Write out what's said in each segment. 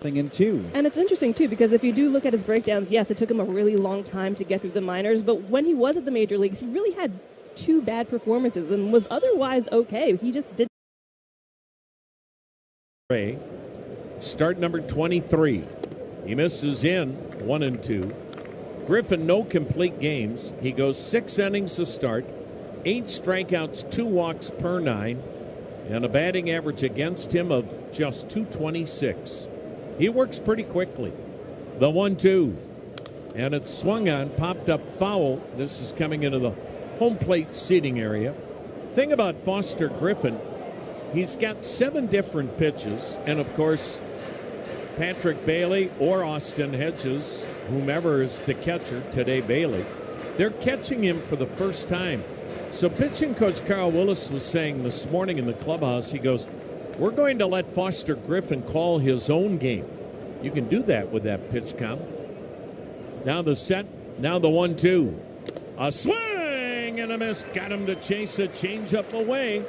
In two. And it's interesting, too, because if you do look at his breakdowns, yes, it took him a really long time to get through the minors, but when he was at the major leagues, he really had 2 bad performances and was otherwise okay. He just didn't. Start number 23. He misses in 1-2. Griffin, no complete games. He goes 6 innings to start, 8 strikeouts, 2 walks per 9, and a batting average against him of just .226. He works pretty quickly. The 1-2. And it's swung on, popped up foul. This is coming into the home plate seating area. Thing about Foster Griffin, he's got 7 different pitches. And, of course, Patrick Bailey or Austin Hedges, whomever is the catcher, today Bailey, they're catching him for the first time. So pitching coach Carl Willis was saying this morning in the clubhouse, he goes, we're going to let Foster Griffin call his own game. You can do that with that pitch count. Now the set, now the 1-2. A swing and a miss. Got him to chase a changeup away.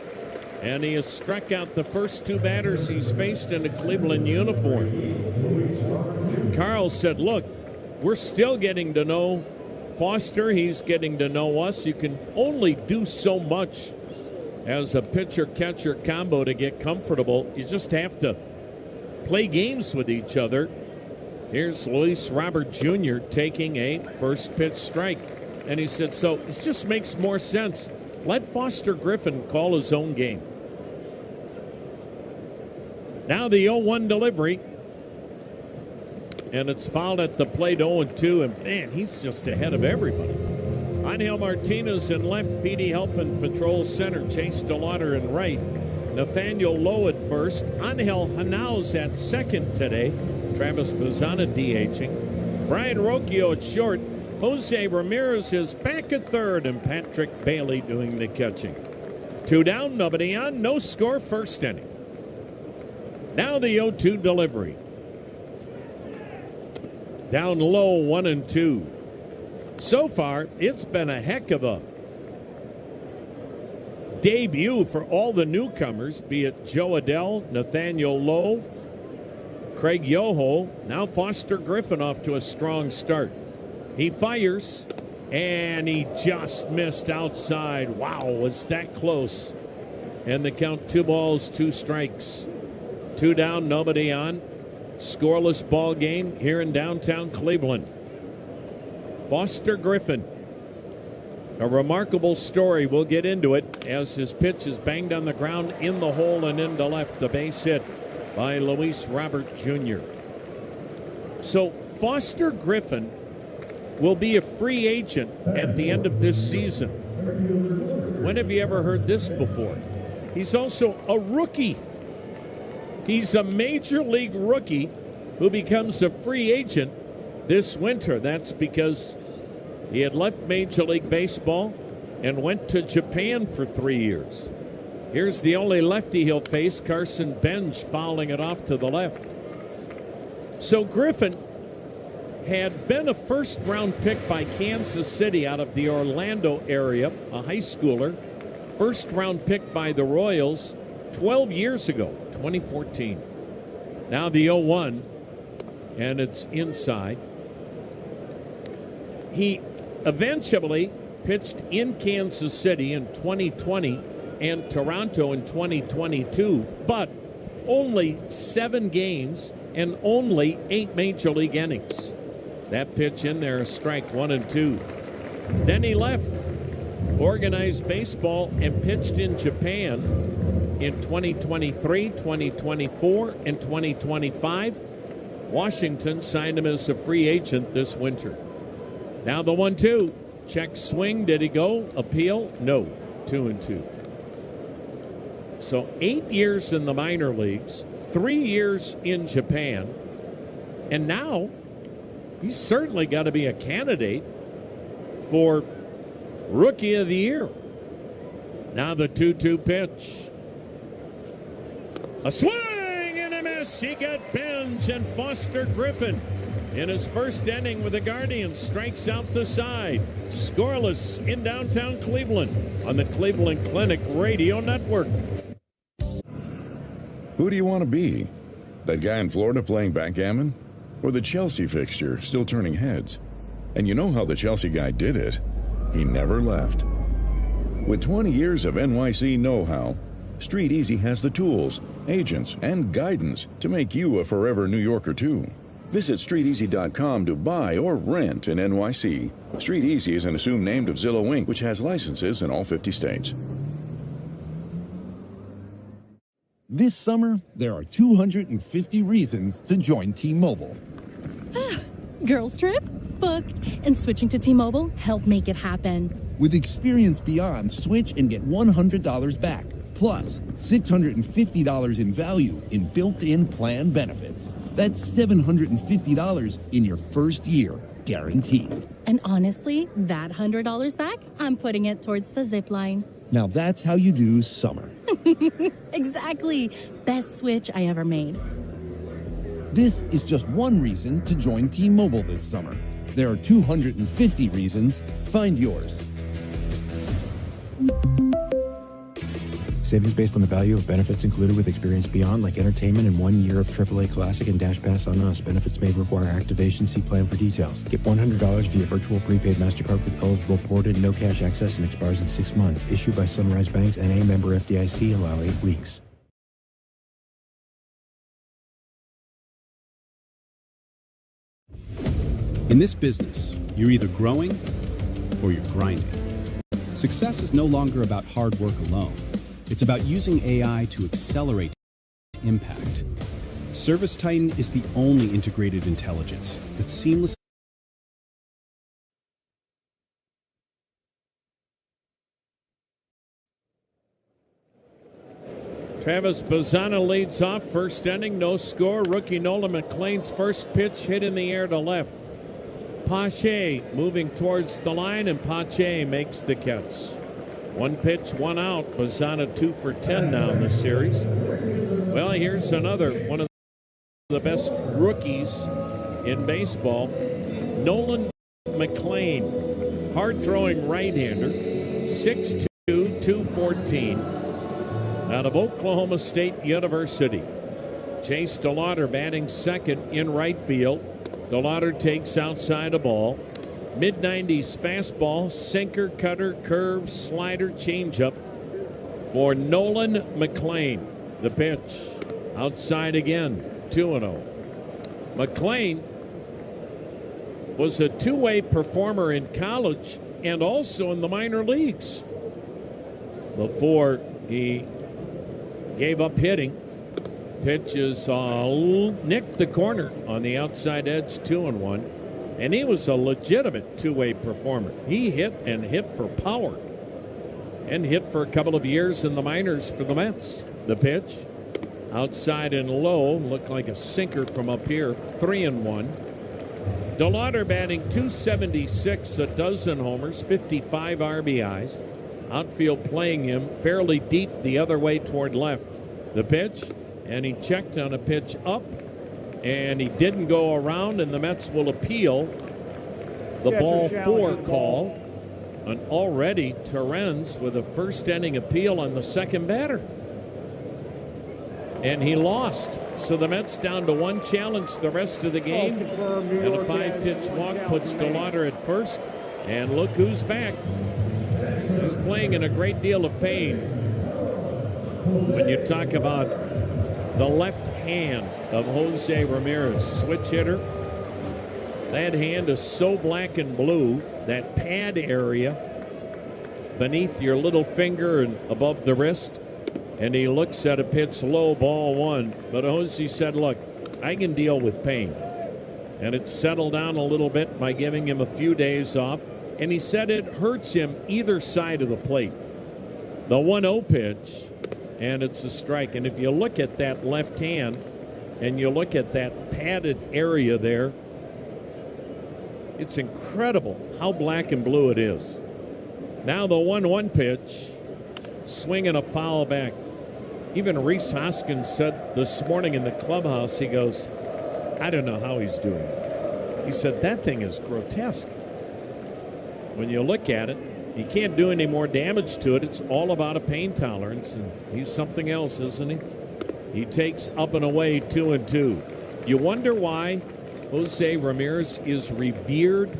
And he has struck out the first 2 batters he's faced in a Cleveland uniform. Carl said, look, we're still getting to know Foster. He's getting to know us. You can only do so much as a pitcher-catcher combo to get comfortable. You just have to play games with each other. Here's Luis Robert Jr. taking a first pitch strike. And he said, so it just makes more sense. Let Foster Griffin call his own game. Now the 0-1 delivery. And it's fouled at the plate 0-2. And man, he's just ahead of everybody. Angel Martinez in left, Petey helping patrol center, Chase DeLauder in right, Nathaniel Lowe at first, Angel Hanaus at second today, Travis Bazzana DHing, Brian Rocchio at short, Jose Ramirez is back at third, and Patrick Bailey doing the catching. 2 down, nobody on, no score, first inning. Now the 0-2 delivery. Down low, 1-2. So far, it's been a heck of a debut for all the newcomers, be it Joe Adell, Nathaniel Lowe, Craig Yoho. Now Foster Griffin off to a strong start. He fires, and he just missed outside. Wow, was that close. And the count 2 balls, 2 strikes. 2 down, nobody on. Scoreless ball game here in downtown Cleveland. Foster Griffin, a remarkable story. We'll get into it as his pitch is banged on the ground in the hole and into left. The base hit by Luis Robert Jr. So Foster Griffin will be a free agent at the end of this season. When have you ever heard this before? He's also a rookie. He's a major league rookie who becomes a free agent this winter. That's because he had left Major League Baseball and went to Japan for 3 years. Here's the only lefty he'll face, Carson Benj, fouling it off to the left. So Griffin had been a first-round pick by Kansas City out of the Orlando area, a high schooler. First-round pick by the Royals 12 years ago, 2014. Now the 0-1, and it's inside. He eventually pitched in Kansas City in 2020 and Toronto in 2022, but only 7 games and only 8 major league innings. That pitch in there, a strike, 1-2. Then he left organized baseball and pitched in Japan in 2023, 2024, and 2025. Washington signed him as a free agent this winter. Now the 1-2. Check swing. Did he go? Appeal? No. 2-2. So 8 years in the minor leagues, 3 years in Japan, and now he's certainly got to be a candidate for Rookie of the Year. Now the 2-2 pitch. A swing and a miss. He got Benj, and Foster Griffin in his first inning with the Guardians strikes out the side. Scoreless in downtown Cleveland on the Cleveland Clinic Radio Network. Who do you want to be? That guy in Florida playing backgammon? Or the Chelsea fixture still turning heads? And you know how the Chelsea guy did it. He never left. With 20 years of NYC know-how, Street Easy has the tools, agents, and guidance to make you a forever New Yorker too. Visit StreetEasy.com to buy or rent in NYC. Street Easy is an assumed name of Zillow Inc., which has licenses in all 50 states. This summer, there are 250 reasons to join T-Mobile. Girls trip? Booked. And switching to T-Mobile helped make it happen. With Experience Beyond, switch and get $100 back. Plus, $650 in value in built-in plan benefits. That's $750 in your first year, guaranteed. And honestly, that $100 back, I'm putting it towards the zip line. Now that's how you do summer. Exactly. Best switch I ever made. This is just one reason to join T-Mobile this summer. There are 250 reasons. Find yours. Savings based on the value of benefits included with Experience Beyond, like entertainment and 1 year of AAA Classic and Dash Pass on Us. Benefits may require activation. See plan for details. Get $100 via virtual prepaid MasterCard with eligible ported, no cash access, and expires in 6 months. Issued by Sunrise Banks and a member FDIC. Allow 8 weeks. In this business, you're either growing or you're grinding. Success is no longer about hard work alone. It's about using AI to accelerate impact. Service Titan is the only integrated intelligence that seamlessly Travis Bazzana leads off. First inning, no score. Rookie Nolan McLean's first pitch hit in the air to left. Pache moving towards the line, and Pache makes the catch. One pitch, one out. Bazzana 2 for 10 now in the series. Well, here's another one of the best rookies in baseball. Nolan McLean, hard-throwing right-hander, 6'2", 214, out of Oklahoma State University. Chase DeLauder batting second in right field. DeLauder takes outside a ball. Mid-90s fastball, sinker, cutter, curve, slider, changeup for Nolan McLean. The pitch outside again, 2-0. McLean was a two-way performer in college and also in the minor leagues before he gave up hitting. Pitch is nicked the corner on the outside edge, 2-1. And he was a legitimate two-way performer. He hit and hit for power. And hit for a couple of years in the minors for the Mets. The pitch, outside and low, looked like a sinker from up here, 3-1. DeLauder batting .276, a dozen homers, 55 RBIs. Outfield playing him fairly deep the other way toward left. The pitch, and he checked on a pitch up. And he didn't go around, and the Mets will appeal the ball four call. And already Terrens with a first inning appeal on the second batter. And he lost. So the Mets down to one challenge the rest of the game. And a 5-pitch walk puts DeLauder at first. And look who's back. He's playing in a great deal of pain. When you talk about the left hand of Jose Ramirez, switch hitter. That hand is so black and blue, that pad area beneath your little finger and above the wrist. And he looks at a pitch low, ball one. But Jose said, look, I can deal with pain. And it settled down a little bit by giving him a few days off. And he said it hurts him either side of the plate. The 1-0 pitch, and it's a strike. And if you look at that left hand and you look at that padded area there, it's incredible how black and blue it is. Now the 1-1 pitch, swinging a foul back. Even Rhys Hoskins said this morning in the clubhouse, he goes, I don't know how he's doing it. He said, that thing is grotesque. When you look at it, he can't do any more damage to it. It's all about a pain tolerance, and he's something else, isn't he? He takes up and away 2-2. You wonder why Jose Ramirez is revered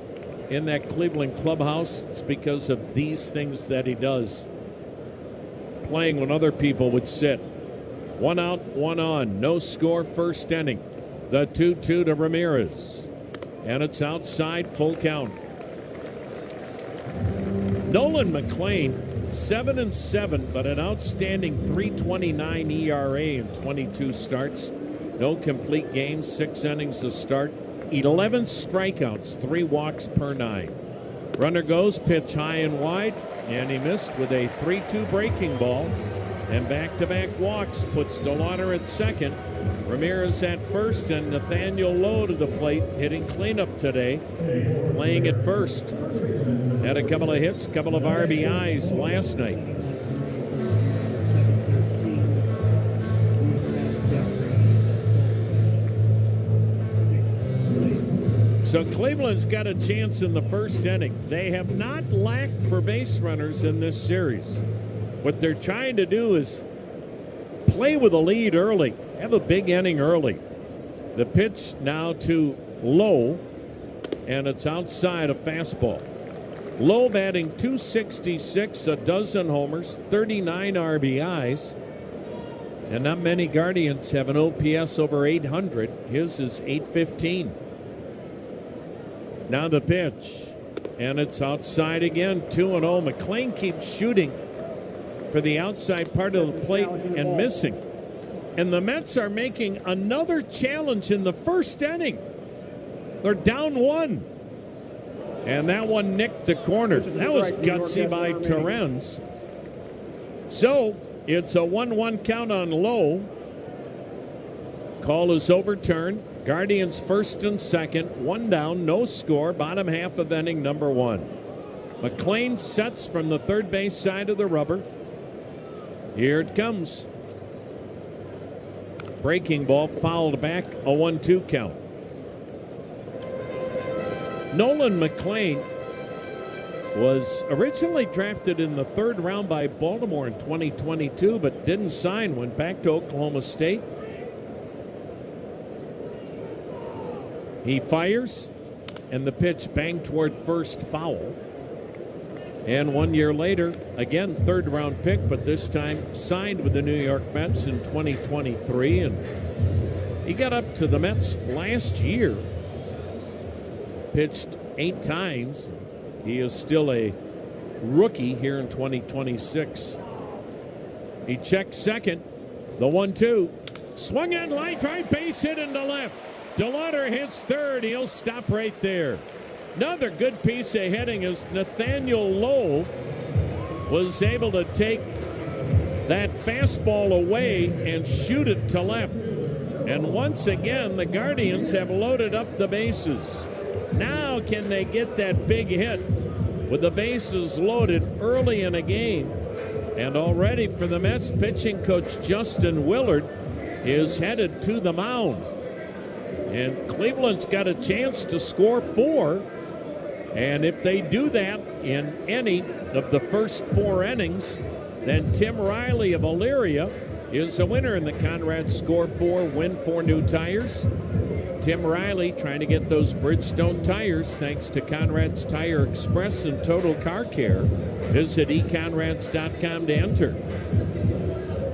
in that Cleveland clubhouse. It's because of these things that he does. Playing when other people would sit. 1 out, 1 on. No score, first inning. The 2-2 to Ramirez. And it's outside, full count. Nolan McLean, 7-7, but an outstanding 3.29 ERA in 22 starts. No complete games, 6 innings to start. 11 strikeouts, 3 walks per 9. Runner goes, pitch high and wide, and he missed with a 3-2 breaking ball. And back-to-back walks puts DeLauder at second. Ramirez at first, and Nathaniel Lowe to the plate, hitting cleanup today, playing at first. Had a couple of hits, couple of RBIs last night. So Cleveland's got a chance in the first inning. They have not lacked for base runners in this series. What they're trying to do is play with a lead early, have a big inning early. The pitch now to Lowe, and it's outside a fastball. Lowe batting .266, a dozen homers, 39 RBIs. And not many Guardians have an OPS over 800. His is 815. Now the pitch, and it's outside again, 2-0. McLean keeps shooting for the outside part of the plate and missing. And the Mets are making another challenge in the first inning. They're down 1. And that one nicked the corner. That was gutsy by Torrens. So it's a 1-1 count on Lowe. Call is overturned. Guardians first and second. 1 down, no score. Bottom half of inning number 1. McLean sets from the third base side of the rubber. Here it comes. Breaking ball fouled back, a 1-2 count. Nolan McLean was originally drafted in the 3rd round by Baltimore in 2022, but didn't sign, went back to Oklahoma State. He fires, and the pitch banged toward first, foul. And 1 year later, again, 3rd round pick, but this time signed with the New York Mets in 2023. And he got up to the Mets last year, pitched 8 times. He is still a rookie here in 2026. He checks second. The 1-2. Swung on line drive, base hit into left. DeLauder hits third. He'll stop right there. Another good piece of hitting as Nathaniel Lowe was able to take that fastball away and shoot it to left. And once again, the Guardians have loaded up the bases. Now can they get that big hit with the bases loaded early in a game? And already for the Mets, pitching coach Justin Willard is headed to the mound. And Cleveland's got a chance to score 4. And if they do that in any of the first 4 innings, then Tim Riley of Elyria is a winner in the Conrad Score 4 Win 4 new tires. Tim Riley trying to get those Bridgestone tires thanks to Conrad's Tire Express and Total Car Care. Visit econrads.com to enter.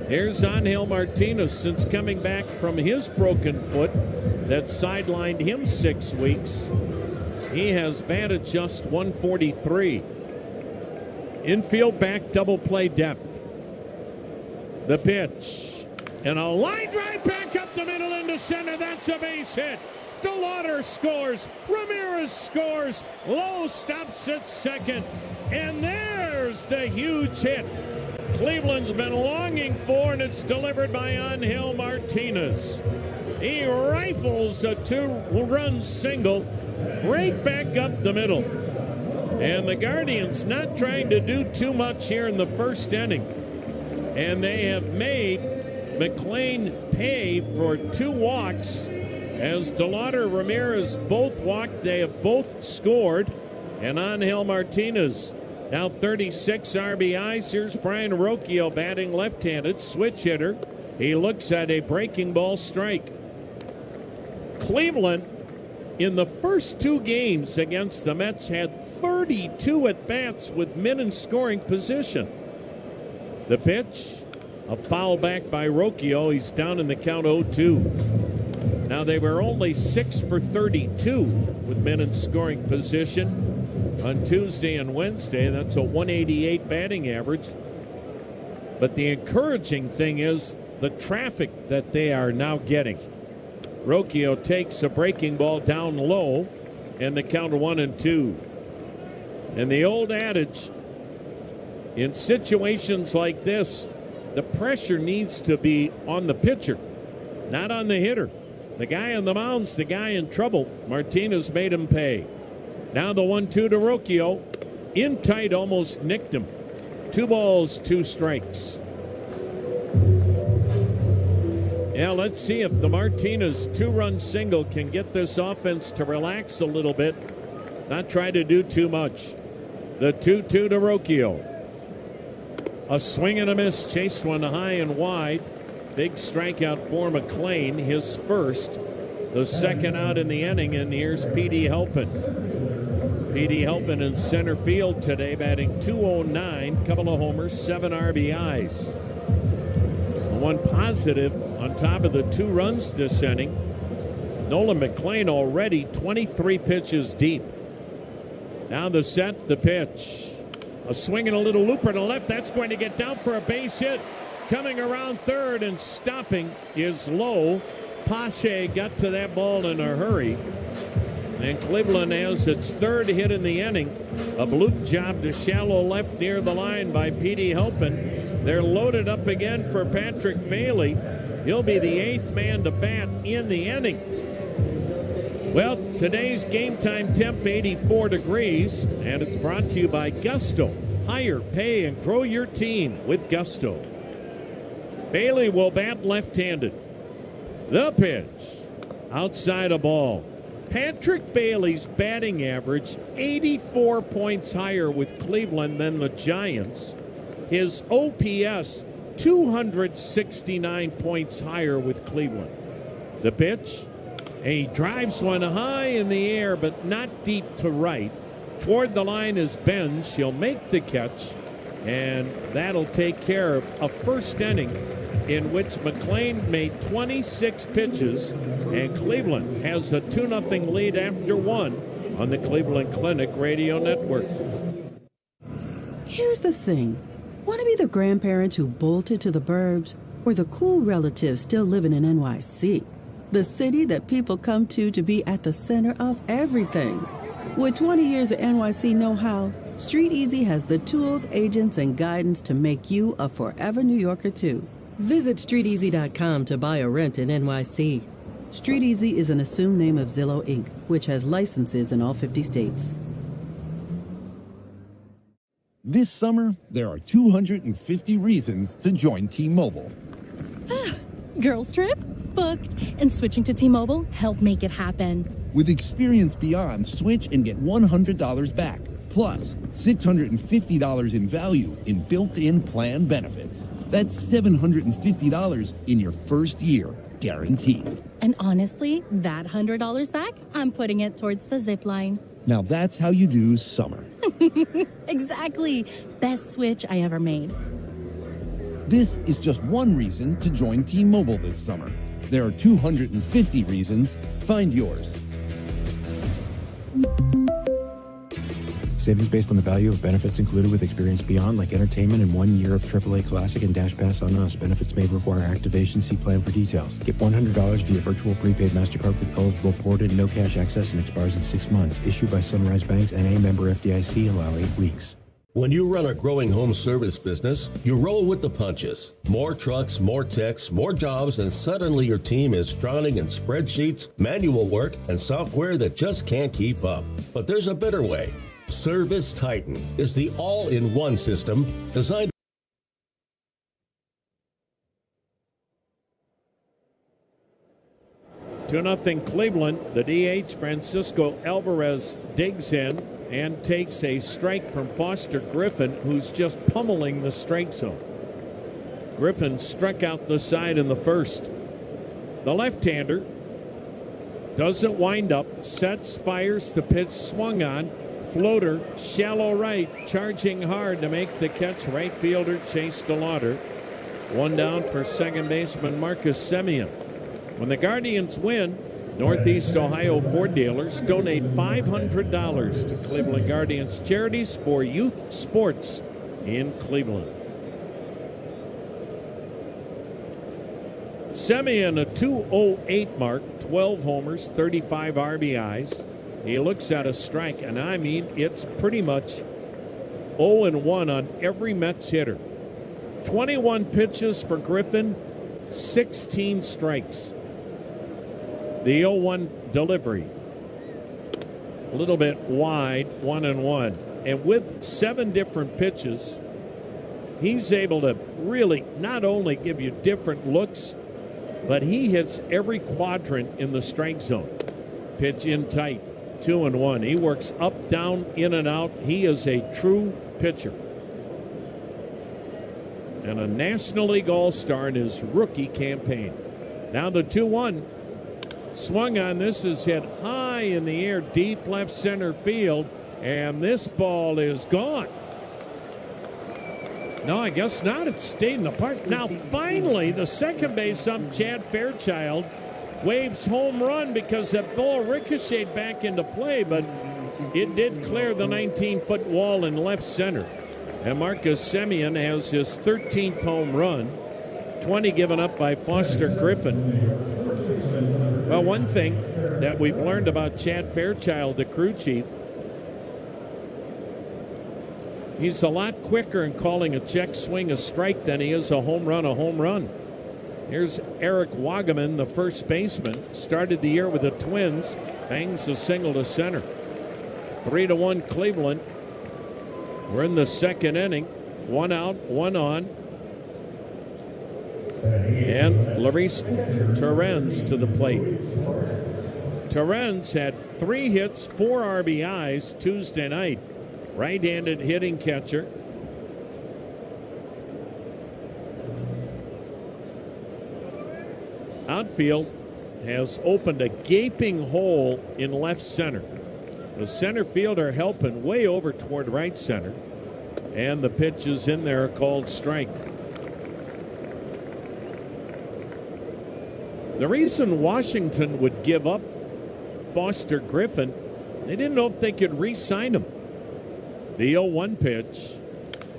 Here's Angel Martinez. Since coming back from his broken foot that sidelined him 6 weeks, he has batted just .143. Infield back double play depth. The pitch. And a line drive back up the middle into center. That's a base hit. DeLauder scores. Ramirez scores. Lowe stops at second. And there's the huge hit Cleveland's been longing for, and it's delivered by Angel Martinez. He rifles a 2-run single right back up the middle. And the Guardians not trying to do too much here in the first inning. And they have made McLean pay for 2 walks. As DeLauder, Ramirez both walked, they have both scored. And Angel Martinez now 36 RBIs. Here's Brian Rocchio batting left-handed, switch hitter. He looks at a breaking ball strike. Cleveland, in the first two games against the Mets, had 32 at-bats with men in scoring position. The pitch, a foul back by Rocchio. He's down in the count 0-2. Now, they were only 6 for 32 with men in scoring position on Tuesday and Wednesday. That's a 188 batting average. But the encouraging thing is the traffic that they are now getting. Rocchio takes a breaking ball down low, and the count 1-2. And the old adage, in situations like this, the pressure needs to be on the pitcher, not on the hitter. The guy on the mound's the guy in trouble. Martinez made him pay. Now the 1-2 to Rocchio. In tight, almost nicked him. 2 balls, 2 strikes. Yeah, let's see if the Martinez 2-run single can get this offense to relax a little bit, not try to do too much. The 2-2 to Rocchio. A swing and a miss, chased one high and wide. Big strikeout for McLean, his first, the second out in the inning, and here's P.D. Helpin. P.D. Helpin in center field today, batting .209, couple of homers, 7 RBIs. One positive on top of the 2 runs this inning. Nolan McLean already 23 pitches deep. Now the set, the pitch. A swing and a little looper to left. That's going to get down for a base hit. Coming around third and stopping is Lowe. Pache got to that ball in a hurry. And Cleveland has its 3rd hit in the inning. A bloop job to shallow left near the line by P.D. Helpin. They're loaded up again for Patrick Bailey. He'll be the 8th man to bat in the inning. Well, today's game time temp 84 degrees, and it's brought to you by Gusto. Hire, pay, and grow your team with Gusto. Bailey will bat left-handed. The pitch. Outside a ball. Patrick Bailey's batting average 84 points higher with Cleveland than the Giants. His OPS 269 points higher with Cleveland. The pitch. He drives one high in the air, but not deep to right. Toward the line is Benj. He'll make the catch, and that'll take care of a first inning in which McLean made 26 pitches, and Cleveland has a 2-0 lead after 1 on the Cleveland Clinic Radio Network. Here's the thing. Want to be the grandparents who bolted to the burbs, or the cool relatives still living in NYC? The city that people come to be at the center of everything. With 20 years of NYC know-how, Street Easy has the tools, agents, and guidance to make you a forever New Yorker, too. Visit StreetEasy.com to buy or rent in NYC. Street Easy is an assumed name of Zillow, Inc., which has licenses in all 50 states. This summer, there are 250 reasons to join T-Mobile. Girls trip? Booked. And switching to T-Mobile helped make it happen. With experience beyond, switch and get $100 back. Plus, $650 in value in built-in plan benefits. That's $750 in your first year, guaranteed. And honestly, that $100 back, I'm putting it towards the zip line. Now that's how you do summer. Exactly. Best switch I ever made. This is just one reason to join T-Mobile this summer. There are 250 reasons. Find yours. Savings based on the value of benefits included with Experience Beyond, like entertainment and 1 year of AAA Classic and Dash Pass on Us. Benefits may require activation. See plan for details. Get $100 via virtual prepaid MasterCard with eligible port and no cash access, and expires in 6 months. Issued by Sunrise Banks, N.A. member FDIC. Allow 8 weeks. When you run a growing home service business, you roll with the punches. More trucks, more techs, more jobs, and suddenly your team is drowning in spreadsheets, manual work, and software that just can't keep up. But there's a better way. Service Titan is the all-in-one system designed 2-0 Cleveland. The DH, Francisco Alvarez, digs in and takes a strike from Foster Griffin, who's just pummeling the strike zone. Griffin struck out the side in the first. The left-hander doesn't wind up, sets, fires, the pitch swung on. Floater, shallow right, charging hard to make the catch. Right fielder Chase DeLauder. One down for second baseman Marcus Semien. When the Guardians win, Northeast Ohio Ford dealers donate $500 to Cleveland Guardians Charities for youth sports in Cleveland. Semien, a 208 mark, 12 homers, 35 RBIs. He looks at a strike, and I mean, it's pretty much 0-1 on every Mets hitter. 21 pitches for Griffin, 16 strikes. The 0-1 delivery, a little bit wide, 1-1. And with 7 different pitches, he's able to really not only give you different looks, but he hits every quadrant in the strike zone. Pitch in tight, 2-1. He works up, down, in and out. He is a true pitcher. And a National League All-Star in his rookie campaign. Now the 2-1. Swung on. This is hit high in the air, deep left center field. And this ball is gone. No, I guess not. It stayed in the park. Now, finally, the second base ump, Chad Fairchild, waves home run because that ball ricocheted back into play, but it did clear the 19-foot wall in left center. And Marcus Semien has his 13th home run, 20 given up by Foster Griffin. Well, one thing that we've learned about Chad Fairchild, the crew chief, he's a lot quicker in calling a check swing a strike than he is a home run a home run. Here's Eric Wagaman, the first baseman. Started the year with the Twins. Bangs a single to center. 3-1 Cleveland. We're in the second inning. 1 out, 1 on. And Luis Torrens to the plate. Torrens had 3 hits, 4 RBIs Tuesday night. Right-handed hitting catcher. Outfield has opened a gaping hole in left center. The center fielder helping way over toward right center. And the pitch is in there, called strike. The reason Washington would give up Foster Griffin, they didn't know if they could re-sign him. The 0-1 pitch,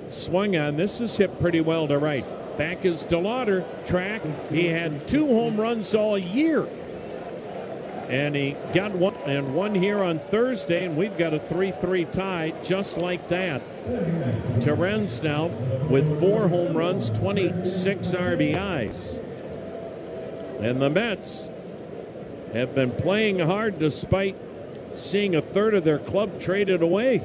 swung on. This is hit pretty well to right. Back is DeLauder, track. He had 2 home runs all year. And he got one here on Thursday, and we've got a 3-3 tie just like that. Torrens now with 4 home runs, 26 RBIs. And the Mets have been playing hard despite seeing a third of their club traded away.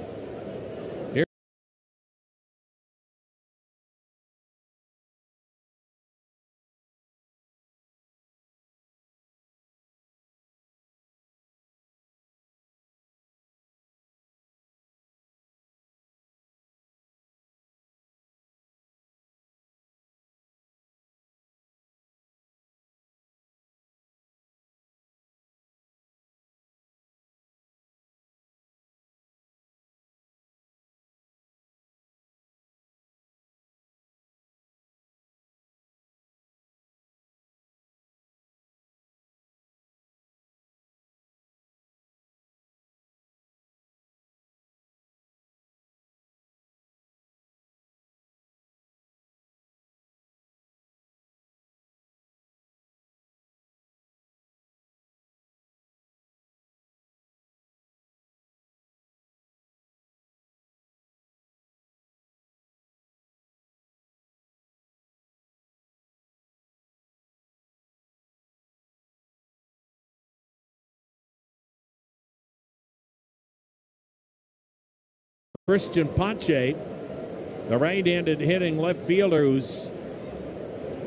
Christian Pache, the right-handed hitting left fielder who's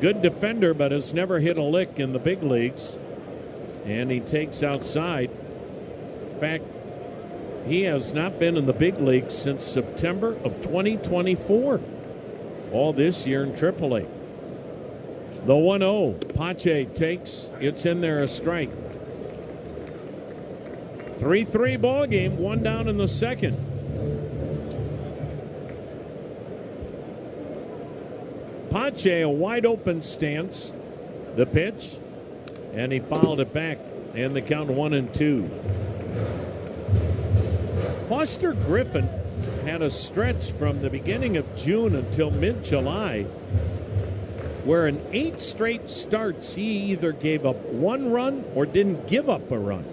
good defender but has never hit a lick in the big leagues. And he takes outside. In fact, he has not been in the big leagues since September of 2024. All this year in AAA. The 1-0. Pache takes. It's in there, a strike. 3-3 ball game. One down in the second. Pache, a wide open stance. The pitch. And he fouled it back. And the count 1-2. Foster Griffin had a stretch from the beginning of June until mid-July where in 8 straight starts he either gave up 1 run or didn't give up a run.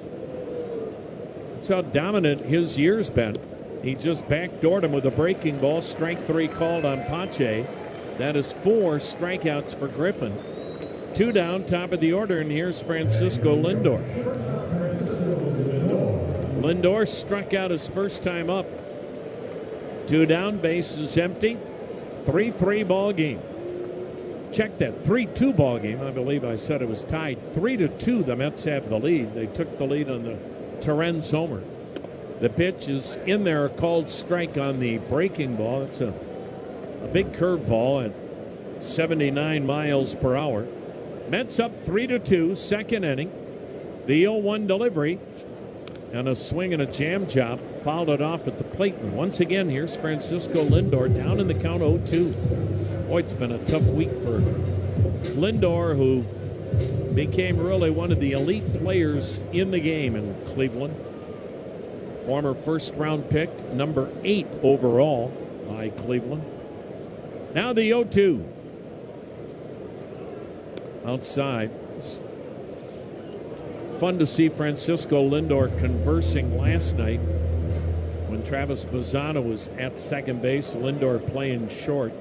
That's how dominant his year's been. He just backdoored him with a breaking ball. Strike 3 called on Pache. That is 4 strikeouts for Griffin. 2 down, top of the order, and here's Francisco Lindor. Lindor struck out his first time up. 2 down, base is empty. 3-3 ball game. Check that, 3-2 ball game. I believe I said it was tied. 3-2, the Mets have the lead. They took the lead on the Torrens homer. The pitch is in there, a called strike on the breaking ball. It's a big curveball at 79 miles per hour. Mets up 3-2, second inning. The 0-1 delivery. And a swing and a jam job. Fouled it off at the plate. And once again, here's Francisco Lindor down in the count 0-2. Boy, it's been a tough week for Lindor, who became really one of the elite players in the game in Cleveland. Former first-round pick, number 8 overall by Cleveland. Now the 0-2. Outside. It's fun to see Francisco Lindor conversing last night when Travis Bazzana was at second base. Lindor playing short.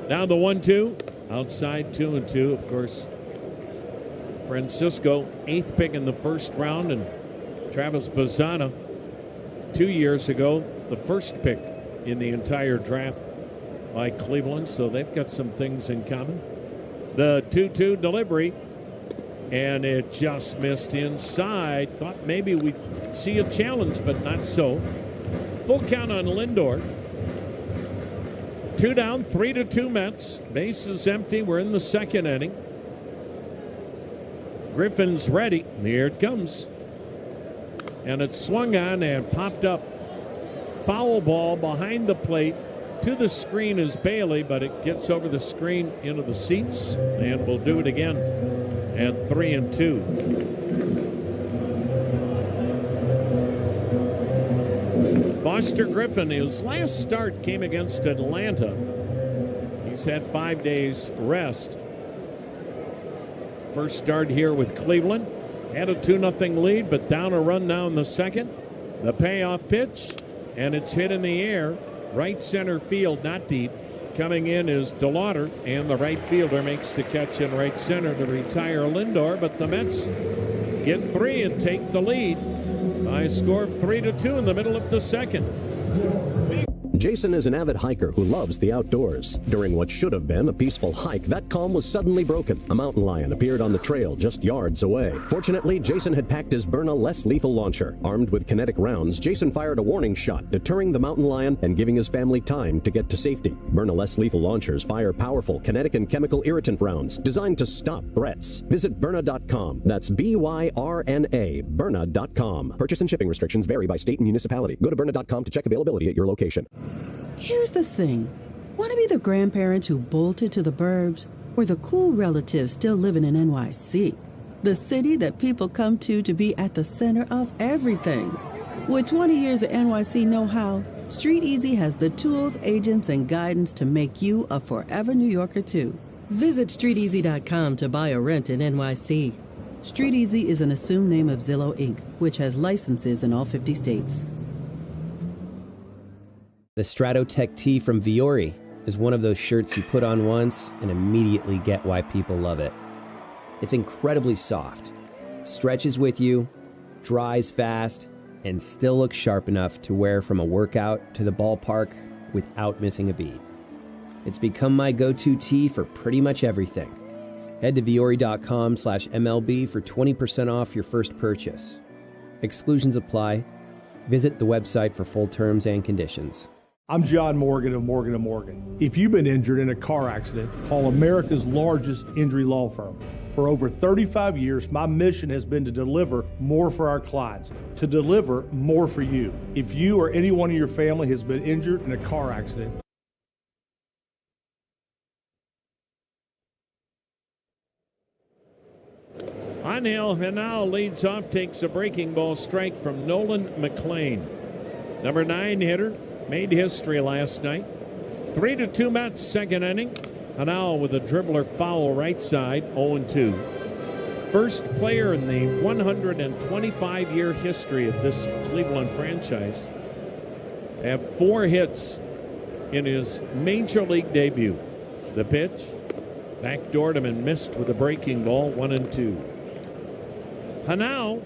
Now the 1-2. Outside, 2-2. Of course, Francisco, 8th pick in the first round, and Travis Bazzana, 2 years ago, the first pick in the entire draft by Cleveland. So they've got some things in common. The 2-2 delivery. And it just missed inside. Thought maybe we'd see a challenge, but not so. Full count on Lindor. 2 down, 3-2 Mets. Base is empty. We're in the second inning. Griffin's ready. Here it comes. And it's swung on and popped up. Foul ball behind the plate. To the screen is Bailey, but it gets over the screen into the seats. And we'll do it again. And 3-2. Foster Griffin, his last start came against Atlanta. He's had 5 days rest. First start here with Cleveland. Had a 2-0 lead, but down a run now in the second. The payoff pitch, and it's hit in the air. Right center field, not deep. Coming in is DeLauder, and the right fielder makes the catch in right center to retire Lindor, but the Mets get 3 and take the lead by a score of 3-2 in the middle of the second. Jason is an avid hiker who loves the outdoors. During what should have been a peaceful hike, that calm was suddenly broken. A mountain lion appeared on the trail just yards away. Fortunately, Jason had packed his Byrna less lethal launcher. Armed with kinetic rounds, Jason fired a warning shot, deterring the mountain lion and giving his family time to get to safety. Byrna less lethal launchers fire powerful kinetic and chemical irritant rounds designed to stop threats. Visit Byrna.com. That's Byrna, Byrna.com. Purchase and shipping restrictions vary by state and municipality. Go to Byrna.com to check availability at your location. Here's the thing. Want to be the grandparents who bolted to the burbs or the cool relatives still living in NYC? The city that people come to be at the center of everything. With 20 years of NYC know-how, Street Easy has the tools, agents, and guidance to make you a forever New Yorker too. Visit StreetEasy.com to buy or rent in NYC. Street Easy is an assumed name of Zillow, Inc., which has licenses in all 50 states. The Stratotech tee from Viore is one of those shirts you put on once and immediately get why people love it. It's incredibly soft, stretches with you, dries fast, and still looks sharp enough to wear from a workout to the ballpark without missing a beat. It's become my go-to tee for pretty much everything. Head to Viore.com/MLB for 20% off your first purchase. Exclusions apply. Visit the website for full terms and conditions. I'm John Morgan of Morgan & Morgan. If you've been injured in a car accident, call America's largest injury law firm. For over 35 years, my mission has been to deliver more for our clients, to deliver more for you. If you or anyone in your family has been injured in a car accident, Angel Henao leads off, takes a breaking ball strike from Nolan McLean. Number 9 hitter, made history last night. 3-2 Mets, second inning. Henao with a dribbler foul right side, 0-2. First player in the 125-year history of this Cleveland franchise to have 4 hits in his major league debut. The pitch, backdoored him and missed with a breaking ball, 1-2. Henao,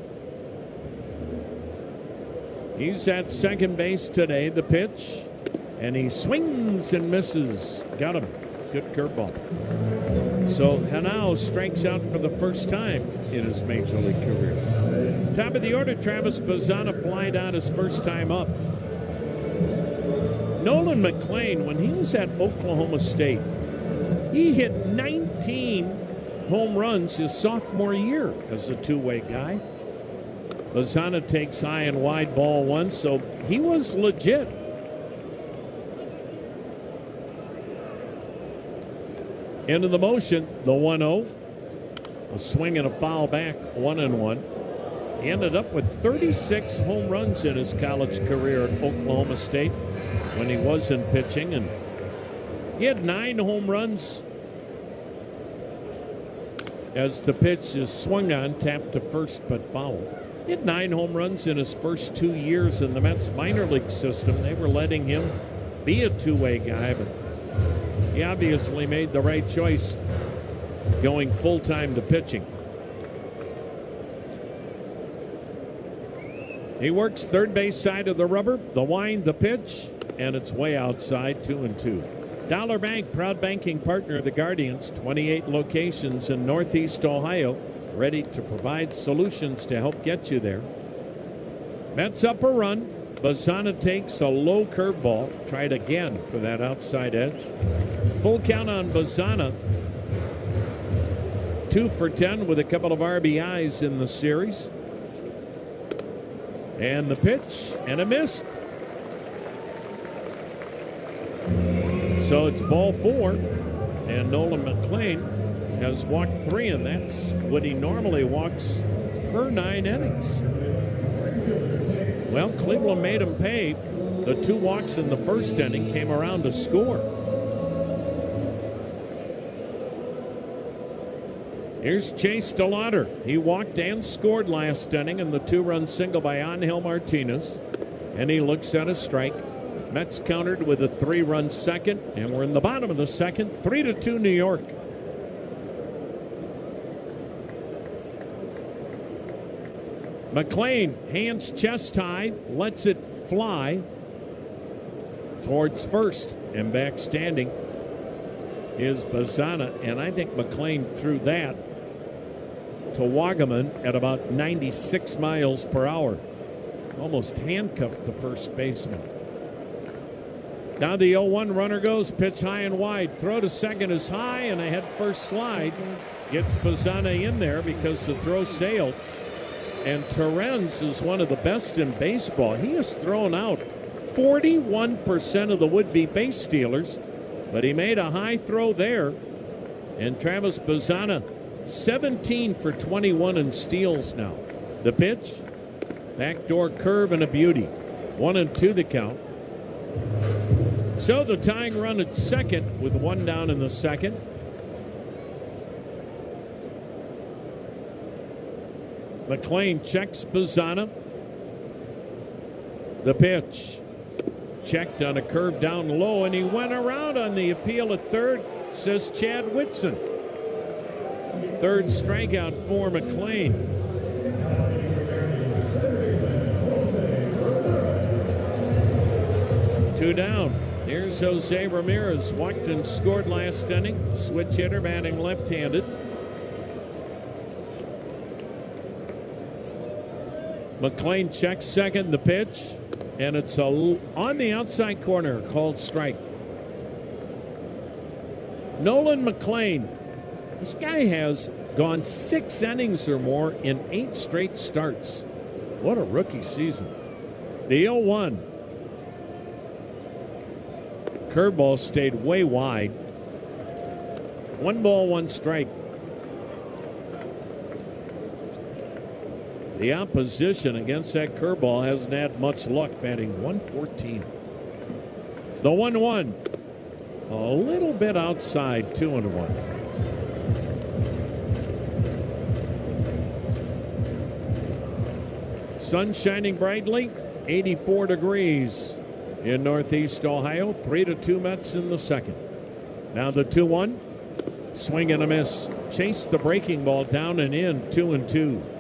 he's at second base today. The pitch, and he swings and misses. Got him. Good curveball. So Henao strikes out for the first time in his major league career. Top of the order, Travis Bazzana flied out his first time up. Nolan McLean, when he was at Oklahoma State, he hit 19 home runs his sophomore year as a two-way guy. Bazzana takes high and wide, ball 1, so he was legit. Into the motion, the 1-0. A swing and a foul back, 1-1. He ended up with 36 home runs in his college career at Oklahoma State when he wasn't pitching, and he had 9 home runs as the pitch is swung on, tapped to first but foul. He had 9 home runs in his first 2 years in the Mets minor league system. They were letting him be a two-way guy, but he obviously made the right choice going full-time to pitching. He works third base side of the rubber, the wind, the pitch, and it's way outside, 2-2. Dollar Bank, proud banking partner of the Guardians, 28 locations in Northeast Ohio, ready to provide solutions to help get you there. Mets up a run. Bazzana takes a low curveball. Tried again for that outside edge. Full count on Bazzana. 2 for 10 with a couple of RBIs in the series. And the pitch, and a miss. So it's ball 4, and Nolan McLean has walked 3, and that's what he normally walks per 9 innings. Well, Cleveland made him pay. The 2 walks in the first inning came around to score. Here's Chase DeLauder. He walked and scored last inning in the 2-run single by Angel Martinez, and he looks at a strike. Mets countered with a 3-run second, and we're in the bottom of the second, 3-2 New York. McLean, hands chest high, lets it fly towards first, and back standing is Bazzana, and I think McLean threw that to Wagaman at about 96 miles per hour. Almost handcuffed the first baseman. Now the 0-1 runner goes, pitch high and wide. Throw to second is high, and a head first slide gets Bazzana in there because the throw sailed. And Torrens is one of the best in baseball. He has thrown out 41% of the would-be base stealers, but he made a high throw there. And Travis Bazzana, 17 for 21 in steals now. The pitch, backdoor curve and a beauty. 1-2 the count. So the tying run at second with 1 down in the second. McLean checks Bazzana. The pitch. Checked on a curve down low, and he went around on the appeal at third, says Chad Whitson. Third strikeout for McLean. Two down. Here's Jose Ramirez. Walked and scored last inning. Switch hitter, batting left-handed. McLean checks second. The pitch. And it's on the outside corner, called strike. Nolan McLean. This guy has gone 6 innings or more in 8 straight starts. What a rookie season. The 0-1. Curveball stayed way wide. 1 ball, 1 strike. The opposition against that curveball hasn't had much luck, batting 114. The 1-1. A little bit outside, 2-1. Sun shining brightly, 84 degrees in Northeast Ohio. 3-2 Mets in the second. Now the 2-1. Swing and a miss. Chase the breaking ball down and in, 2-2.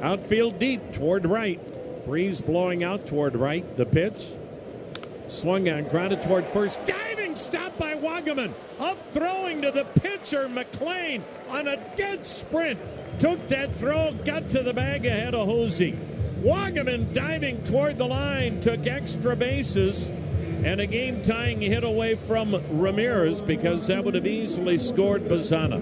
Outfield deep toward right. Breeze blowing out toward right. The pitch. Swung on, grounded toward first. Diving stop by Wagaman. Up throwing to the pitcher, McLean, on a dead sprint. Took that throw, got to the bag ahead of Hosey. Wagaman diving toward the line, took extra bases, and a game-tying hit away from Ramirez because that would have easily scored Bazana.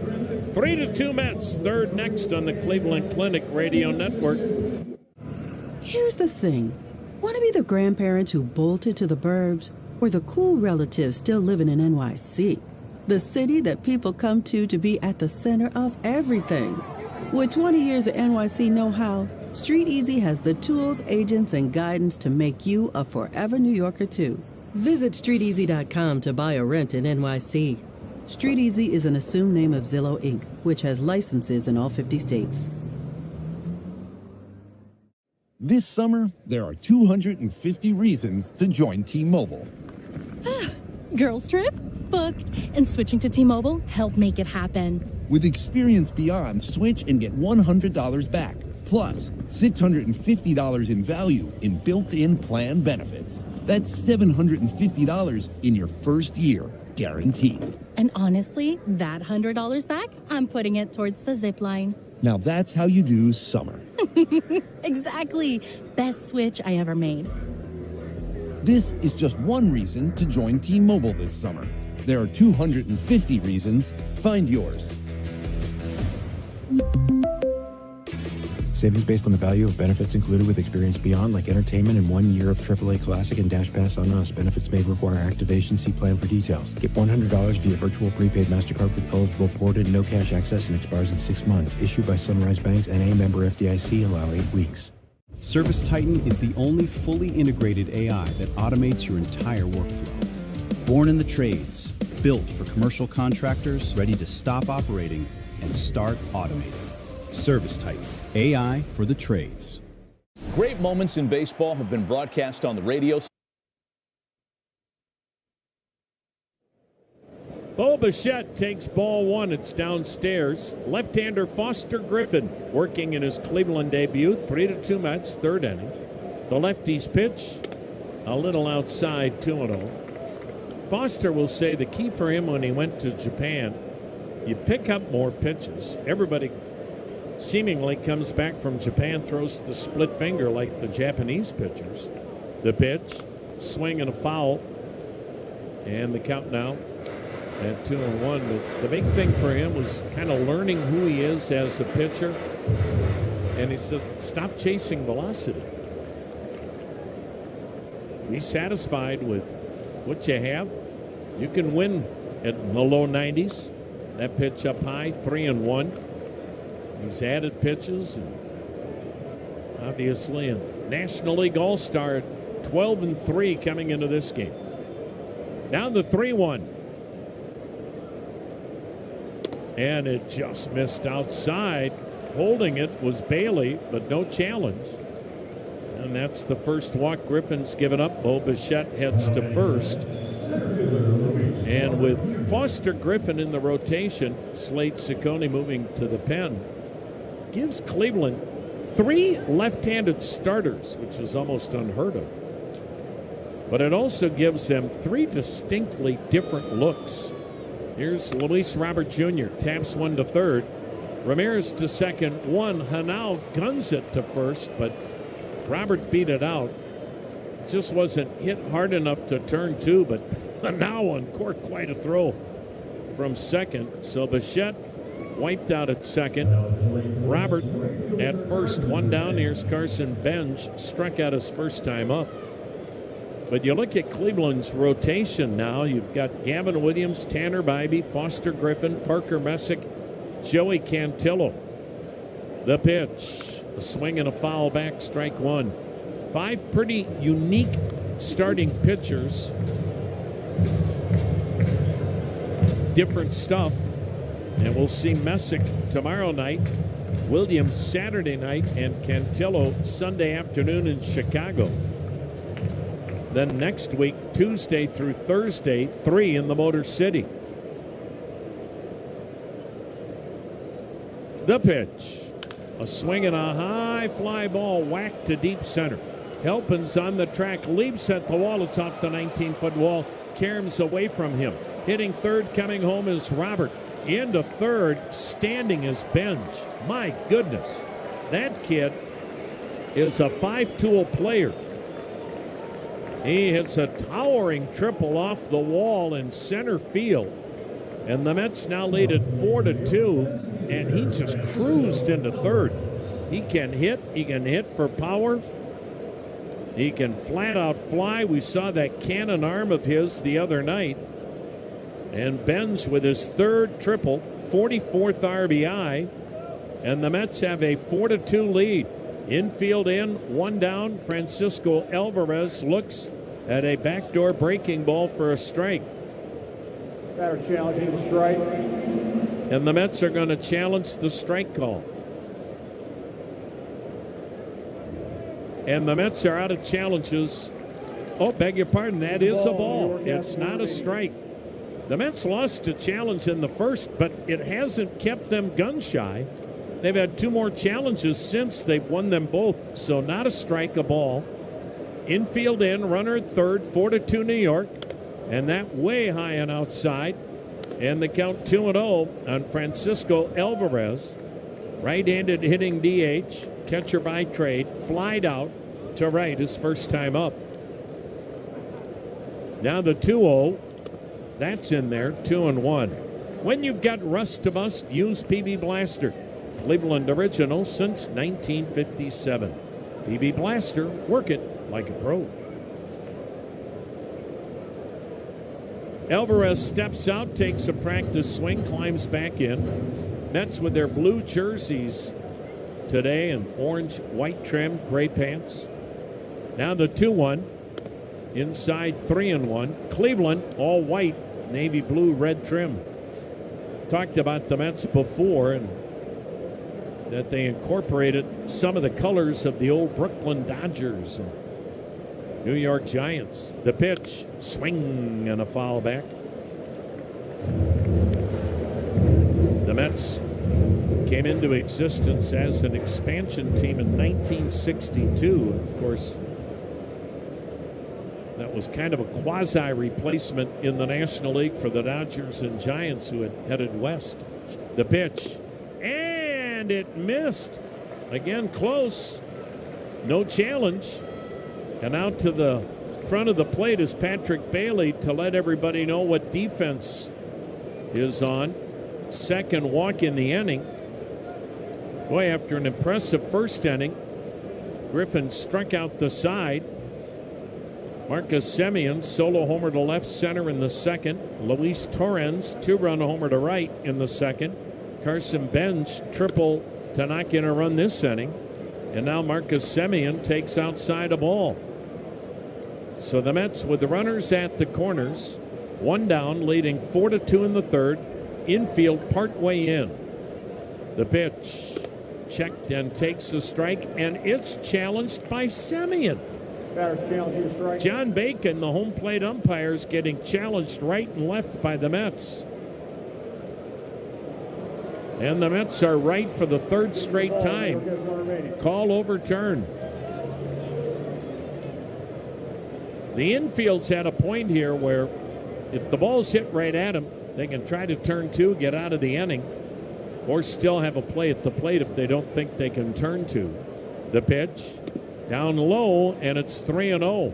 3-2 Mets, third next on the Cleveland Clinic Radio Network. Here's the thing. Want to be the grandparents who bolted to the burbs, or the cool relatives still living in NYC? The city that people come to be at the center of everything. With 20 years of NYC know-how, Street Easy has the tools, agents, and guidance to make you a forever New Yorker too. Visit StreetEasy.com to buy or rent in NYC. Street Easy is an assumed name of Zillow, Inc., which has licenses in all 50 states. This summer, there are 250 reasons to join T-Mobile. Girls trip? Booked. And switching to T-Mobile helped make it happen. With Experience Beyond, switch and get $100 back. Plus, $650 in value in built-in plan benefits. That's $750 in your first year, guaranteed. And honestly, that $100 back, I'm putting it towards the zip line. Now that's how you do summer. Exactly. Best switch I ever made. This is just one reason to join T-Mobile this summer. There are 250 reasons. Find yours. Savings based on the value of benefits included with Experience Beyond, like entertainment and 1 year of AAA Classic and Dash Pass on Us. Benefits may require activation. See plan for details. Get $100 via virtual prepaid MasterCard with eligible ported, no cash access, and expires in 6 months. Issued by Sunrise Banks, N.A. member FDIC. Allow 8 weeks. Service Titan is the only fully integrated AI that automates your entire workflow. Born in the trades, built for commercial contractors, ready to stop operating and start automating. Service Titan, AI for the trades. Great moments in baseball have been broadcast on the radio. Bo Bichette takes ball 1. It's downstairs. Left-hander Foster Griffin working in his Cleveland debut. 3-2 Mets, third inning. The lefty's pitch, a little outside, 2-0. Foster will say the key for him when he went to Japan, you pick up more pitches. Everybody seemingly comes back from Japan, throws the split finger like the Japanese pitchers. The pitch, swing and a foul. And the count now at 2-1. But the big thing for him was kind of learning who he is as a pitcher. And he said, stop chasing velocity. Be satisfied with what you have. You can win at the low 90s. That pitch up high, 3-1. He's added pitches, and obviously a National League All-Star, 12-3 coming into this game. Now the 3-1. And it just missed outside. Holding it was Bailey, but no challenge. And that's the first walk Griffin's given up. Bo Bichette heads to first. And with Foster Griffin in the rotation, Slade Ciccone moving to the pen, gives Cleveland 3 left-handed starters, which is almost unheard of. but it also gives them 3 distinctly different looks. Here's Luis Robert Jr. taps one to third. Ramirez to second. Hanau guns it to first, but Robert beat it out. Just wasn't hit hard enough to turn 2, but Hanau uncorked quite a throw from second. So Bichette wiped out at second. Robert at first, 1 down. Here's Carson Bench, struck out his first time up. But you look at Cleveland's rotation now. You've got Gavin Williams, Tanner Bybee, Foster Griffin, Parker Messick, Joey Cantillo. The pitch, a swing and a foul back, strike 1. 5 pretty unique starting pitchers. Different stuff. And we'll see Messick tomorrow night, Williams Saturday night, and Cantillo Sunday afternoon in Chicago. Then next week, Tuesday through Thursday, 3 in the Motor City. The pitch. A swing and a high fly ball whacked to deep center. Helpin's on the track, leaps at the wall. It's off the 19-foot wall. Caroms away from him. Hitting third, coming home is Robert. Into third, standing is Benj. My goodness, that kid is a 5-tool player. He hits a towering triple off the wall in center field. And the Mets now lead at 4-2, and he just cruised into third. He can hit for power. He can flat out fly. We saw that cannon arm of his the other night. And Benz with his third triple, 44th RBI. And the Mets have a 4-2 lead. Infield in, 1 down. Francisco Alvarez looks at a backdoor breaking ball for a strike. Batter challenging the strike. And the Mets are going to challenge the strike call. And the Mets are out of challenges. Oh, beg your pardon, that is a ball. It's not a strike. The Mets lost a challenge in the first, but it hasn't kept them gun shy. They've had 2 more challenges since. They've won them both. So not a strike, a ball. Infield in, runner at third, 4-2 New York. And that way high and outside. And the count 2-0 on Francisco Alvarez. Right-handed hitting DH, catcher by trade, flied out to right his first time up. Now the 2-0, that's in there, 2-1. When you've got rust to bust, use PB Blaster. Cleveland original since 1957. PB Blaster, work it like a pro. Alvarez steps out, takes a practice swing, climbs back in. Mets with their blue jerseys today and orange, white trim, gray pants. Now the 2-1. Inside 3-1. Cleveland, all white, navy blue, red trim. Talked about the Mets before and that they incorporated some of the colors of the old Brooklyn Dodgers and New York Giants. The pitch, swing and a foul back. The Mets came into existence as an expansion team in 1962. Of course, that was kind of a quasi-replacement in the National League for the Dodgers and Giants who had headed west. The pitch, and it missed. Again, close. No challenge. And out to the front of the plate is Patrick Bailey to let everybody know what defense is on. Second walk in the inning. Boy, after an impressive first inning, Griffin struck out the side. Marcus Semien, solo homer to left center in the second. Luis Torrens, 2-run homer to right in the second. Carson Bench, triple to knock in a run this inning. And now Marcus Semien takes outside a ball. So the Mets with the runners at the corners. 1 down, leading 4-2 in the third. Infield partway in. The pitch checked and takes the strike, and it's challenged by Semien. John Bacon, the home plate umpire, is getting challenged right and left by the Mets. And the Mets are right for the third straight time. Call overturned. The infield's at a point here where if the ball's hit right at them, they can try to turn two, get out of the inning, or still have a play at the plate if they don't think they can turn two. The pitch down low, and it's 3-0.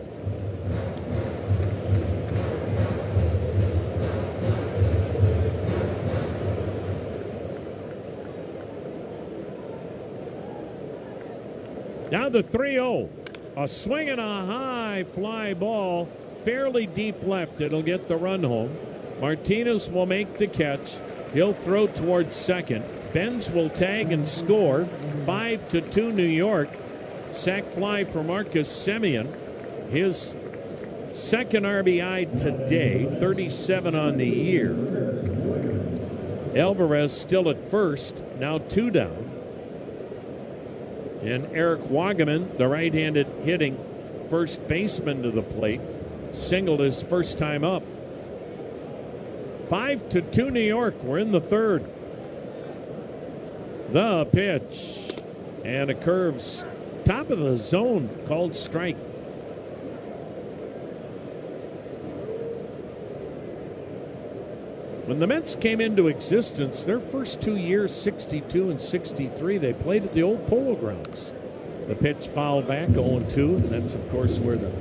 Now the 3-0. A swing and a high fly ball, fairly deep left. It'll get the run home. Martinez will make the catch. He'll throw towards second. Benz will tag and score. 5-2 New York. Sac fly for Marcus Semien. His second RBI today, 37 on the year. Alvarez still at first, now 2 down. And Eric Wagaman, the right-handed hitting first baseman to the plate, singled his first time up. 5-2 New York. We're in the third. The pitch. And a curve top of the zone called strike. When the Mets came into existence, their first 2 years, 62 and 63, they played at the old Polo Grounds. The pitch fouled back, 0-2. And that's, of course, where the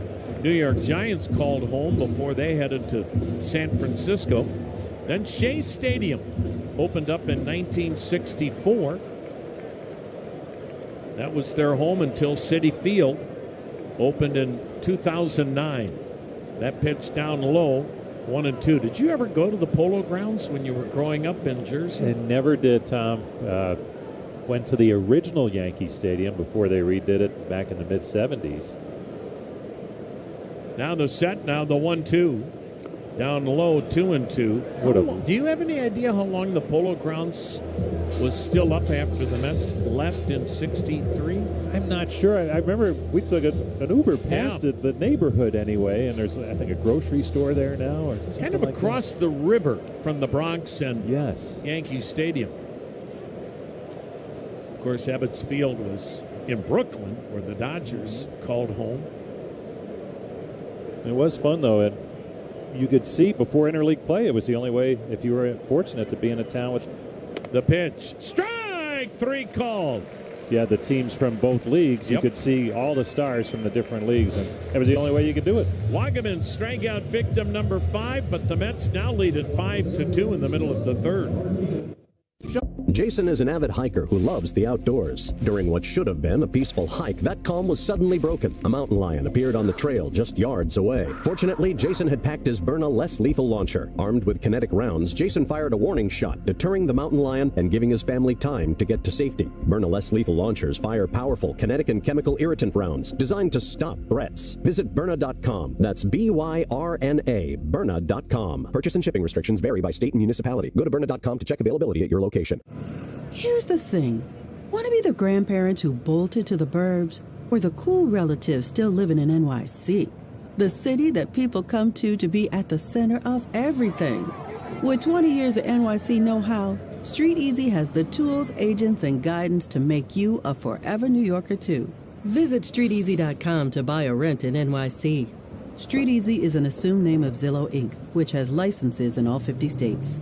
New York Giants called home before they headed to San Francisco. Then Shea Stadium opened up in 1964. That was their home until Citi Field opened in 2009. That pitch down low, 1-2. Did you ever go to the Polo Grounds when you were growing up in Jersey? I never did, Tom. Went to the original Yankee Stadium before they redid it back in the mid-'70s. Now the set, now the 1-2. Down low, 2-2. Do you have any idea how long the Polo Grounds was still up after the Mets left in 63? I'm not sure. I remember we took an Uber past it, the neighborhood anyway, and there's, I think, a grocery store there now. Or kind of like across the river from the Bronx and Yankee Stadium. Of course, Ebbets Field was in Brooklyn, where the Dodgers called home. It was fun, though, and you could see before interleague play, it was the only way, if you were fortunate to be in a town with the pitch. Strike 3 called. Yeah, the teams from both leagues. You could see all the stars from the different leagues, and that was the only way you could do it. Wagaman strikeout victim number 5, but the Mets now lead at 5-2 in the middle of the third. Jason is an avid hiker who loves the outdoors. During what should have been a peaceful hike, that calm was suddenly broken. A mountain lion appeared on the trail just yards away. Fortunately, Jason had packed his Byrna less lethal launcher. Armed with kinetic rounds, Jason fired a warning shot, deterring the mountain lion and giving his family time to get to safety. Byrna less lethal launchers fire powerful kinetic and chemical irritant rounds designed to stop threats. Visit Byrna.com. That's Byrna, Byrna.com. Purchase and shipping restrictions vary by state and municipality. Go to Byrna.com to check availability at your location. Here's the thing. Want to be the grandparents who bolted to the burbs or the cool relatives still living in NYC? The city that people come to be at the center of everything. With 20 years of NYC know-how, Street Easy has the tools, agents, and guidance to make you a forever New Yorker too. Visit StreetEasy.com to buy or rent in NYC. Street Easy is an assumed name of Zillow, Inc., which has licenses in all 50 states.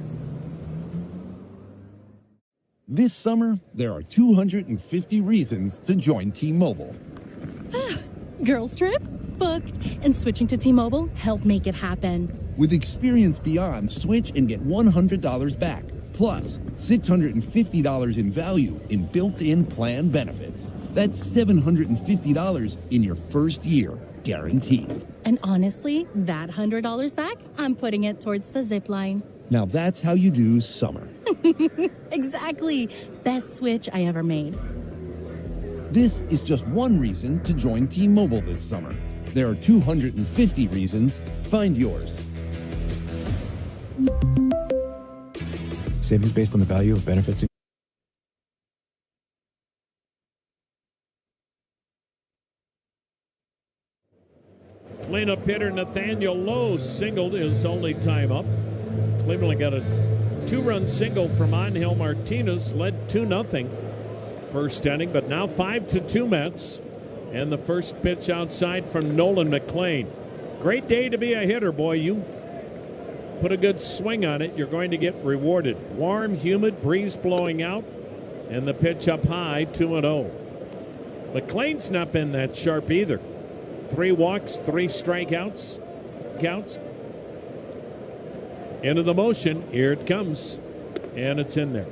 This summer, there are 250 reasons to join T-Mobile. Girls trip? Booked. And switching to T-Mobile helped make it happen. With experience beyond, switch and get $100 back. Plus, $650 in value in built-in plan benefits. That's $750 in your first year, guaranteed. And honestly, that $100 back, I'm putting it towards the zip line. Now that's how you do summer. Exactly. Best switch I ever made. This is just one reason to join T-Mobile this summer. There are 250 reasons. Find yours. Savings based on the value of benefits. Cleanup hitter Nathaniel Lowe singled his only time up. Cleveland got a 2-run single from Angel Martinez, led 2-0 first inning, but now 5-2 Mets. And the first pitch outside from Nolan McLean. Great day to be a hitter, boy. You put a good swing on it, you're going to get rewarded. Warm, humid, breeze blowing out, and the pitch up high, 2-0. McLean's not been that sharp either. 3 walks, 3 strikeouts. Counts. Into the motion. Here it comes. And it's in there.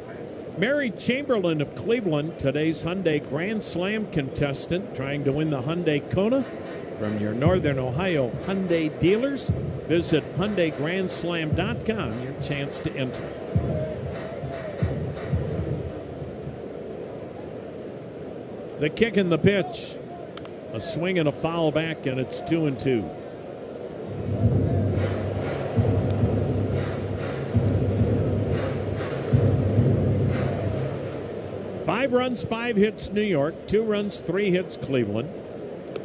Mary Chamberlain of Cleveland, today's Hyundai Grand Slam contestant, trying to win the Hyundai Kona from your Northern Ohio Hyundai dealers. Visit HyundaiGrandSlam.com, your chance to enter. The kick and the pitch. A swing and a foul back, and it's 2-2. Five runs, 5 hits New York. 2 runs, 3 hits Cleveland.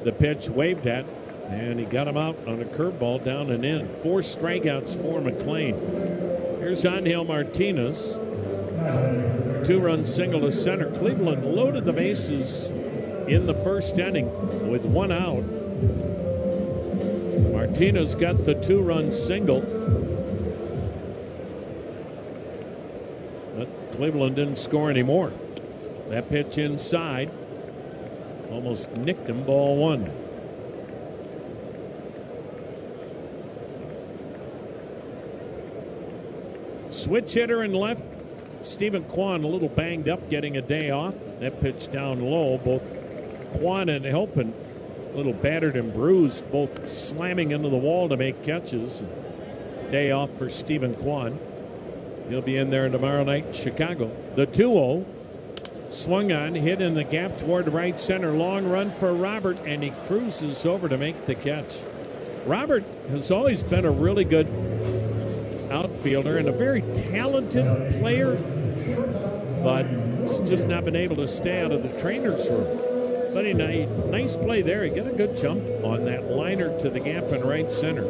The pitch waved at, and he got him out on a curveball down and in. 4 strikeouts for McLean. Here's Angel Martinez. 2-run single to center. Cleveland loaded the bases in the first inning with 1 out. Martinez got the 2-run single. But Cleveland didn't score anymore. That pitch inside almost nicked him, ball 1. Switch hitter in left. Stephen Kwan a little banged up, getting a day off. That pitch down low. Both Kwan and Helpin a little battered and bruised, both slamming into the wall to make catches. Day off for Stephen Kwan. He'll be in there tomorrow night in Chicago. The 2-0. Swung on, hit in the gap toward right center. Long run for Robert, and he cruises over to make the catch. Robert has always been a really good outfielder and a very talented player, but he's just not been able to stay out of the trainer's room. But a nice play there. He got a good jump on that liner to the gap in right center.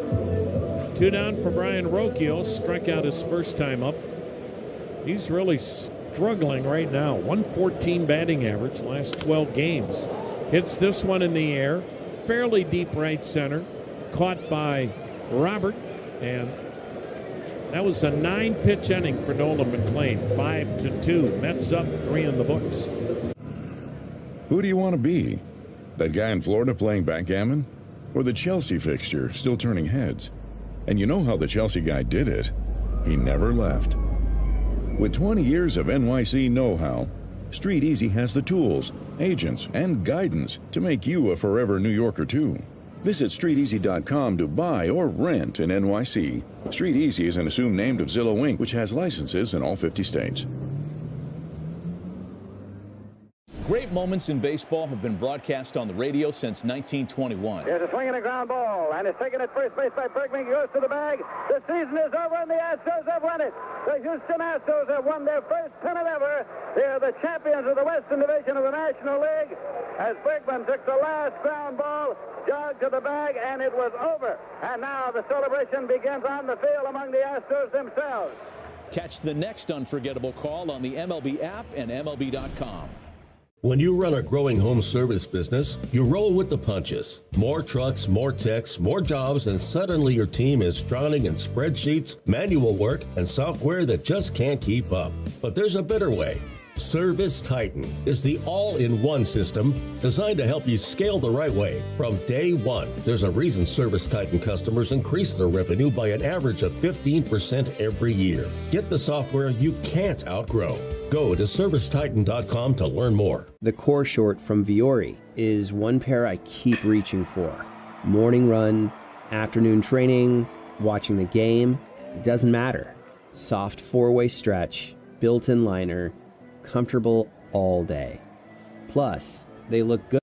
2 down for Brian Rocchio. Struck out his first time up. He's really struggling right now. 114 batting average last 12 games. Hits this one in the air. Fairly deep right center. Caught by Robert, and that was a 9-pitch inning for Nolan McLean. 5-2. Mets up, 3 in the books. Who do you want to be? That guy in Florida playing backgammon? Or the Chelsea fixture still turning heads? And you know how the Chelsea guy did it. He never left. With 20 years of NYC know-how, Street Easy has the tools, agents, and guidance to make you a forever New Yorker too. Visit StreetEasy.com to buy or rent in NYC. Street Easy is an assumed name of Zillow Inc., which has licenses in all 50 states. Great moments in baseball have been broadcast on the radio since 1921. There's a swing and a ground ball, and it's taken at first base by Bergman. He goes to the bag. The season is over, and the Astros have won it. The Houston Astros have won their first pennant ever. They are the champions of the Western Division of the National League. As Bergman took the last ground ball, jogged to the bag, and it was over. And now the celebration begins on the field among the Astros themselves. Catch the next unforgettable call on the MLB app and MLB.com. When you run a growing home service business, you roll with the punches. More trucks, more techs, more jobs, and suddenly your team is drowning in spreadsheets, manual work, and software that just can't keep up. But there's a better way. Service Titan is the all-in-one system designed to help you scale the right way from day one. There's a reason Service Titan customers increase their revenue by an average of 15% every year. Get the software you can't outgrow. Go to ServiceTitan.com to learn more. The core short from Viore is one pair I keep reaching for. Morning run, afternoon training, watching the game, it doesn't matter. Soft 4-way stretch, built-in liner, comfortable all day. Plus, they look good.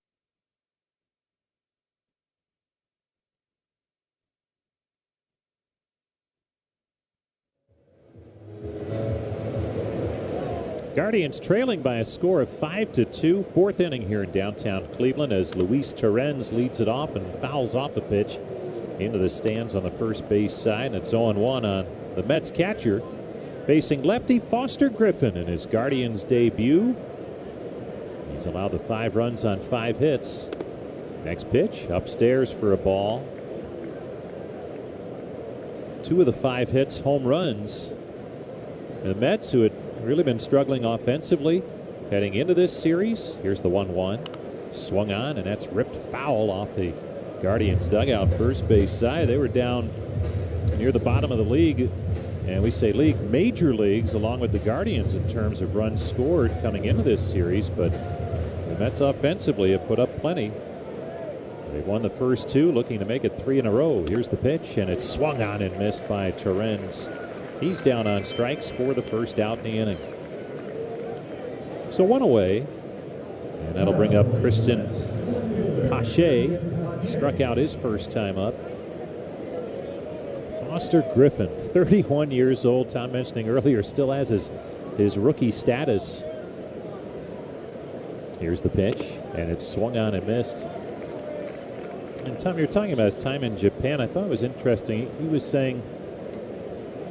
Guardians trailing by a score of 5-2. 4th inning here in downtown Cleveland as Luis Torrens leads it off and fouls off a pitch into the stands on the first base side. And it's 0-1 on the Mets catcher facing lefty Foster Griffin in his Guardians debut. He's allowed the 5 runs on 5 hits. Next pitch upstairs for a ball. 2 of the 5 hits, home runs. The Mets, who had really been struggling offensively heading into this series. Here's the 1-1. Swung on, and that's ripped foul off the Guardians dugout first base side. They were down near the bottom of the league, and we say league, major leagues, along with the Guardians in terms of runs scored coming into this series. But the Mets offensively have put up plenty. They've won the first 2, looking to make it 3 in a row. Here's the pitch, and it's swung on and missed by Torrens. He's down on strikes for the first out in the inning. So 1 away, and that'll bring up Christian Pache. Struck out his first time up. Foster Griffin, 31 years old. Tom mentioning earlier, still has his rookie status. Here's the pitch, and it's swung on and missed. And Tom, you're talking about his time in Japan. I thought it was interesting. He was saying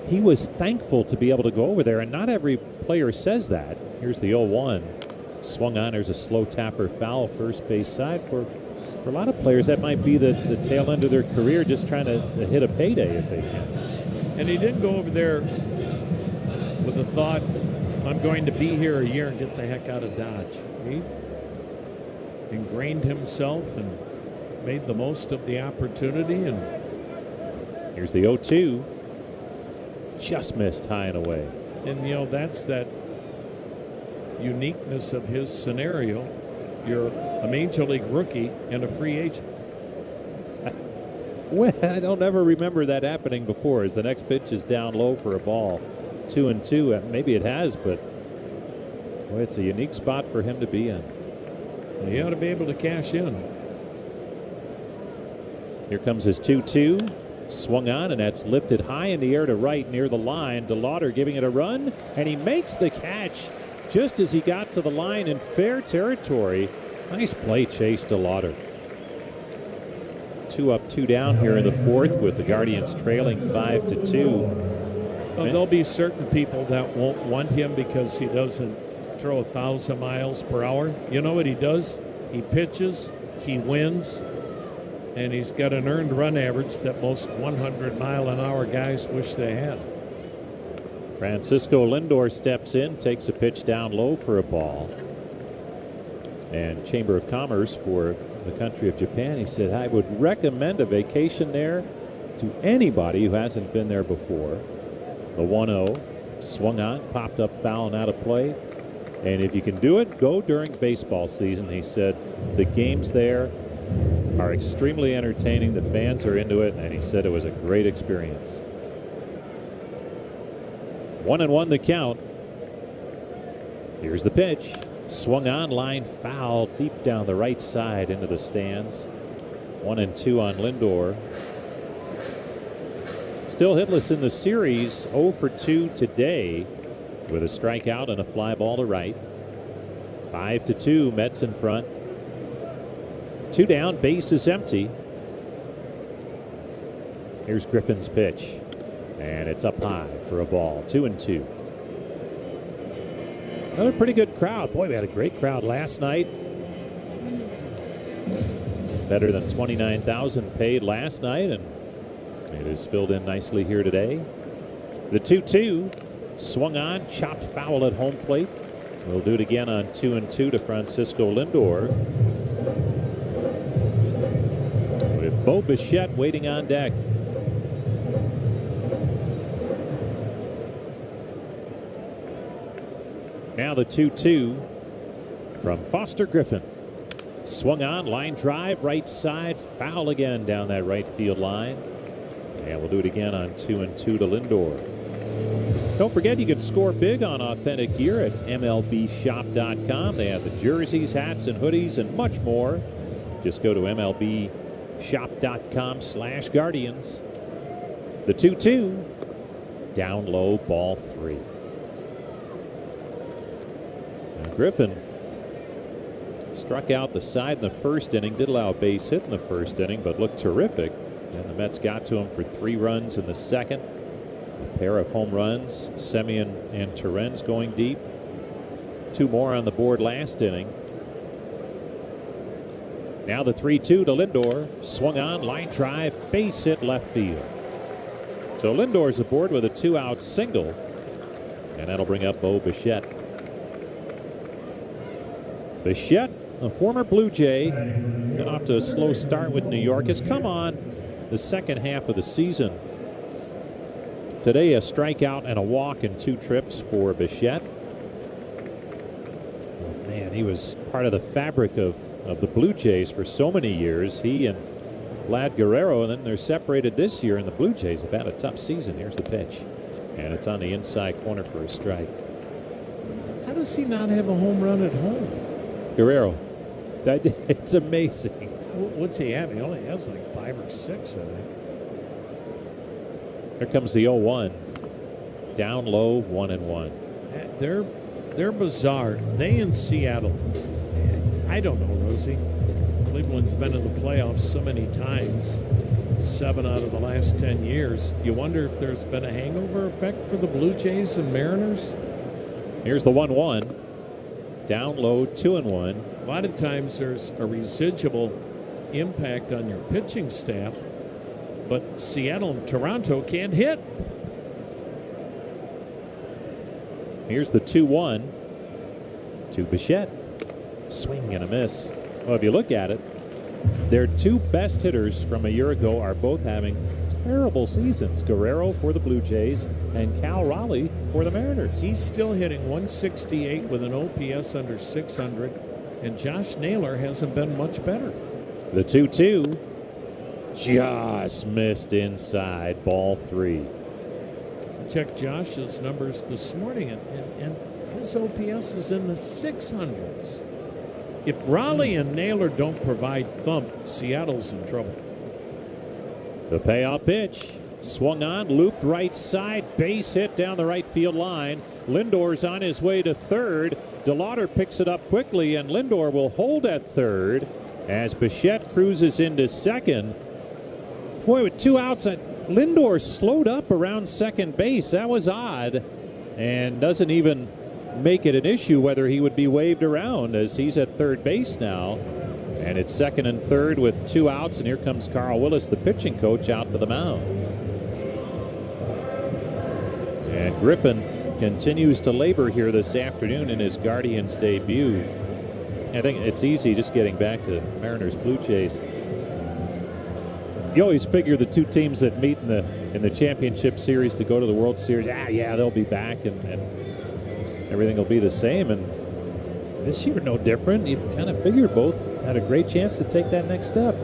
he was thankful to be able to go over there, and not every player says that. Here's the 0-1. Swung on. There's a slow tapper foul first base side. For a lot of players, that might be the tail end of their career, just trying to hit a payday if they can. And he didn't go over there with the thought, I'm going to be here a year and get the heck out of Dodge. He ingrained himself and made the most of the opportunity. And here's the 0-2. Just missed high and away. And, you know, that's that uniqueness of his scenario. You're a major league rookie and a free agent. Well, I don't ever remember that happening before, as the next pitch is down low for a ball. 2-2. Maybe it has, but boy, it's a unique spot for him to be in. He ought to be able to cash in. Here comes his 2-2. Swung on, and that's lifted high in the air to right near the line. DeLauder giving it a run, and he makes the catch just as he got to the line in fair territory. Nice play, Chase DeLauder. 2 up, 2 down here in the 4th, with the Guardians trailing 5-2. Well, there'll be certain people that won't want him because he doesn't throw 1,000 miles per hour. You know what he does? He pitches, he wins, and he's got an earned run average that most 100-mile-an-hour guys wish they had. Francisco Lindor steps in, takes a pitch down low for a ball. And Chamber of Commerce for the country of Japan, he said, I would recommend a vacation there to anybody who hasn't been there before. The 1-0, swung on, popped up foul and out of play. And if you can do it, go during baseball season. He said the games there are extremely entertaining. The fans are into it, and he said it was a great experience. 1-1 the count. Here's the pitch. Swung on, line foul deep down the right side into the stands. 1-2 on Lindor. Still hitless in the series, 0 for 2 today with a strikeout and a fly ball to right. 5-2, Mets in front. 2 down, base is empty. Here's Griffin's pitch, and it's up high for a ball. 2-2. Another pretty good crowd. Boy, we had a great crowd last night. Better than 29,000 paid last night, and it is filled in nicely here today. The 2-2, swung on, chopped foul at home plate. We'll do it again on 2-2 to Francisco Lindor, with Bo Bichette waiting on deck. Now the 2-2 from Foster Griffin. Swung on, line drive, right side, foul again down that right field line. And we'll do it again on 2-2 to Lindor. Don't forget, you can score big on authentic gear at MLBshop.com. They have the jerseys, hats, and hoodies, and much more. Just go to MLBshop.com/Guardians. The 2-2, down low, ball 3. Now Griffin struck out the side in the first inning, did allow a base hit in the first inning, but looked terrific. And the Mets got to him for 3 runs in the second. A pair of home runs, Semien and Torrens going deep. 2 more on the board last inning. Now the 3-2 to Lindor. Swung on, line drive, base hit left field. So Lindor's aboard with a 2-out single, and that'll bring up Bo Bichette. Bichette, a former Blue Jay, got off to a slow start with New York, has come on the second half of the season. Today, a strikeout and a walk in 2 trips for Bichette. Oh, man, he was part of the fabric of the Blue Jays for so many years. He and Vlad Guerrero, and then they're separated this year, and the Blue Jays have had a tough season. Here's the pitch, and it's on the inside corner for a strike. How does he not have a home run at home? Guerrero, it's amazing. What's he have? He only has like 5 or 6, I think. Here comes the 0-1. Down low, 1-1. They're bizarre. They in Seattle. I don't know, Rosie. Cleveland's been in the playoffs so many times, 7 out of the last 10 years. You wonder if there's been a hangover effect for the Blue Jays and Mariners? Here's the 1-1. Down low, 2-1. A lot of times there's a residual impact on your pitching staff, but Seattle and Toronto can't hit. Here's the 2-1 to Bichette. Swing and a miss. Well, if you look at it, their 2 best hitters from a year ago are both having terrible seasons. Guerrero for the Blue Jays and Cal Raleigh for the Mariners. He's still hitting 168 with an OPS under 600, and Josh Naylor hasn't been much better. The 2-2 just missed inside, ball 3. I checked Josh's numbers this morning, and his OPS is in the 600s. If Raleigh and Naylor don't provide thump, Seattle's in trouble. The payoff pitch. Swung on, looped right side, base hit down the right field line. Lindor's on his way to third. DeLauder picks it up quickly, and Lindor will hold at third as Bichette cruises into second. Boy, with 2 outs, Lindor slowed up around second base. That was odd, and doesn't even make it an issue whether he would be waved around, as he's at third base now. And it's second and third with 2 outs, and here comes Carl Willis, the pitching coach, out to the mound. And Griffin continues to labor here this afternoon in his Guardians debut. I think it's easy just getting back to Mariners Blue Jays. You always figure the 2 teams that meet in the championship series to go to the World Series, yeah, they'll be back and everything will be the same. And this year, no different. You kind of figured both had a great chance to take that next step.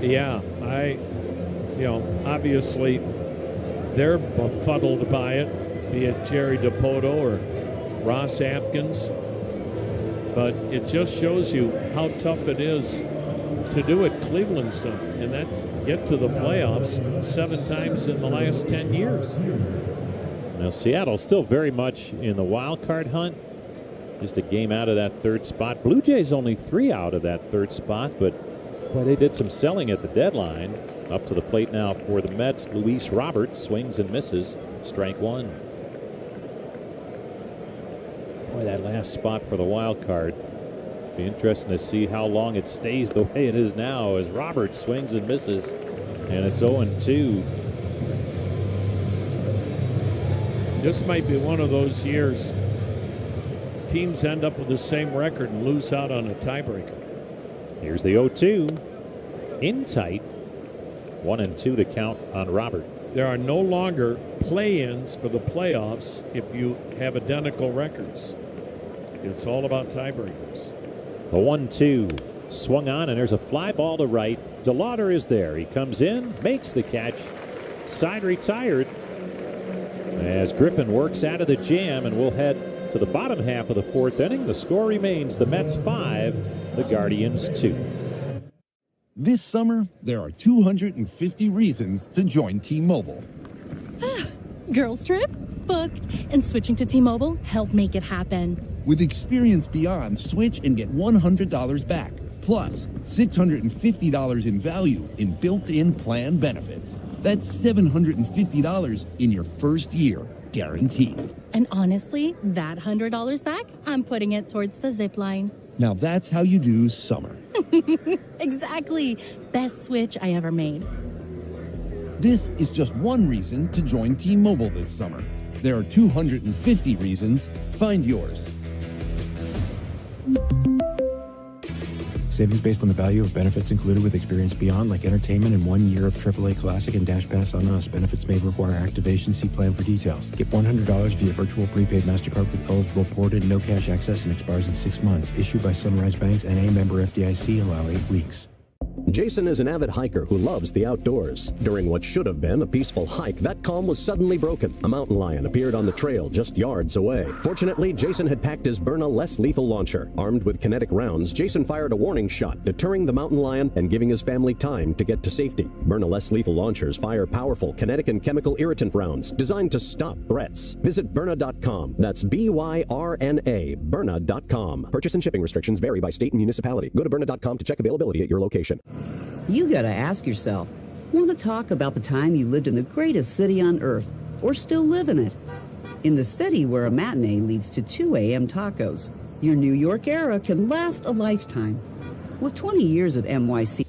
Yeah, obviously they're befuddled by it, be it Jerry DiPoto or Ross Atkins. But it just shows you how tough it is to do what Cleveland's done, and that's get to the playoffs 7 times in the last 10 years. Now, Seattle still very much in the wild card hunt. Just a game out of that third spot. Blue Jays only 3 out of that third spot, but they did some selling at the deadline. Up to the plate now for the Mets. Luis Robert swings and misses. Strike 1. Boy, that last spot for the wild card. Be interesting to see how long it stays the way it is now as Robert swings and misses. And it's 0-2. This might be one of those years teams end up with the same record and lose out on a tiebreaker. Here's the 0-2. In tight. 1-2 to count on Robert. There are no longer play-ins for the playoffs if you have identical records. It's all about tiebreakers. The 1-2 swung on, and there's a fly ball to right. DeLauder is there. He comes in, makes the catch. Side retired as Griffin works out of the jam, and we'll head to the bottom half of the 4th inning. The score remains the Mets 5, the Guardians 2. This summer, there are 250 reasons to join T-Mobile. Girls trip? Booked. And switching to T-Mobile helped make it happen. With Experience Beyond, switch and get $100 back. Plus, $650 in value in built-in plan benefits. That's $750 in your first year, guaranteed. And honestly, that $100 back, I'm putting it towards the zip line. Now that's how you do summer. Exactly. Best switch I ever made. This is just one reason to join T-Mobile this summer. There are 250 reasons. Find yours. Savings based on the value of benefits included with Experience Beyond, like entertainment and 1 year of AAA Classic and Dash Pass on Us. Benefits may require activation. See plan for details. Get $100 via virtual prepaid MasterCard with eligible ported, no cash access, and expires in 6 months. Issued by Sunrise Banks, N.A. member FDIC. Allow 8 weeks. Jason is an avid hiker who loves the outdoors. During what should have been a peaceful hike, that calm was suddenly broken. A mountain lion appeared on the trail just yards away. Fortunately, Jason had packed his Byrna less lethal launcher. Armed with kinetic rounds, Jason fired a warning shot, deterring the mountain lion and giving his family time to get to safety. Byrna less lethal launchers fire powerful kinetic and chemical irritant rounds designed to stop threats. Visit Byrna.com. That's Byrna, Byrna.com. Purchase and shipping restrictions vary by state and municipality. Go to Byrna.com to check availability at your location. You gotta ask yourself, want to talk about the time you lived in the greatest city on earth, or still live in it? In the city where a matinee leads to 2 a.m. tacos, your New York era can last a lifetime. With 20 years of NYC.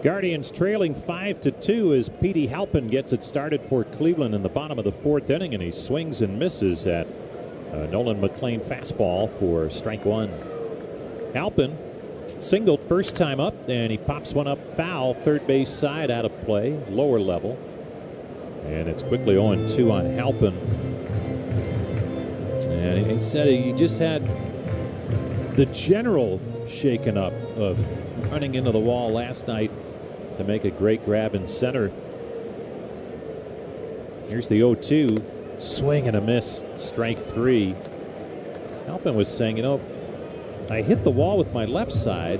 Guardians trailing 5-2 as Petey Halpin gets it started for Cleveland in the bottom of the 4th inning, and he swings and misses at Nolan McLean fastball for strike 1. Halpin singled first time up, and he pops one up foul, third base side out of play, lower level. And it's quickly 0-2 on Halpin. And he said he just had the general shaken up of running into the wall last night to make a great grab in center. Here's the 0-2. Swing and a miss, strike 3. Halpin was saying, you know, I hit the wall with my left side,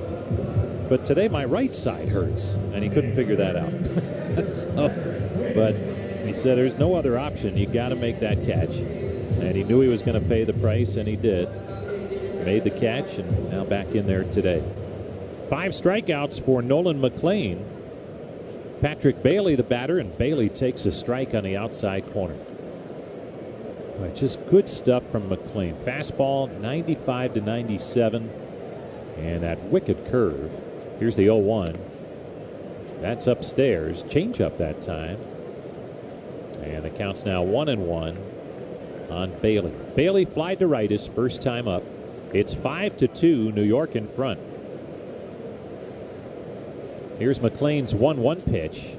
but today my right side hurts. And he couldn't figure that out. But he said there's no other option. You got to make that catch. And he knew he was going to pay the price, and he did. Made the catch, and now back in there today. 5 strikeouts for Nolan McLean. Patrick Bailey, the batter, and Bailey takes a strike on the outside corner. But just good stuff from McLean. Fastball 95-97, and that wicked curve. Here's the 0-1. That's upstairs. Changeup that time. And the count's now 1-1 on Bailey. Bailey flied to right his first time up. It's 5-2, New York in front. Here's McLean's 1-1 pitch.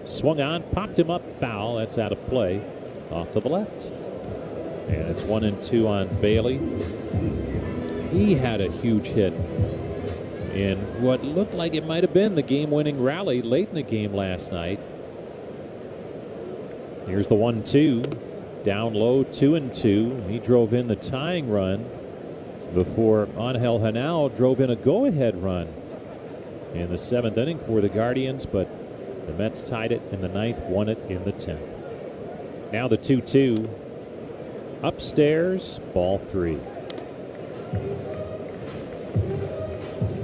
Swung on, popped him up, foul. That's out of play. Off to the left. And it's 1-2 on Bailey. He had a huge hit in what looked like it might have been the game-winning rally late in the game last night. Here's the 1-2. Down low, 2-2. He drove in the tying run before Angel Hanao drove in a go-ahead run in the 7th inning for the Guardians, but the Mets tied it in the 9th, won it in the 10th. Now the 2-2. Upstairs, ball 3.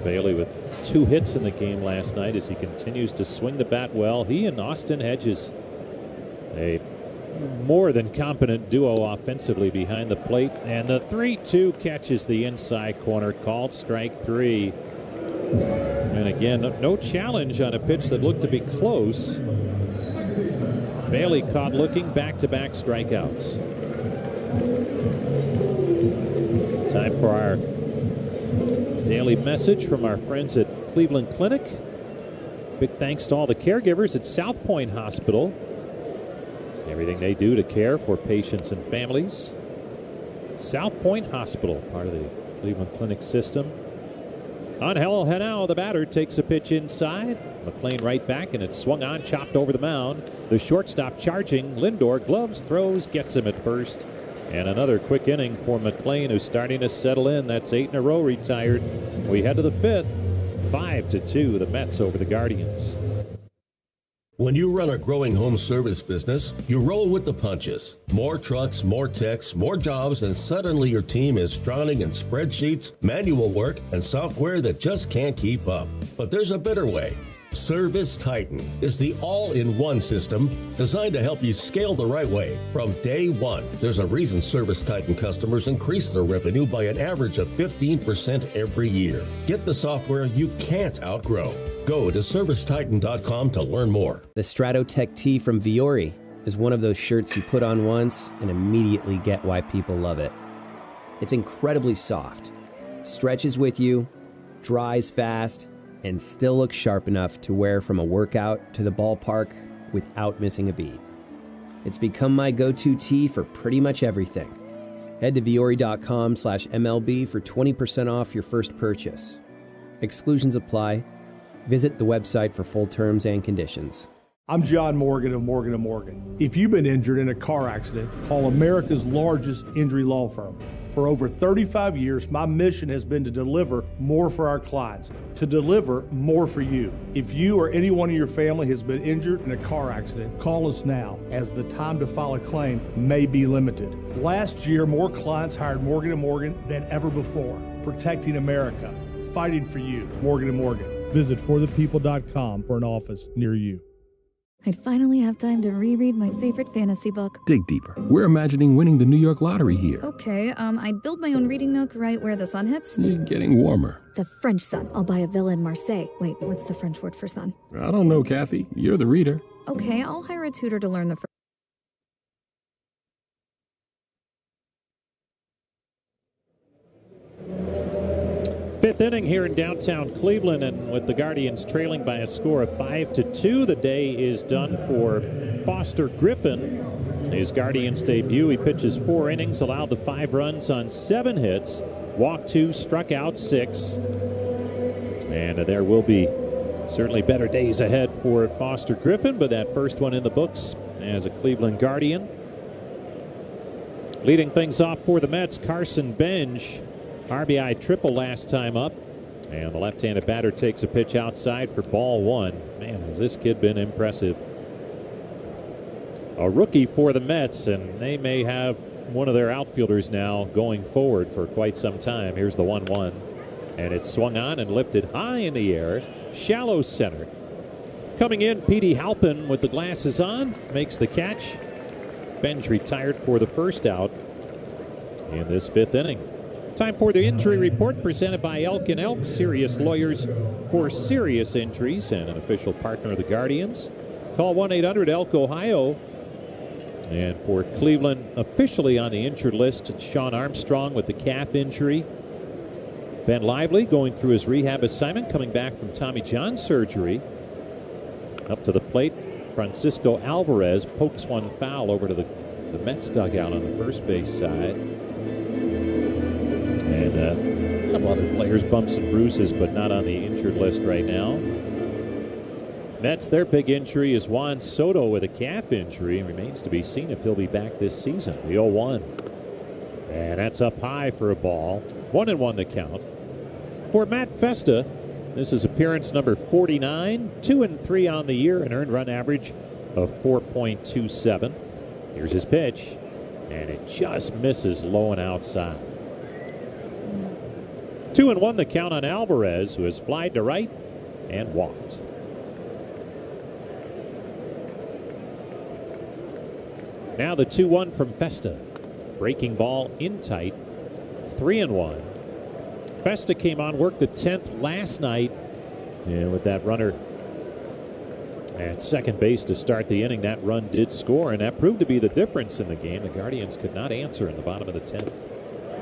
Bailey with 2 hits in the game last night as he continues to swing the bat well. He and Austin Hedges, a more than competent duo offensively behind the plate. And the 3-2 catches the inside corner, called strike 3. And again, no challenge on a pitch that looked to be close. Bailey caught looking, back-to-back strikeouts. Time for our daily message from our friends at Cleveland Clinic. Big thanks to all the caregivers at South Point Hospital. Everything they do to care for patients and families. South Point Hospital, part of the Cleveland Clinic system. Angel Hanao, the batter, takes a pitch inside. McLean right back, and it's swung on, chopped over the mound. The shortstop charging. Lindor gloves, throws, gets him at first. And another quick inning for McLean, who's starting to settle in. That's 8 in a row retired. We head to the 5th. 5-2, the Mets over the Guardians. When you run a growing home service business, you roll with the punches. More trucks, more techs, more jobs, and suddenly your team is drowning in spreadsheets, manual work, and software that just can't keep up. But there's a better way. Service Titan is the all-in-one system designed to help you scale the right way from day one. There's a reason Service Titan customers increase their revenue by an average of 15% every year. Get the software you can't outgrow. Go to ServiceTitan.com to learn more. The Stratotech tee from Viore is one of those shirts you put on once and immediately get why people love it. It's incredibly soft, stretches with you, dries fast, and still looks sharp enough to wear from a workout to the ballpark without missing a beat. It's become my go-to tee for pretty much everything. Head to Viore.com/MLB for 20% off your first purchase. Exclusions apply. Visit the website for full terms and conditions. I'm John Morgan of Morgan & Morgan. If you've been injured in a car accident, call America's largest injury law firm. For over 35 years, my mission has been to deliver more for our clients, to deliver more for you. If you or anyone in your family has been injured in a car accident, call us now, as the time to file a claim may be limited. Last year, more clients hired Morgan & Morgan than ever before, protecting America, fighting for you. Morgan & Morgan. Visit forthepeople.com for an office near you. I'd finally have time to reread my favorite fantasy book. Dig deeper. We're imagining winning the New York lottery here. Okay, I'd build my own reading nook right where the sun hits. You're getting warmer. The French sun. I'll buy a villa in Marseille. Wait, what's the French word for sun? I don't know, Kathy. You're the reader. Okay, I'll hire a tutor to learn the French. Fifth inning here in downtown Cleveland, and with the Guardians trailing by a score of 5-2, the day is done for Foster Griffin. His Guardians debut, he pitches 4 innings, allowed the 5 runs on 7 hits, walked 2, struck out 6. And there will be certainly better days ahead for Foster Griffin, but that first one in the books as a Cleveland Guardian. Leading things off for the Mets, Carson Bench. RBI triple last time up, and the left-handed batter takes a pitch outside for ball 1. Man, has this kid been impressive. A rookie for the Mets, and they may have one of their outfielders now going forward for quite some time. Here's the 1-1, and it's swung on and lifted high in the air, shallow center. Coming in, Petey Halpin with the glasses on, makes the catch. Bench retired for the first out in this 5th inning. Time for the injury report presented by Elk & Elk, serious lawyers for serious injuries and an official partner of the Guardians. Call 1-800-ELK-OHIO. And for Cleveland, officially on the injured list, Sean Armstrong with the calf injury. Ben Lively going through his rehab assignment, coming back from Tommy John surgery. Up to the plate, Francisco Alvarez pokes one foul over to the Mets dugout on the first base side. And a couple other players, bumps and bruises, but not on the injured list right now. Mets, their big injury is Juan Soto with a calf injury. It remains to be seen if he'll be back this season. The 0-1. And that's up high for a ball. 1-1 the count. For Matt Festa, this is appearance number 49. 2-3 on the year, an earned run average of 4.27. Here's his pitch. And it just misses low and outside. 2-1 the count on Alvarez, who has flied to right and walked. Now the 2-1 from Festa. Breaking ball in tight. 3-1. Festa came on, worked the 10th last night. And with that runner at second base to start the inning, that run did score, and that proved to be the difference in the game. The Guardians could not answer in the bottom of the 10th.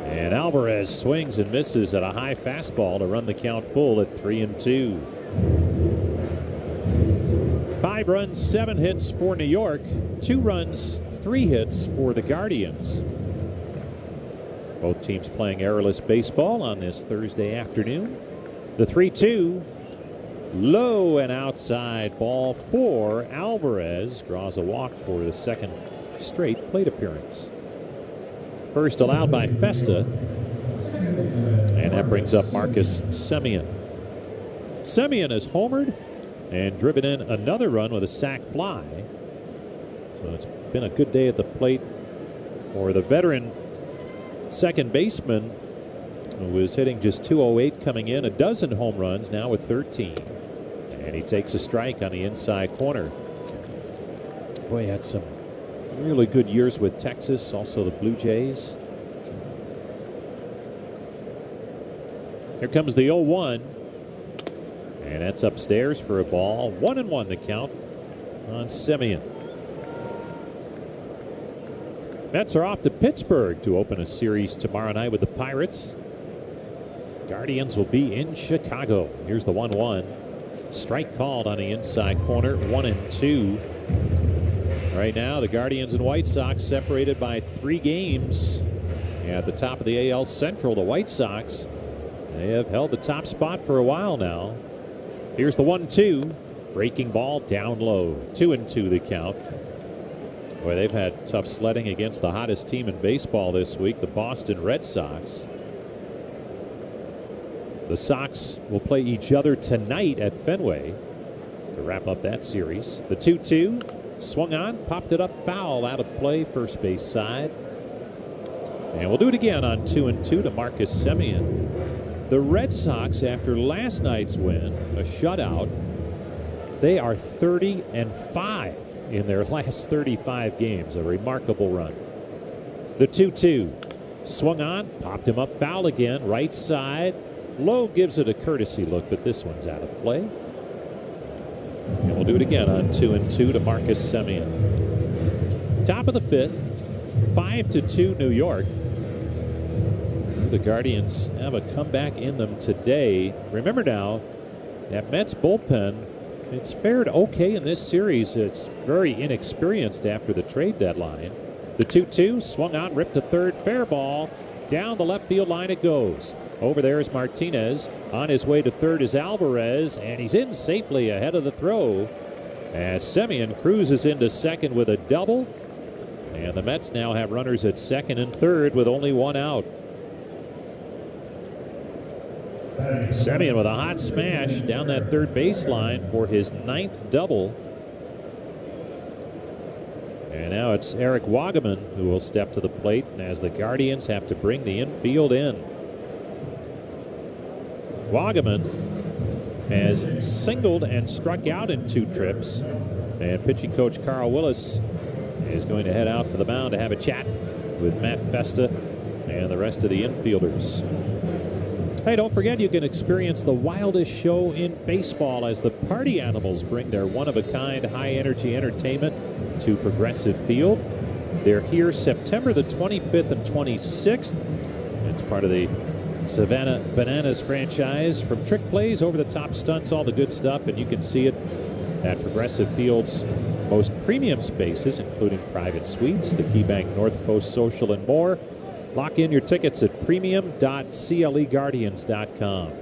And Alvarez swings and misses at a high fastball to run the count full at 3-2. 5 runs, 7 hits for New York. 2 runs, 3 hits for the Guardians. Both teams playing errorless baseball on this Thursday afternoon. The 3-2, low and outside, ball 4. Alvarez draws a walk for the second straight plate appearance. First allowed by Festa, and that brings up Marcus Semien. Semien has homered and driven in another run with a sac fly. So it's been a good day at the plate for the veteran second baseman, who was hitting just .208 coming in, a dozen home runs, now with 13. And he takes a strike on the inside corner. Boy, he had some really good years with Texas, also the Blue Jays. Here comes the 0-1. And that's upstairs for a ball. 1-1 the count on Semien. Mets are off to Pittsburgh to open a series tomorrow night with the Pirates. Guardians will be in Chicago. Here's the 1-1. Strike called on the inside corner. 1-2. Right now, the Guardians and White Sox separated by 3 games. At the top of the AL Central, the White Sox, they have held the top spot for a while now. Here's the 1-2. Breaking ball down low. 2-2 the count. Boy, they've had tough sledding against the hottest team in baseball this week, the Boston Red Sox. The Sox will play each other tonight at Fenway to wrap up that series. The 2-2 swung on, popped it up, foul, out of play, first base side. And we'll do it again on 2-2 to Marcus Semien. The Red Sox, after last night's win, a shutout, they are 30-5 in their last 35 games. A remarkable run. The 2-2 swung on, popped him up, foul again, right side. Lowe gives it a courtesy look, but this one's out of play. And we'll do it again on 2-2 to Marcus Semien. Top of the 5th, 5-2 New York. The Guardians have a comeback in them today. Remember now, that Mets bullpen, it's fared okay in this series. It's very inexperienced after the trade deadline. The 2-2 swung on, ripped to third, fair ball. Down the left field line it goes. Over there is Martinez. On his way to third is Alvarez, and he's in safely ahead of the throw as Semien cruises into second with a double. And the Mets now have runners at second and third with only 1 out. Semien with a hot smash down that third baseline for his 9th double. And now it's Eric Wagaman who will step to the plate as the Guardians have to bring the infield in. Wagaman has singled and struck out in 2 trips. And pitching coach Carl Willis is going to head out to the mound to have a chat with Matt Festa and the rest of the infielders. Hey, don't forget you can experience the wildest show in baseball as the Party Animals bring their one-of-a-kind high-energy entertainment to Progressive Field. They're here September the 25th and 26th. It's part of the Savannah Bananas franchise. From trick plays, over-the-top stunts, all the good stuff, and you can see it at Progressive Field's most premium spaces, including private suites, the KeyBank North Coast Social, and more. Lock in your tickets at premium.cleguardians.com.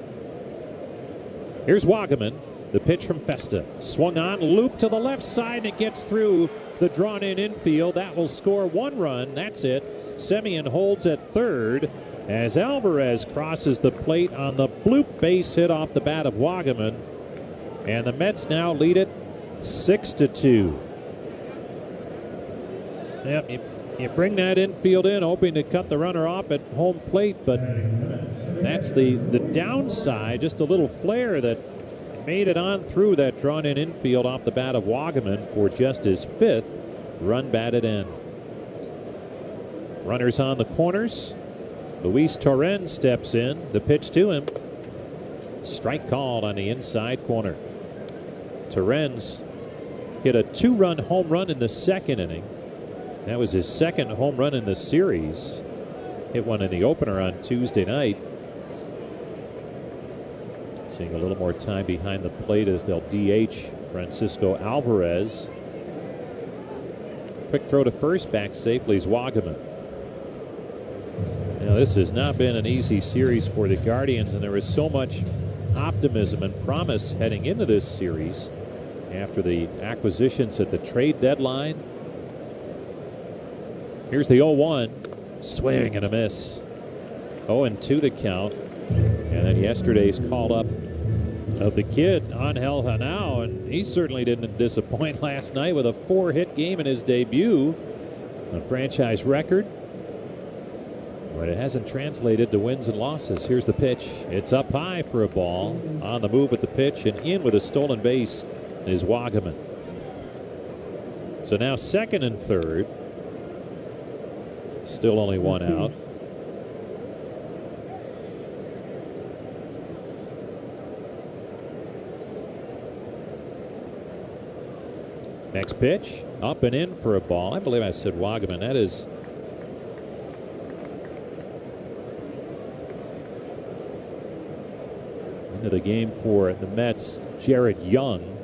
Here's Wagaman. The pitch from Festa. Swung on, loop to the left side, and it gets through the drawn-in infield. That will score 1 run. That's it. Semien holds at third as Alvarez crosses the plate on the bloop base hit off the bat of Wagaman. And the Mets now lead it 6-2. Yep, you bring that infield in, hoping to cut the runner off at home plate, but that's the downside. Just a little flare that made it on through that drawn-in infield off the bat of Wagaman for just his 5th run batted in. Runners on the corners. Luis Torrens steps in. The pitch to him. Strike called on the inside corner. Torrens hit a 2-run home run in the 2nd inning. That was his 2nd home run in the series. Hit one in the opener on Tuesday night. Seeing a little more time behind the plate as they'll DH Francisco Alvarez. Quick throw to first, back safely is Wagaman. Now, this has not been an easy series for the Guardians, and there is so much optimism and promise heading into this series after the acquisitions at the trade deadline. Here's the 0-1. Swing and a miss. 0-2 to count. And then yesterday's call up of the kid, Angel Hanao, and he certainly didn't disappoint last night with a 4-hit game in his debut. A franchise record. But it hasn't translated to wins and losses. Here's the pitch. It's up high for a ball. On the move with the pitch and in with a stolen base is Wagaman. So now second and third. Still only one out. Next pitch, up and in for a ball. I believe I said Wagaman. That is into the game for the Mets, Jared Young.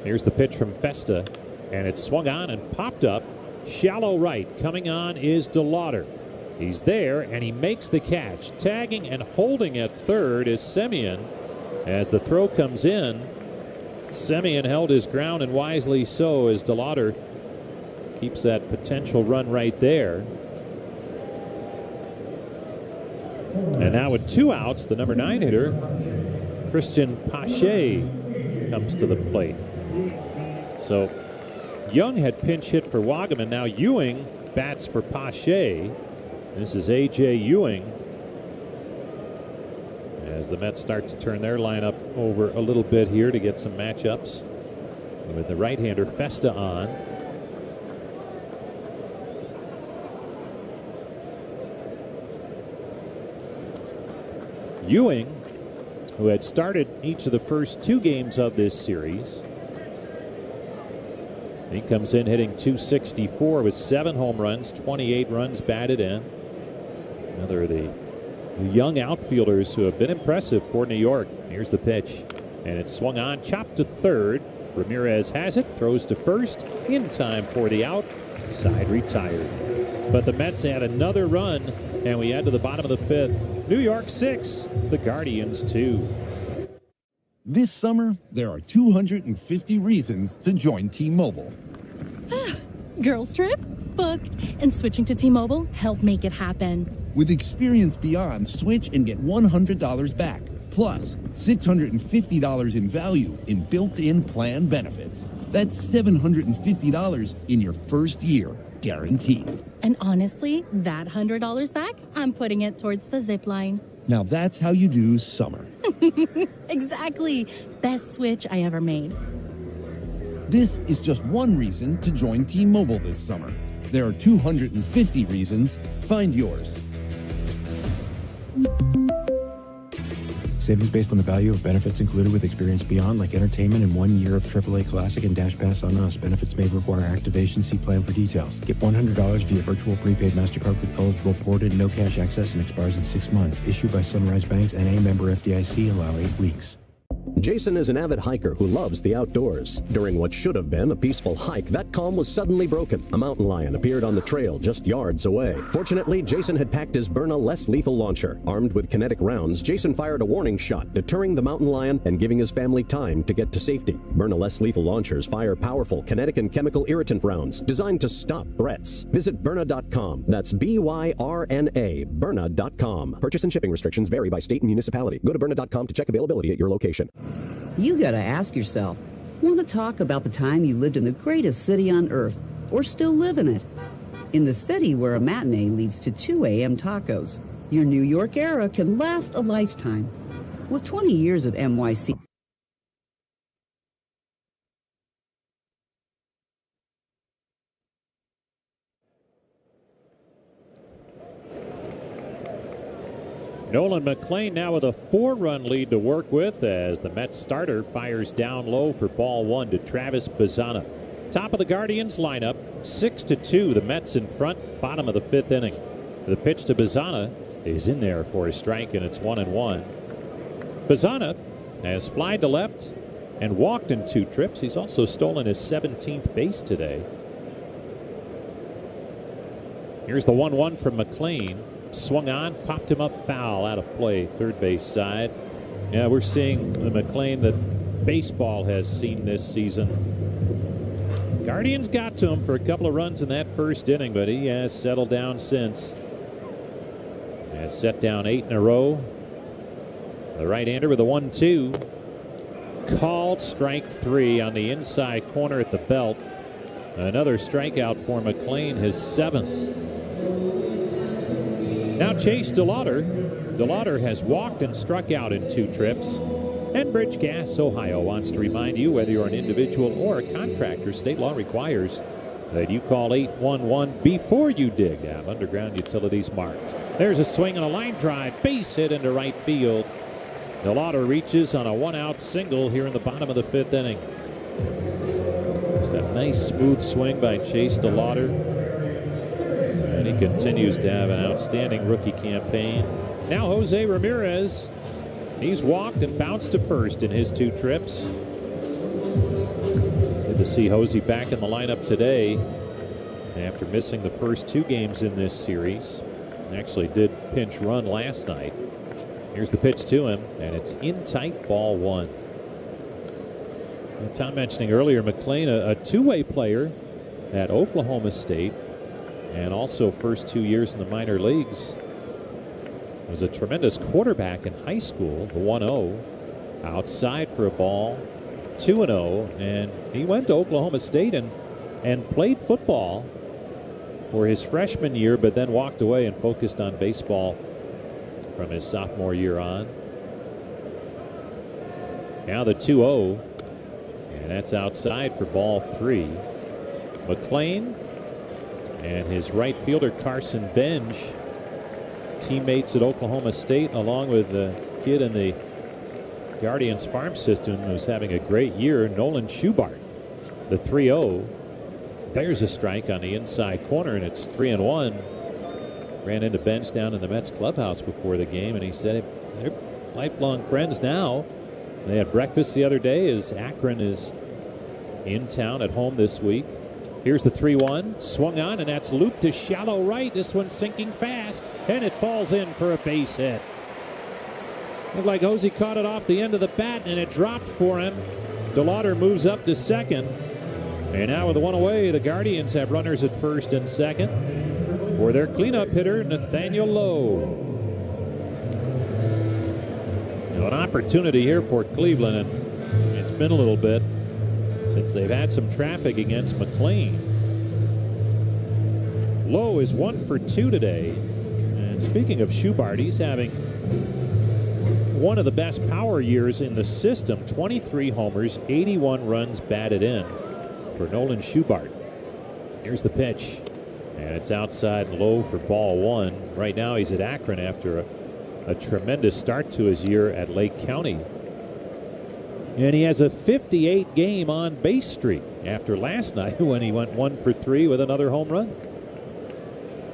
Here's the pitch from Festa, and it's swung on and popped up. Shallow right. Coming on is DeLauder. He's there, and he makes the catch. Tagging and holding at third is Semien. As the throw comes in, Semien held his ground, and wisely so, as DeLauder keeps that potential run right there. And now with 2 outs, the number 9 hitter, Christian Pache, comes to the plate. So Young had pinch hit for Wagaman. Now Ewing bats for Pache. This is A.J. Ewing, as the Mets start to turn their lineup over a little bit here to get some matchups with the right-hander Festa on. Ewing, who had started each of the first 2 games of this series, he comes in hitting .264 with 7 home runs, 28 runs batted in. Another of the young outfielders who have been impressive for New York. Here's the pitch, and it's swung on, chopped to third. Ramirez has it, throws to first, in time for the out. Side retired. But the Mets add another run, and we add to the bottom of the 5th. New York 6, the Guardians 2. This summer, there are 250 reasons to join T-Mobile. Girls trip? Booked. And switching to T-Mobile helped make it happen. With Experience Beyond, switch and get $100 back. Plus, $650 in value in built-in plan benefits. That's $750 in your first year, guaranteed. And honestly, that $100 back, I'm putting it towards the zip line. Now that's how you do summer. Exactly. Best switch I ever made. This is just one reason to join T-Mobile this summer. There are 250 reasons. Find yours. Savings based on the value of benefits included with Experience Beyond, like entertainment and 1 year of AAA Classic and Dash Pass on Us. Benefits may require activation. See plan for details. Get $100 via virtual prepaid MasterCard with eligible ported, no cash access, and expires in 6 months. Issued by Sunrise Banks and a member FDIC. Allow 8 weeks. Jason is an avid hiker who loves the outdoors. During what should have been a peaceful hike, that calm was suddenly broken. A mountain lion appeared on the trail just yards away. Fortunately, Jason had packed his Byrna less lethal launcher. Armed with kinetic rounds, Jason fired a warning shot, deterring the mountain lion and giving his family time to get to safety. Byrna less lethal launchers fire powerful kinetic and chemical irritant rounds designed to stop threats. Visit Byrna.com. That's Byrna, Byrna.com. Purchase and shipping restrictions vary by state and municipality. Go to Byrna.com to check availability at your location. You gotta ask yourself, want to talk about the time you lived in the greatest city on earth, or still live in it? In the city where a matinee leads to 2 a.m. tacos, your New York era can last a lifetime. With 20 years of NYC... Nolan McLean now with a 4-run lead to work with as the Mets starter fires down low for ball 1 to Travis Bazzana. Top of the Guardians lineup, 6-2. The Mets in front, bottom of the 5th inning. The pitch to Bazzana is in there for a strike, and it's 1-1. Bazzana has flied to left and walked in 2 trips. He's also stolen his 17th base today. Here's the 1-1 from McLean. Swung on, popped him up, foul, out of play, third base side. Yeah, we're seeing the McLean that baseball has seen this season. Guardians got to him for a couple of runs in that first inning, but he has settled down since. Has set down 8 in a row. The right-hander with a 1-2. Called strike 3 on the inside corner at the belt. Another strikeout for McLean, his 7th. Now Chase DeLauder. DeLauder has walked and struck out in 2 trips. Enbridge Gas Ohio wants to remind you, whether you're an individual or a contractor, state law requires that you call 811 before you dig to have underground utilities marked. There's a swing and a line drive, base hit into right field. DeLauder reaches on a 1-out single here in the bottom of the 5th inning. Just a nice smooth swing by Chase DeLauder. And he continues to have an outstanding rookie campaign. Now Jose Ramirez. He's walked and bounced to first in his 2 trips. Good to see Jose back in the lineup today after missing the first 2 games in this series. Actually did pinch run last night. Here's the pitch to him, and it's in tight, ball 1. And Tom mentioning earlier, McLean, a two-way player at Oklahoma State, and also first 2 years in the minor leagues. Was a tremendous quarterback in high school, the 1-0, outside for a ball, 2-0, and he went to Oklahoma State and played football for his freshman year, but then walked away and focused on baseball from his sophomore year on. Now the 2-0, and that's outside for ball 3. McLean and his right fielder Carson Benj, teammates at Oklahoma State, along with the kid in the Guardians farm system who's having a great year, Nolan Schubart. The 3-0. There's a strike on the inside corner, and it's 3-1. Ran into Bench down in the Mets clubhouse before the game, and he said they're lifelong friends now. They had breakfast the other day as Akron is in town at home this week. Here's the 3-1, swung on, and that's looped to shallow right. This one's sinking fast, and it falls in for a base hit. Looked like Jose caught it off the end of the bat, and it dropped for him. DeLauder moves up to second. And now with the 1 away, the Guardians have runners at first and second for their cleanup hitter, Nathaniel Lowe. Now an opportunity here for Cleveland, and it's been a little bit since they've had some traffic against McLean. Lowe is 1 for 2 today. And speaking of Schubart, he's having one of the best power years in the system. 23 homers, 81 runs batted in for Nolan Schubart. Here's the pitch, and it's outside low for ball 1. Right now he's at Akron after a tremendous start to his year at Lake County. And he has a 58-game on-base streak after last night when he went 1 for 3 with another home run.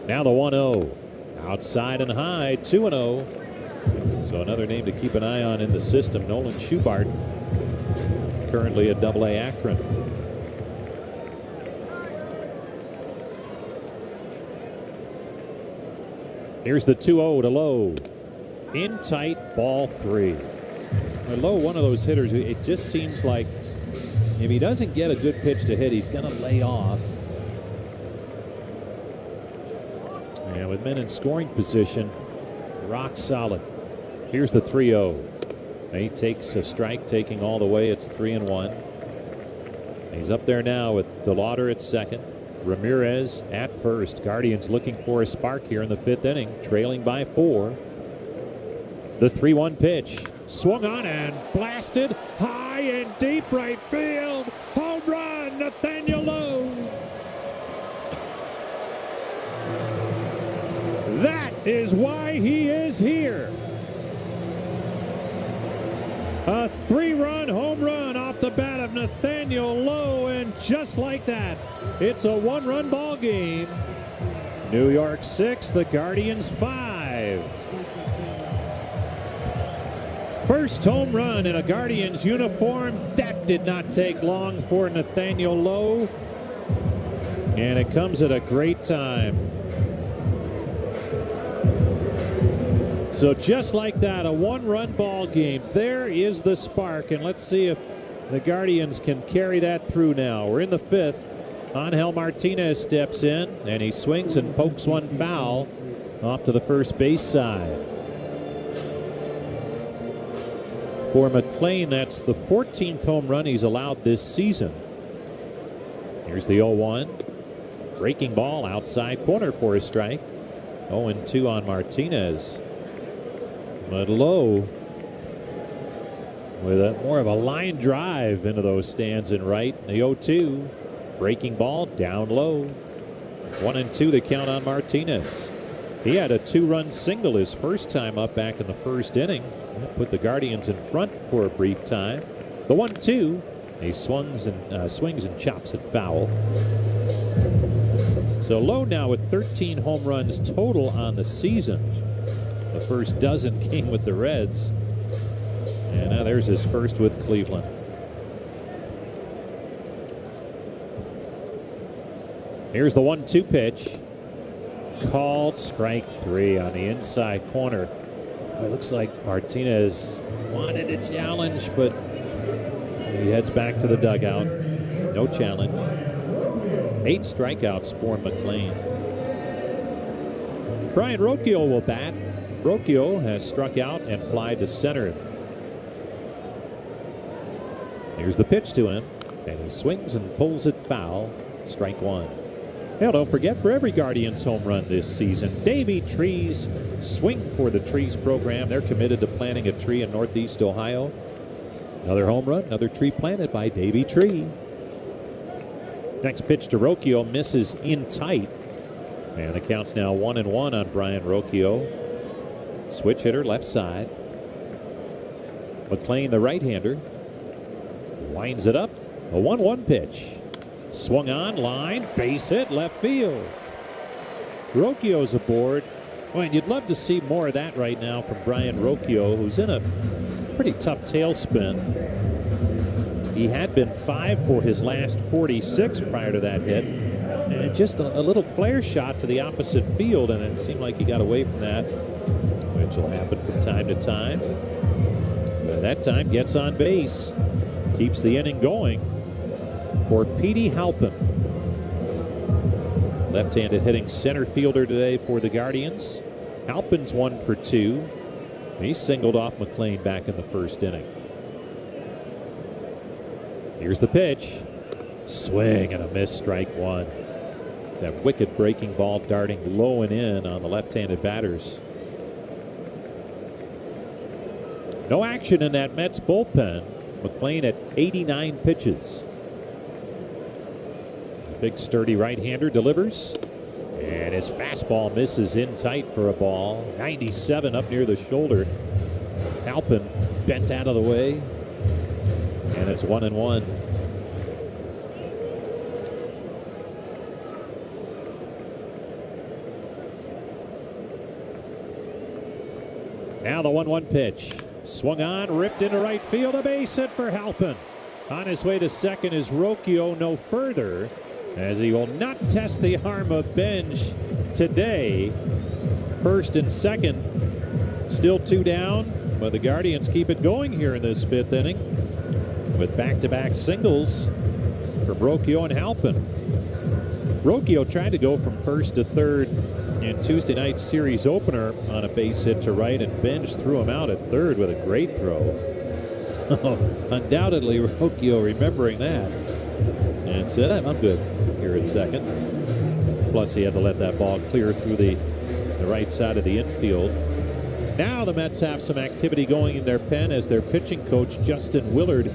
Now the 1-0. Outside and high, 2-0. So another name to keep an eye on in the system, Nolan Schubart, currently at AA Akron. Here's the 2-0 to Lowe. In tight, ball 3. Lowe, one of those hitters, it just seems like if he doesn't get a good pitch to hit, he's going to lay off. And with men in scoring position, rock solid. Here's the 3-0. He takes a strike, taking all the way. It's 3-1. He's up there now with DeLauder at second. Ramirez at first. Guardians looking for a spark here in the 5th inning, trailing by 4. The 3-1 pitch. Swung on and blasted high and deep right field. Home run, Nathaniel Lowe. That is why he is here. A 3-run home run off the bat of Nathaniel Lowe, and just like that, it's a 1-run ball game. New York 6, the Guardians 5. First home run in a Guardians uniform. That did not take long for Nathaniel Lowe, and it comes at a great time. So just like that, a 1-run ball game. There is the spark, and let's see if the Guardians can carry that through now. We're in the 5th. Angel Martinez steps in, and he swings and pokes one foul off to the first base side. For McLean, that's the 14th home run he's allowed this season. Here's the 0-1. Breaking ball outside corner for a strike. 0-2 on Martinez. But Lowe with more of a line drive into those stands in right. The 0-2. Breaking ball down low. 1-2 the count on Martinez. He had a 2-run single his first time up back in the first inning. That put the Guardians in front for a brief time. The 1-2. He swings and chops it foul. So Lowe now with 13 home runs total on the season. The first dozen came with the Reds. And now there's his first with Cleveland. Here's the 1-2 pitch. Called strike 3 on the inside corner. It looks like Martinez wanted a challenge, but he heads back to the dugout. No challenge. 8 strikeouts for McLean. Brian Rocchio will bat. Rocchio has struck out and fly to center. Here's the pitch to him, and he swings and pulls it foul. Strike 1. Now, don't forget, for every Guardians home run this season, Davey Trees Swing for the Trees program. They're committed to planting a tree in Northeast Ohio. Another home run, another tree planted by Davey Tree. Next pitch to Rocchio misses in tight. And the count's now 1-1 on Brian Rocchio. Switch hitter left side. McLean, the right-hander, winds it up. A 1-1 pitch. Swung on, line, base hit, left field. Rocchio's aboard. Well, and you'd love to see more of that right now from Brian Rocchio, who's in a pretty tough tailspin. He had been 5 for his last 46 prior to that hit. And just a little flare shot to the opposite field, and it seemed like he got away from that, which will happen from time to time. But that time gets on base, keeps the inning going for Petey Halpin. Left-handed hitting center fielder today for the Guardians. Halpin's 1 for 2. He singled off McLean back in the first inning. Here's the pitch. Swing and a miss, strike 1. It's that wicked breaking ball darting low and in on the left-handed batters. No action in that Mets bullpen. McLean at 89 pitches. The big sturdy right-hander delivers. And his fastball misses in tight for a ball. 97 up near the shoulder. Halpin bent out of the way. And it's 1-1. Now the 1-1 pitch. Swung on, ripped into right field. A base hit for Halpin. On his way to second is Rocchio no further, as he will not test the arm of Benj today. First and second, still 2 down, but the Guardians keep it going here in this 5th inning with back-to-back singles from Rocchio and Halpin. Rocchio tried to go from first to third in Tuesday night's series opener on a base hit to right, and Benj threw him out at third with a great throw. Undoubtedly, Rocchio remembering that and said, I'm good here at second. Plus, he had to let that ball clear through the right side of the infield. Now the Mets have some activity going in their pen as their pitching coach, Justin Willard,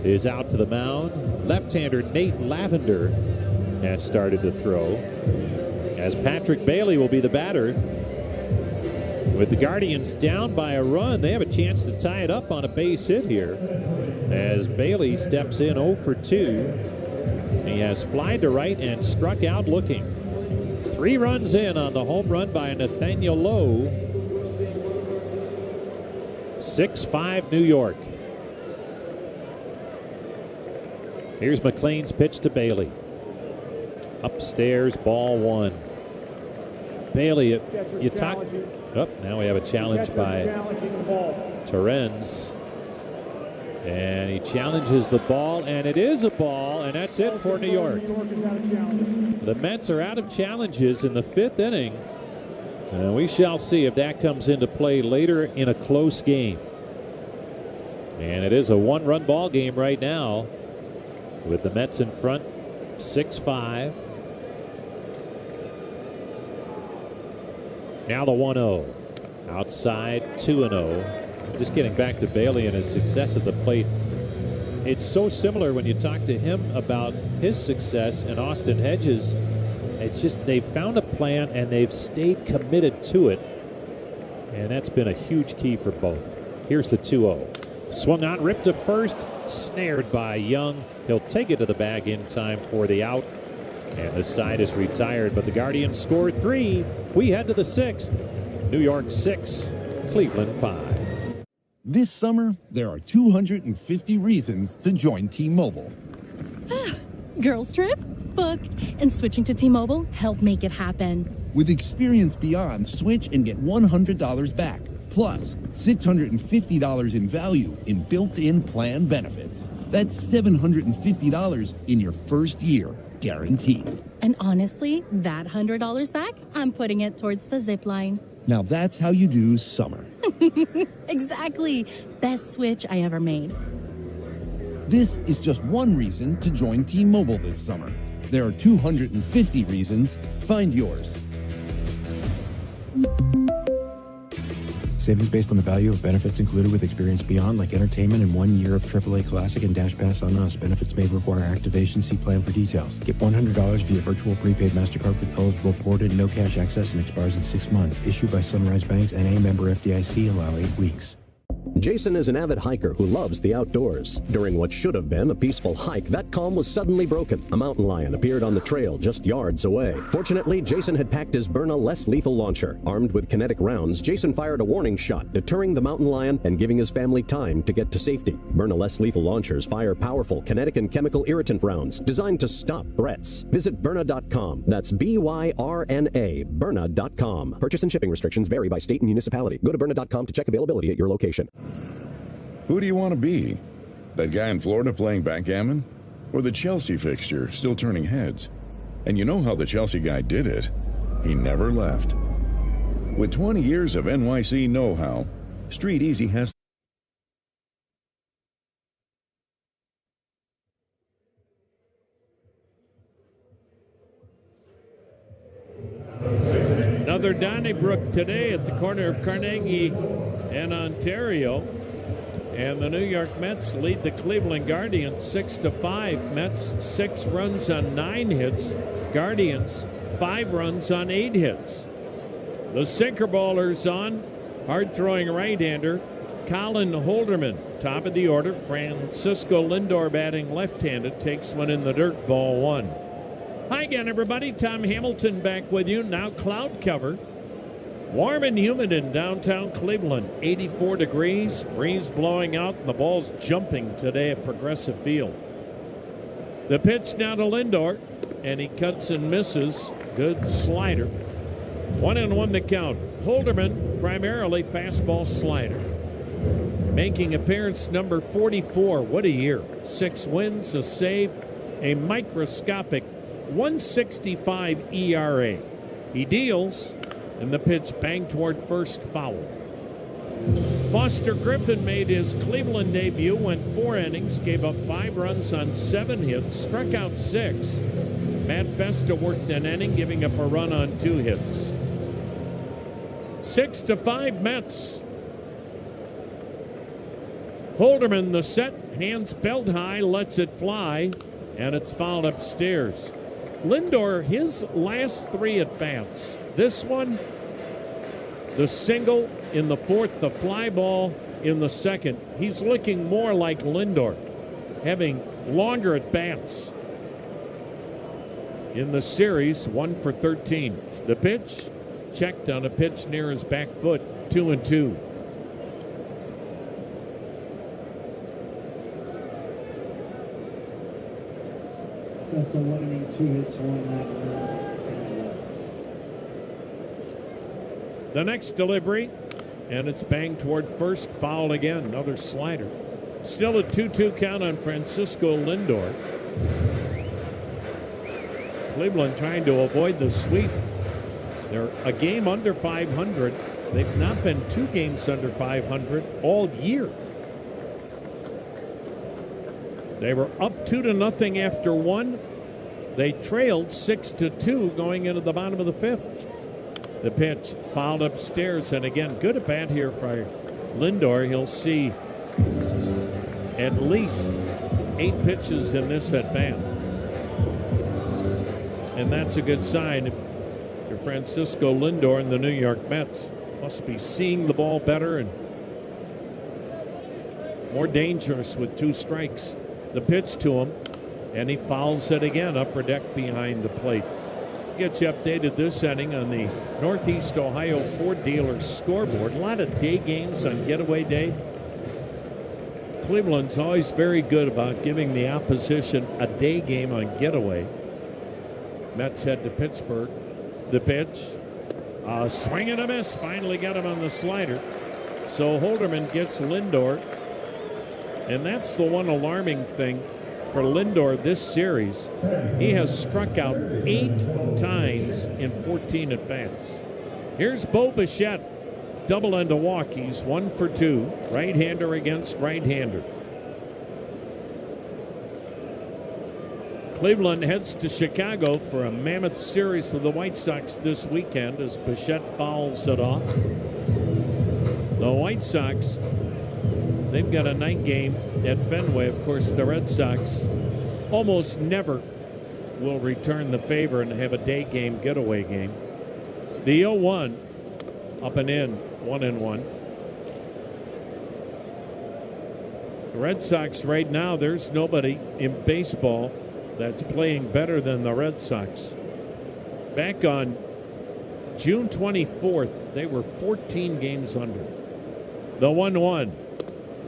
is out to the mound. Left-hander Nate Lavender has started to throw, as Patrick Bailey will be the batter. With the Guardians down by a run, they have a chance to tie it up on a base hit here, as Bailey steps in 0 for 2. He has flied to right and struck out looking. 3 runs in on the home run by Nathaniel Lowe. 6-5 New York. Here's McLean's pitch to Bailey. Upstairs, ball 1. Bailey, you talk. Oh, now we have a challenge by Torrens. And he challenges the ball, and it is a ball, and that's it for New York. The Mets are out of challenges in the 5th inning. And we shall see if that comes into play later in a close game. And it is a 1-run ball game right now, with the Mets in front 6-5. Now the 1-0. Outside, 2-0. Just getting back to Bailey and his success at the plate. It's so similar when you talk to him about his success and Austin Hedges. It's just they've found a plan and they've stayed committed to it. And that's been a huge key for both. Here's the 2-0. Swung on, ripped to first, snared by Young. He'll take it to the bag in time for the out. And the side is retired, but the Guardians score 3. We head to the 6th. New York 6, Cleveland 5. This summer, there are 250 reasons to join T-Mobile. Girls trip? Booked. And switching to T-Mobile helped make it happen. With Experience Beyond, switch and get $100 back. Plus, $650 in value in built-in plan benefits. That's $750 in your first year, guaranteed. And honestly, that $100 back, I'm putting it towards the zip line. Now that's how you do summer. Exactly. Best switch I ever made. This is just one reason to join T-Mobile this summer. There are 250 reasons. Find yours. Savings based on the value of benefits included with Experience Beyond, like entertainment and 1 year of AAA Classic and Dash Pass on Us. Benefits may require activation. See plan for details. Get $100 via virtual prepaid MasterCard with eligible ported, no cash access, and expires in 6 months. Issued by Sunrise Banks, N.A. member FDIC. Allow 8 weeks. Jason is an avid hiker who loves the outdoors. During what should have been a peaceful hike, that calm was suddenly broken. A mountain lion appeared on the trail just yards away. Fortunately, Jason had packed his Byrna less lethal launcher. Armed with kinetic rounds, Jason fired a warning shot, deterring the mountain lion and giving his family time to get to safety. Byrna less lethal launchers fire powerful kinetic and chemical irritant rounds designed to stop threats. Visit Byrna.com. That's BYRNA, Byrna.com. Purchase and shipping restrictions vary by state and municipality. Go to Byrna.com to check availability at your location. Who do you want to be? That guy in Florida playing backgammon? Or the Chelsea fixture still turning heads? And you know how the Chelsea guy did it. He never left. With 20 years of NYC know-how, Street Easy has another Donnybrook today at the corner of Carnegie and Ontario. And the New York Mets lead the Cleveland Guardians 6-5. Mets 6 runs on 9 hits. Guardians 5 runs on 8 hits. The sinker baller's on. Hard-throwing right-hander Colin Holderman. Top of the order. Francisco Lindor batting left-handed. Takes one in the dirt. Ball 1. Hi again, everybody. Tom Hamilton back with you. Now cloud cover. Warm and humid in downtown Cleveland. 84 degrees. Breeze blowing out. And the ball's jumping today at Progressive Field. The pitch now to Lindor. And he cuts and misses. Good slider. 1-1 the count. Holderman, primarily fastball slider. Making appearance number 44. What a year. 6 wins, a save, a microscopic 1.65 ERA. He deals, and the pitch banged toward first, foul. Foster Griffin made his Cleveland debut, went 4 innings, gave up 5 runs on 7 hits, struck out 6. Matt Festa worked an inning, giving up a run on 2 hits. 6-5 Mets. Holderman, the set, hands belt high, lets it fly, and it's fouled upstairs. Lindor, his last 3 at-bats. This one, the single in the 4th, the fly ball in the 2nd. He's looking more like Lindor, having longer at-bats. In the series, 1 for 13. The pitch, checked on a pitch near his back foot, 2-2. That's a 1 inning, 2 hits, 1 run. The next delivery, and it's banged toward first, foul again, another slider. Still a 2-2 count on Francisco Lindor. Cleveland trying to avoid the sweep. They're a game under 500. They've not been 2 games under 500 all year. They were up 2-0 after 1. They trailed 6-2 going into the bottom of the 5th. The pitch fouled upstairs, and again, good at bat here for Lindor. He'll see at least 8 pitches in this at bat. And that's a good sign. If you're Francisco Lindor and the New York Mets, must be seeing the ball better and more dangerous with 2 strikes. The pitch to him, and he fouls it again, upper deck behind the plate. Get you updated this inning on the Northeast Ohio Ford Dealers scoreboard. A lot of day games on getaway day. Cleveland's always very good about giving the opposition a day game on getaway. Mets head to Pittsburgh. The pitch, a swing and a miss. Finally got him on the slider. So Holderman gets Lindor. And that's the one alarming thing for Lindor this series. He has struck out 8 times in 14 at-bats. Here's Bo Bichette. Double and a walk. He's 1 for 2. Right-hander against right-hander. Cleveland heads to Chicago for a mammoth series with the White Sox this weekend as Bichette fouls it off. The White Sox, they've got a night game at Fenway. Of course, the Red Sox almost never will return the favor and have a day game, getaway game. The 0-1 up and in, 1-1. The Red Sox right now, there's nobody in baseball that's playing better than the Red Sox. Back on June 24th, they were 14 games under. The 1-1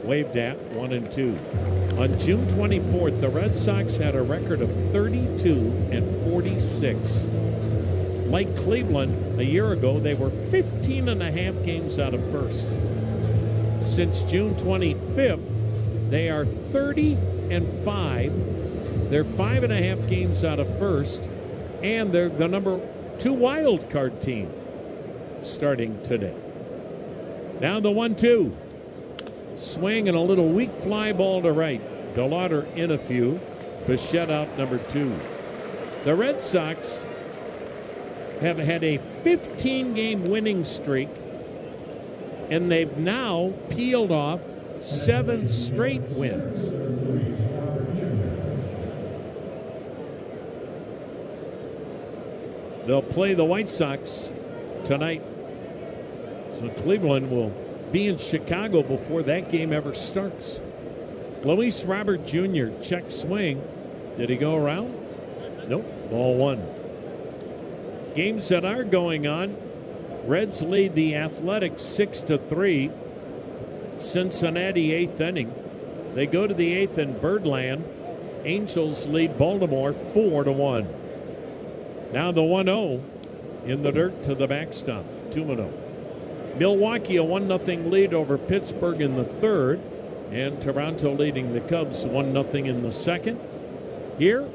waved at 1-2. On June 24th, the Red Sox had a record of 32-46. Like Cleveland a year ago, they were 15.5 games out of first. Since June 25th, they are 30-5. They're 5.5 games out of first, and they're the number 2 wild card team starting today. Now the 1-2. Swing and a little weak fly ball to right. DeLauder in a few. Bichette out number 2. The Red Sox have had a 15-game winning streak, and they've now peeled off 7 straight wins. They'll play the White Sox tonight. So Cleveland will be in Chicago before that game ever starts. Luis Robert Jr. check swing. Did he go around? Nope. Ball 1. Games that are going on. Reds lead the Athletics 6-3. Cincinnati 8th inning. They go to the 8th in Birdland. Angels lead Baltimore 4-1. Now the 1-0 in the dirt to the backstop. 2-0. Milwaukee a 1-0 lead over Pittsburgh in the 3rd. And Toronto leading the Cubs 1-0 in the 2nd. Here,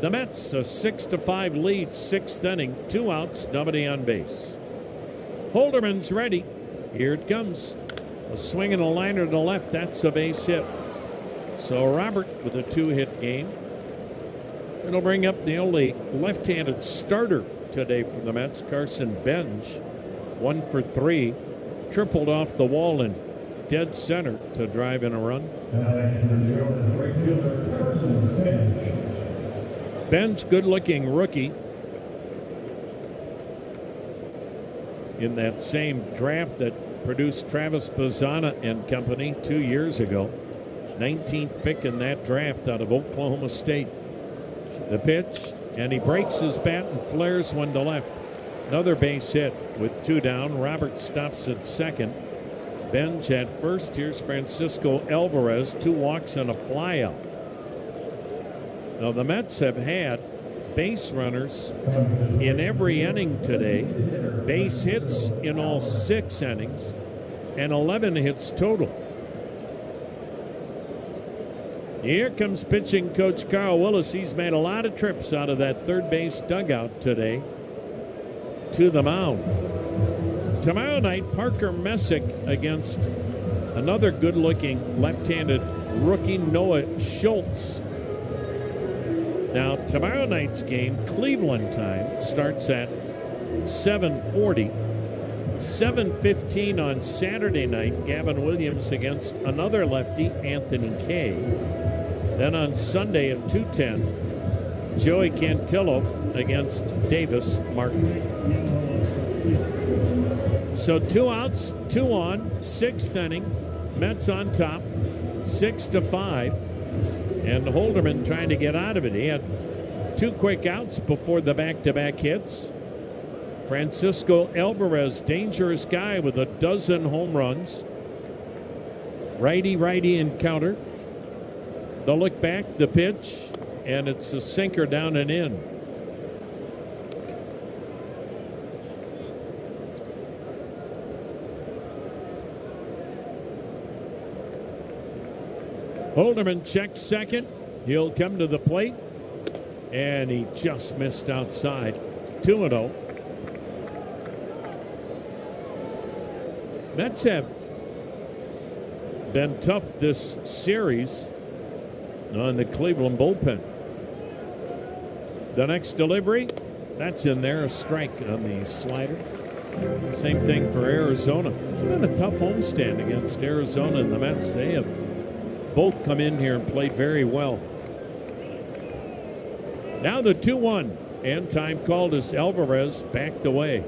the Mets a 6-5 lead, 6th inning. 2 outs, nobody on base. Holderman's ready. Here it comes. A swing and a liner to left. That's a base hit. So Robert with a 2-hit game. It'll bring up the only left-handed starter today for the Mets, Carson Bench. 1 for 3. Tripled off the wall in dead center to drive in a run. Bench, good-looking rookie. In that same draft that produced Travis Bazzana and company 2 years ago. 19th pick in that draft out of Oklahoma State. The pitch, and he breaks his bat and flares one to left. Another base hit with 2 down. Robert stops at second. Bench at first. Here's Francisco Alvarez. 2 walks and a flyout. Now the Mets have had base runners in every inning today. Base hits in all 6 innings. And 11 hits total. Here comes pitching coach Carl Willis. He's made a lot of trips out of that third base dugout today to the mound. Tomorrow night, Parker Messick against another good-looking left-handed rookie, Noah Schultz. Now, tomorrow night's game, Cleveland time, starts at 7:40. 7:15 on Saturday night, Gavin Williams against another lefty, Anthony Kay. Then on Sunday at 2:10, Joey Cantillo against Davis Martin. So 2 outs, 2 on, 6th inning. Mets on top, 6-5. And Holderman trying to get out of it. He had 2 quick outs before the back-to-back hits. Francisco Alvarez, dangerous guy with a dozen home runs. Righty-righty encounter. The look back, the pitch, and it's a sinker down and in. Holderman checks second. He'll come to the plate, and he just missed outside. 2-0. Mets have been tough this series on the Cleveland bullpen. The next delivery, that's in there, a strike on the slider. Same thing for Arizona. It's been a tough homestand against Arizona and the Mets. They have both come in here and played very well. Now the 2-1, and time called as Alvarez backed away.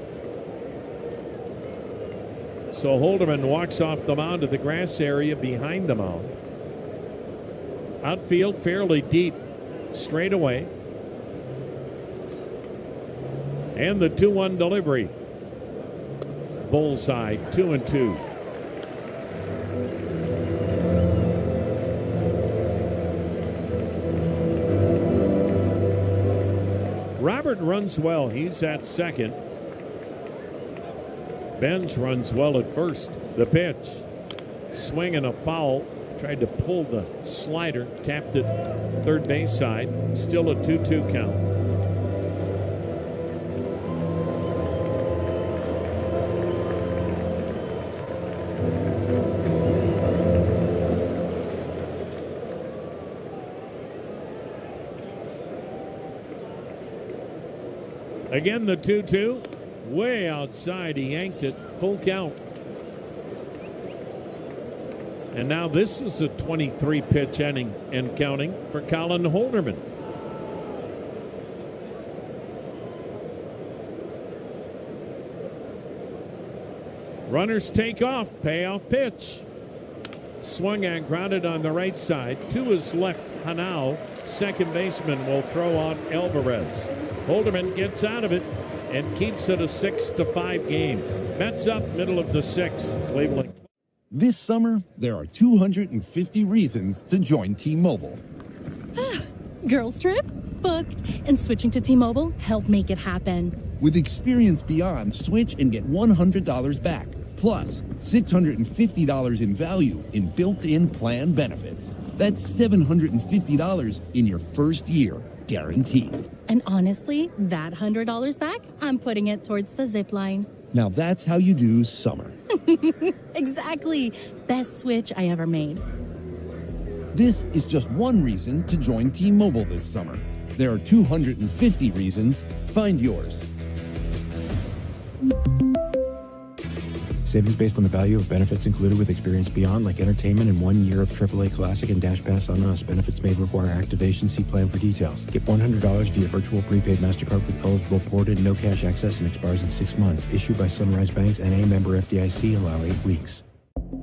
So Holderman walks off the mound to the grass area behind the mound. Outfield fairly deep, straight away. And the 2-1 delivery. Bullseye, 2-2. Robert runs well. He's at second. Benj runs well at first. The pitch. Swing and a foul. Tried to pull the slider. Tapped it third base side. Still a 2-2 count. Again, the 2-2. Way outside. He yanked it. Full count. And now this is a 23-pitch inning and counting for Colin Holderman. Runners take off. Payoff pitch. Swung and grounded on the right side. To his left, Hanau. Second baseman will throw out Alvarez. Holderman gets out of it and keeps it a 6-5 game. Mets up, middle of the 6th. Cleveland. This summer, there are 250 reasons to join T-Mobile. Girls trip? Booked. And switching to T-Mobile helped make it happen. With Experience Beyond, switch and get $100 back. Plus, $650 in value in built-in plan benefits. That's $750 in your first year, guaranteed. And honestly, that $100 back, I'm putting it towards the zip line. Now that's how you do summer. Exactly. Best switch I ever made. This is just one reason to join T-Mobile this summer. There are 250 reasons. Find yours. Savings based on the value of benefits included with Experience Beyond, like entertainment and 1 year of AAA Classic and Dash Pass on Us. Benefits may require activation. See plan for details. Get $100 via virtual prepaid MasterCard with eligible port and no cash access, and expires in 6 months. Issued by Sunrise Banks, N.A. member FDIC. Allow 8 weeks.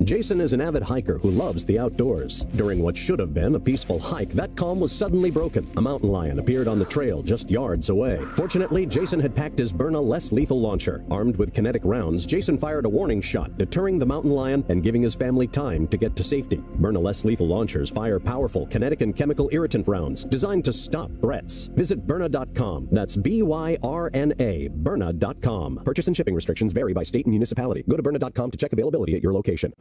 Jason is an avid hiker who loves the outdoors. During what should have been a peaceful hike, that calm was suddenly broken. A mountain lion appeared on the trail just yards away. Fortunately, Jason had packed his Byrna less lethal launcher. Armed with kinetic rounds, Jason fired a warning shot, deterring the mountain lion and giving his family time to get to safety. Byrna less lethal launchers fire powerful kinetic and chemical irritant rounds designed to stop threats. Visit Byrna.com. That's B-Y-R-N-A, Byrna.com. Purchase and shipping restrictions vary by state and municipality. Go to Byrna.com to check availability at your location.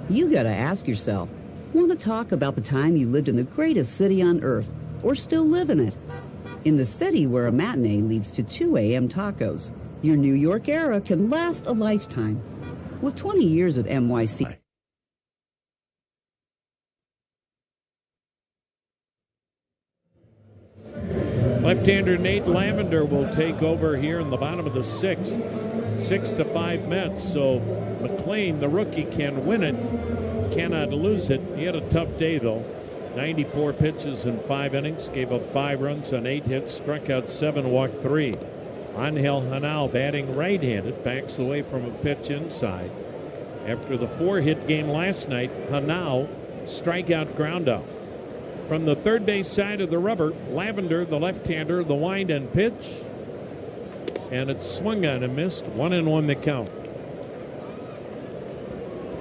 You gotta ask yourself, want to talk about the time you lived in the greatest city on earth, or still live in it? In the city where a matinee leads to 2 a.m. tacos, your New York era can last a lifetime. With 20 years of NYC... Left-hander Nate Lavender will take over here in the bottom of the 6th. 6-5 Mets. So McLean, the rookie, can win it, cannot lose it. He had a tough day, though. 94 pitches in 5 innings, gave up 5 runs on 8 hits, struck out 7, walked 3. Angel Hanao, batting right-handed, backs away from a pitch inside. After the 4-hit game last night, Hanao strikeout, ground out. From the third base side of the rubber, Lavender, the left-hander, the wind and pitch. And it's swung on and missed. 1-1 the count.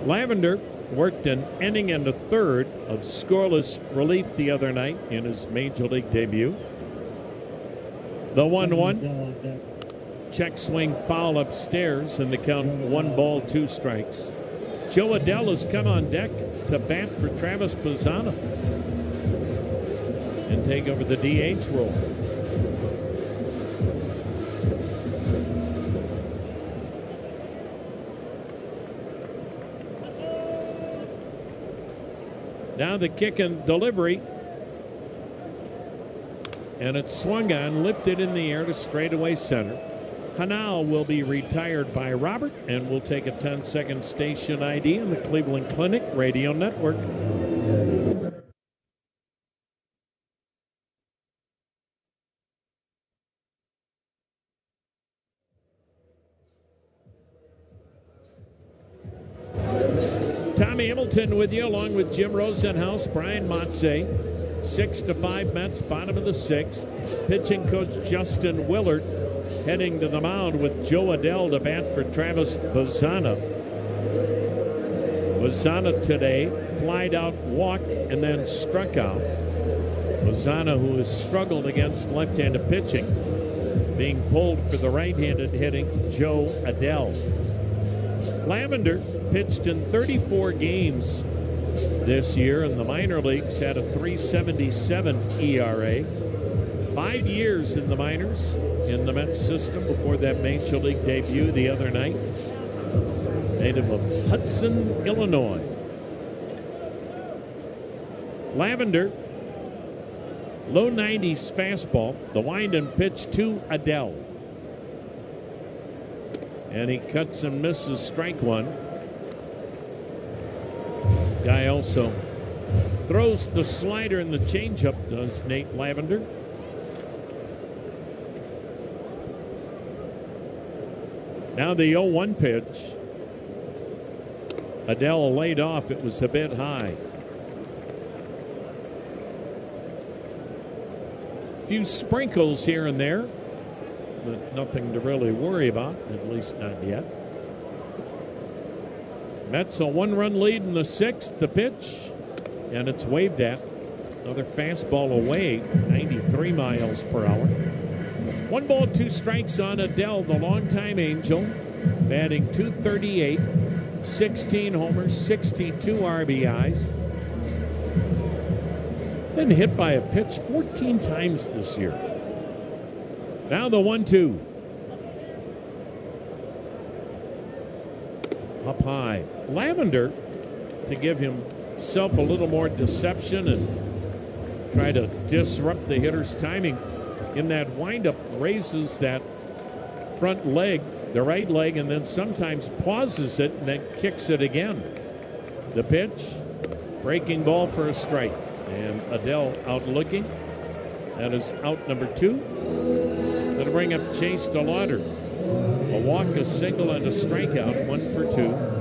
Lavender worked an inning and a third of scoreless relief the other night in his major league debut. The 1-1. Check swing foul upstairs, and the count 1 ball, 2 strikes. Joe Adell has come on deck to bat for Travis Bazzana and take over the DH role. Now the kick and delivery. And it's swung on, lifted in the air to straightaway center. Hanao will be retired by Robert and will take a 10-second station ID in the Cleveland Clinic Radio Network. Tommy Hamilton with you, along with Jim Rosenhaus, Brian Motze. 6-5 Mets, bottom of the 6th. Pitching coach Justin Willard heading to the mound with Joe Adell to bat for Travis Bazzana. Bazzana today flied out, walked, and then struck out. Bazzana, who has struggled against left-handed pitching, being pulled for the right-handed hitting Joe Adell. Lavender pitched in 34 games this year in the minor leagues, had a 3.77 ERA. 5 years in the minors in the Mets system before that major league debut the other night. Native of Hudson, Illinois. Lavender, low 90s fastball, the wind and pitch to Adell. And he cuts and misses, strike 1. Guy also throws the slider and the changeup, does Nate Lavender. Now the 0-1 pitch. Adell laid off. It was a bit high. A few sprinkles here and there, but nothing to really worry about, at least not yet. Mets a 1-run lead in the 6th. The pitch, and it's waved at. Another fastball away, 93 miles per hour. 1 ball, 2 strikes on Adell, the longtime Angel, batting .238, 16 homers, 62 RBIs. Been hit by a pitch 14 times this year. Now the 1-2. Up high. Lavender, to give himself a little more deception and try to disrupt the hitter's timing in that windup, raises that front leg, the right leg, and then sometimes pauses it and then kicks it again. The pitch, breaking ball for a strike. And Adell out looking. That is out number 2. That'll bring up Chase DeLauder. A walk, a single, and a strikeout, 1 for 2.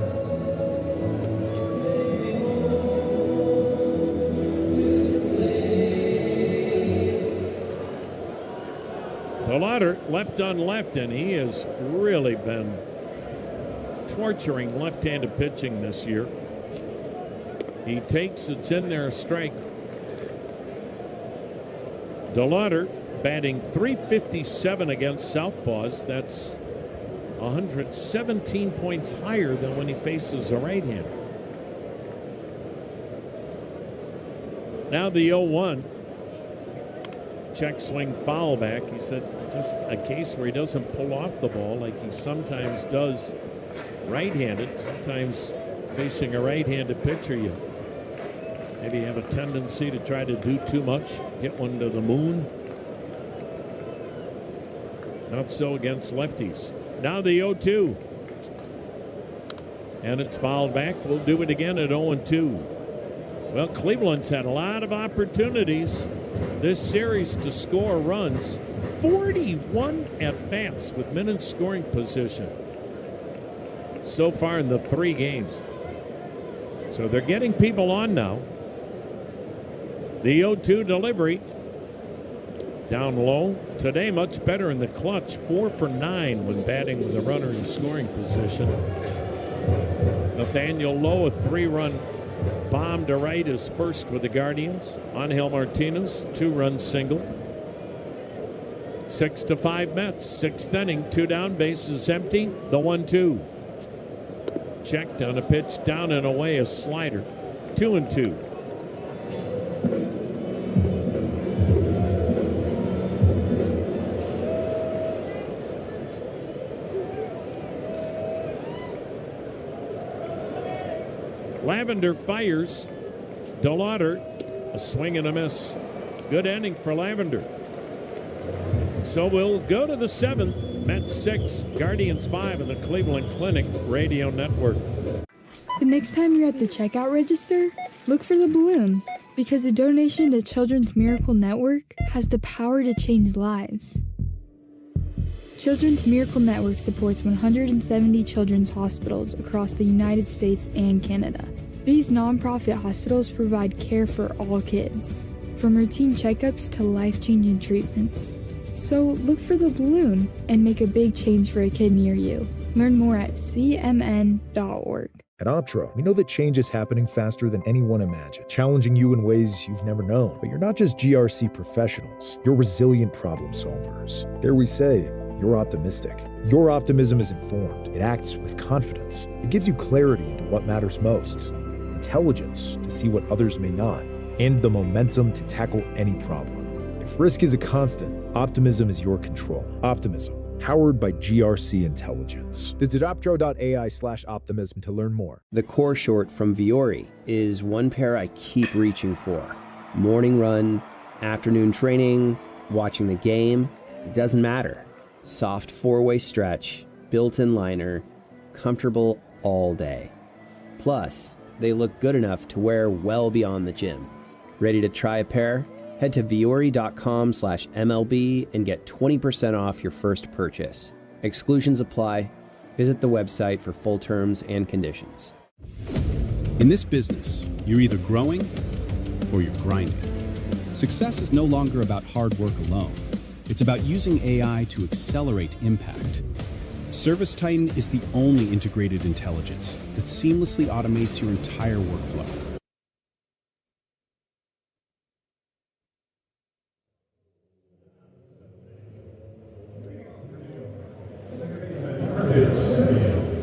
DeLauder left on left, and he has really been torturing left-handed pitching this year. He takes, it's in there, a strike. DeLauder batting .357 against southpaws. That's 117 points higher than when he faces a right-hander. Now the 0-1. Check swing foul back. He said just a case where he doesn't pull off the ball like he sometimes does right-handed. Sometimes facing a right-handed pitcher, you maybe have a tendency to try to do too much, hit one to the moon. Not so against lefties. Now the 0-2. And it's fouled back. We'll do it again at 0-2. Well, Cleveland's had a lot of opportunities this series to score runs. 41 at-bats with men in scoring position so far in the 3 games. So they're getting people on now. The 0-2 delivery. Down low. Today much better in the clutch. 4 for 9 when batting with a runner in scoring position. Nathaniel Lowe, a 3-run bomb to right, is first with the Guardians. Angel Martinez, 2-run single. 6-5 Mets. 6th inning, 2 down, bases empty. The 1-2. Checked on a pitch down and away, a slider. 2-2. Lavender fires. DeLauder, a swing and a miss. Good inning for Lavender. So we'll go to the 7th. Mets 6, Guardians 5 in the Cleveland Clinic Radio Network. The next time you're at the checkout register, look for the balloon, because a donation to Children's Miracle Network has the power to change lives. Children's Miracle Network supports 170 children's hospitals across the United States and Canada. These nonprofit hospitals provide care for all kids, from routine checkups to life-changing treatments. So look for the balloon and make a big change for a kid near you. Learn more at cmn.org. At Optro, we know that change is happening faster than anyone imagined, challenging you in ways you've never known. But you're not just GRC professionals, you're resilient problem solvers. Dare we say, you're optimistic. Your optimism is informed. It acts with confidence. It gives you clarity into what matters most, intelligence to see what others may not, and the momentum to tackle any problem. If risk is a constant, optimism is your control. Optimism, powered by GRC Intelligence. Visit optro.ai/optimism to learn more. The core short from Viore is one pair I keep reaching for. Morning run, afternoon training, watching the game, it doesn't matter. Soft 4-way stretch, built-in liner, comfortable all day. Plus, they look good enough to wear well beyond the gym. Ready to try a pair? Head to viore.com/MLB and get 20% off your first purchase. Exclusions apply. Visit the website for full terms and conditions. In this business, you're either growing or you're grinding. Success is no longer about hard work alone. It's about using AI to accelerate impact. Service Titan is the only integrated intelligence that seamlessly automates your entire workflow.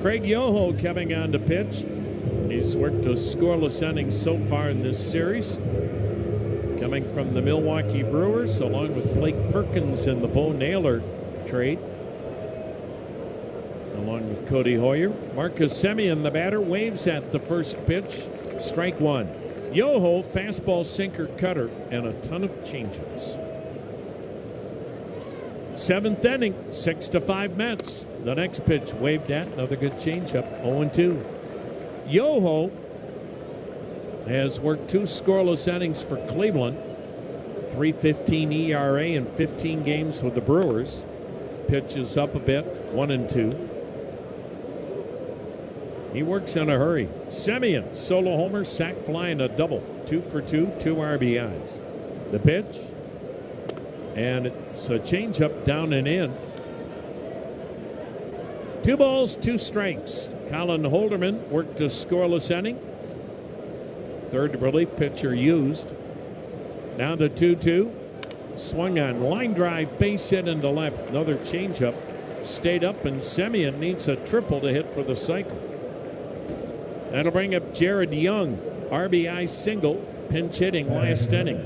Craig Yoho coming on to pitch. He's worked a scoreless inning so far in this series. Coming from the Milwaukee Brewers, along with Blake Perkins in the Bo Naylor trade. Along with Cody Hoyer. Marcus Semien, the batter, waves at the first pitch. Strike 1. Yoho, fastball, sinker, cutter, and a ton of changeups. 7th inning, 6-5 Mets. The next pitch waved at, another good changeup, 0-2. Yoho has worked 2 scoreless innings for Cleveland. 3.15 ERA in 15 games with the Brewers. Pitches up a bit, 1-2. He works in a hurry. Semien, solo homer, sac fly, and a double. 2 for 2, 2 RBIs. The pitch, and it's a changeup down and in. 2 balls, 2 strikes. Colin Holderman worked a scoreless inning. Third relief pitcher used. Now the 2-2. Swung on. Line drive, base hit into left. Another changeup. Stayed up, and Semien needs a triple to hit for the cycle. That'll bring up Jared Young. RBI single. Pinch hitting last inning.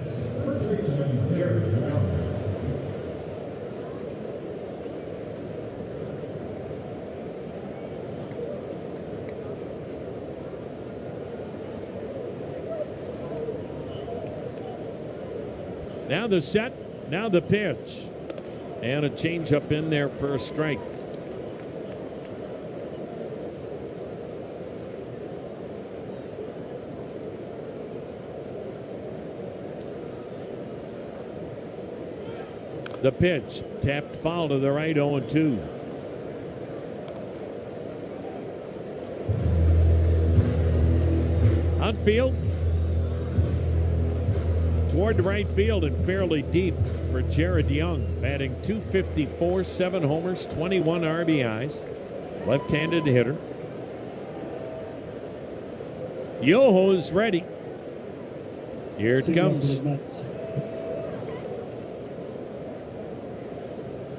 Now the set, now the pitch. And a changeup in there for a strike. The pitch, tapped foul to the right, 0-2. Outfield, toward the right field and fairly deep for Jared Young, batting .254, 7 homers, 21 RBIs, left-handed hitter. Yoho's ready. Here it comes.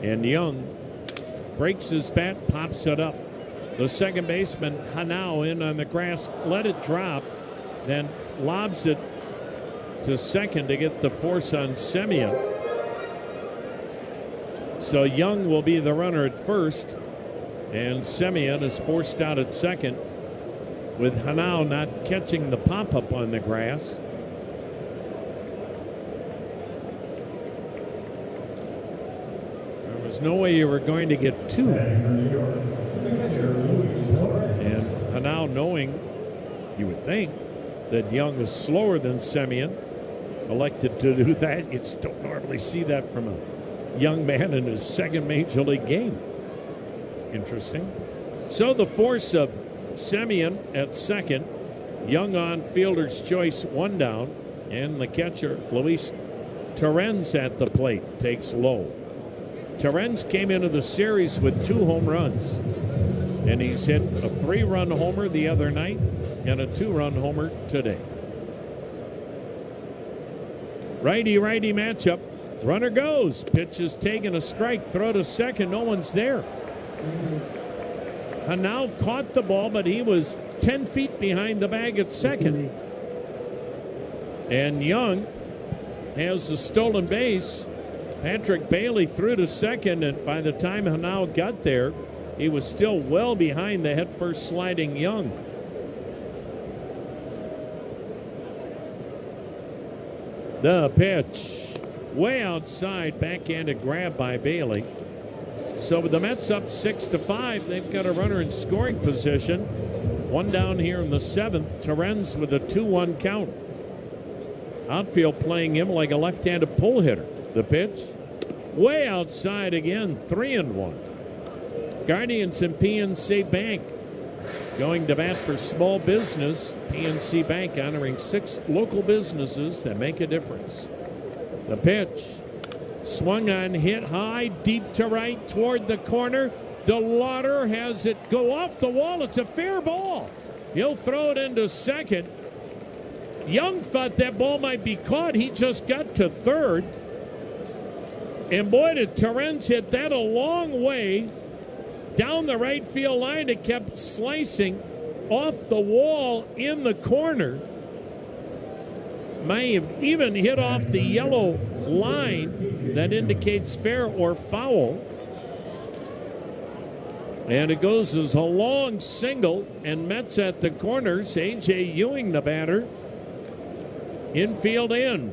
And Young breaks his bat, pops it up. The second baseman, Hanau, in on the grass, let it drop, then lobs it to second to get the force on Semien. So Young will be the runner at first, and Semien is forced out at second, with Hanau not catching the pop-up on the grass. There was no way you were going to get two. And Hanau, knowing, you would think, that Young is slower than Semien, elected to do that. You just don't normally see that from a young man in his second major league game. Interesting. So the force of Semien at second, Young on fielder's choice, 1 down, and the catcher, Luis Torrens, at the plate, takes low. Torrens came into the series with 2 home runs, and he's hit a 3-run homer the other night and a 2-run homer today. Righty-righty matchup. Runner goes. Pitch is taken, a strike. Throw to second. No one's there. Hanau caught the ball, but he was 10 feet behind the bag at second. And Young has the stolen base. Patrick Bailey threw to second, and by the time Hanau got there, he was still well behind the headfirst sliding Young. The pitch, way outside, backhanded grab by Bailey. So with the Mets up 6-5, they've got a runner in scoring position. 1 down here in the 7th. Torrens with a 2-1 count. Outfield playing him like a left-handed pull hitter. The pitch, way outside again, 3-1. Guardians and PNC Bank going to bat for small business. PNC Bank honoring 6 local businesses that make a difference. The pitch, swung on, hit high, deep to right, toward the corner. DeLauder has it go off the wall. It's a fair ball. He'll throw it into second. Young thought that ball might be caught. He just got to third. And boy, did Torrens hit that a long way down the right field line. It kept slicing off the wall in the corner. May have even hit off the yellow line that indicates fair or foul. And it goes as a long single, and Mets at the corners. A.J. Ewing, the batter. Infield in.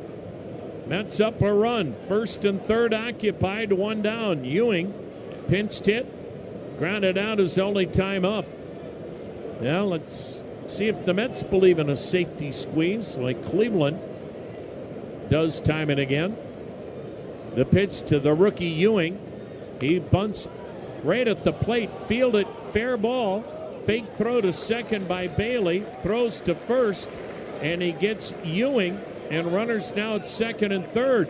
Mets up a run. First and third occupied, 1 down. Ewing pinched hit, grounded out his only time up. Now let's see if the Mets believe in a safety squeeze like Cleveland does time and again. The pitch to the rookie Ewing. He bunts right at the plate, fielded, fair ball. Fake throw to second by Bailey. Throws to first, and he gets Ewing, and runners now at second and third.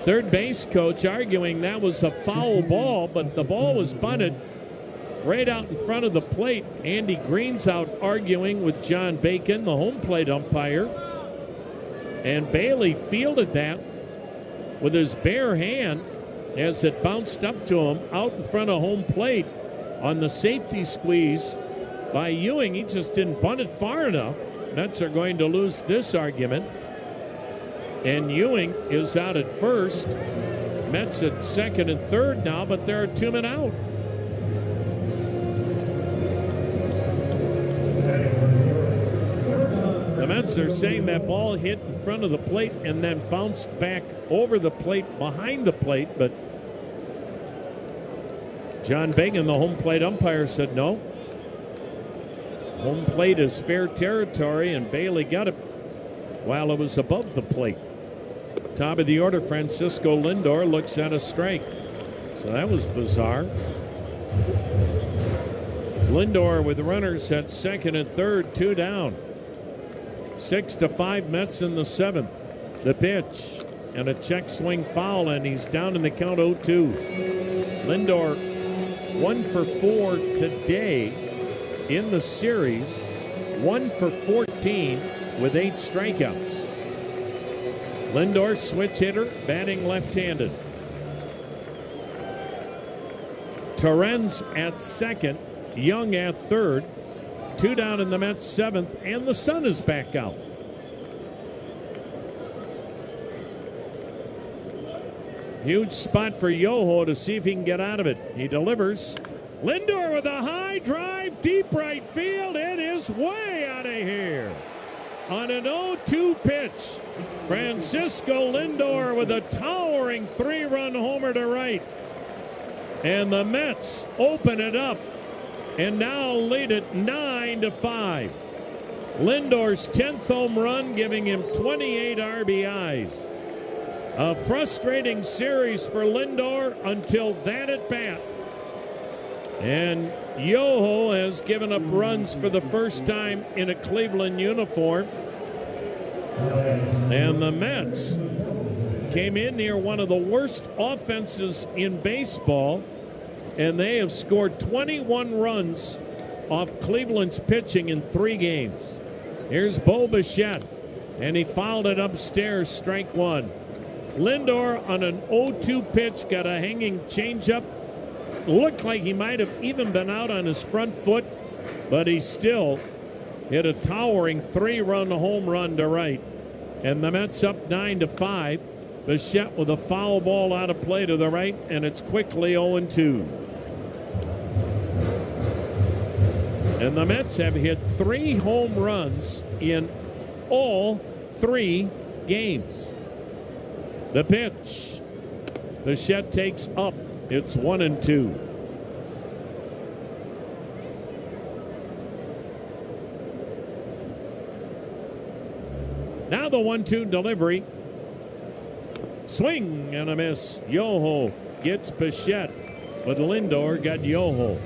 Third base coach arguing that was a foul ball, but the ball was bunted right out in front of the plate. Andy Green's out arguing with John Bacon, the home plate umpire. And Bailey fielded that with his bare hand as it bounced up to him out in front of home plate on the safety squeeze by Ewing. He just didn't bunt it far enough. Mets are going to lose this argument. And Ewing is out at first. Mets at second and third now, but there are 2 men out. The Mets are saying that ball hit in front of the plate and then bounced back over the plate, behind the plate, but John Bagan, the home plate umpire, said no. Home plate is fair territory, and Bailey got it while it was above the plate. Top of the order, Francisco Lindor looks at a strike. So that was bizarre. Lindor with runners at second and third, 2 down. 6-5 Mets in the 7th. The pitch and a check swing foul, and he's down in the count 0-2. Lindor 1 for 4 today in the series, 1 for 14 with 8 strikeouts. Lindor, switch hitter, batting left-handed. Torrens at second, Young at third. 2 down in the Mets 7th, and the sun is back out. Huge spot for Yoho to see if he can get out of it. He delivers. Lindor with a high drive, deep right field. It is way out of here. On an 0-2 pitch, Francisco Lindor with a towering 3-run homer to right. And the Mets open it up and now lead it 9-5. Lindor's 10th home run, giving him 28 RBIs. A frustrating series for Lindor until that at bat. And Yoho has given up runs for the first time in a Cleveland uniform. And the Mets came in near one of the worst offenses in baseball, and they have scored 21 runs off Cleveland's pitching in 3 games. Here's Bo Bichette, and he fouled it upstairs, strike 1. Lindor on an 0-2 pitch got a hanging changeup. Looked like he might have even been out on his front foot, but he still hit a towering 3-run home run to right. And the Mets up 9-5. Bichette with a foul ball out of play to the right, and it's quickly 0-2. And the Mets have hit 3 home runs in all 3 games. The pitch. Bichette takes up. It's 1-2. Now the 1-2 delivery. Swing and a miss. Yoho gets Bichette, but Lindor got Yoho.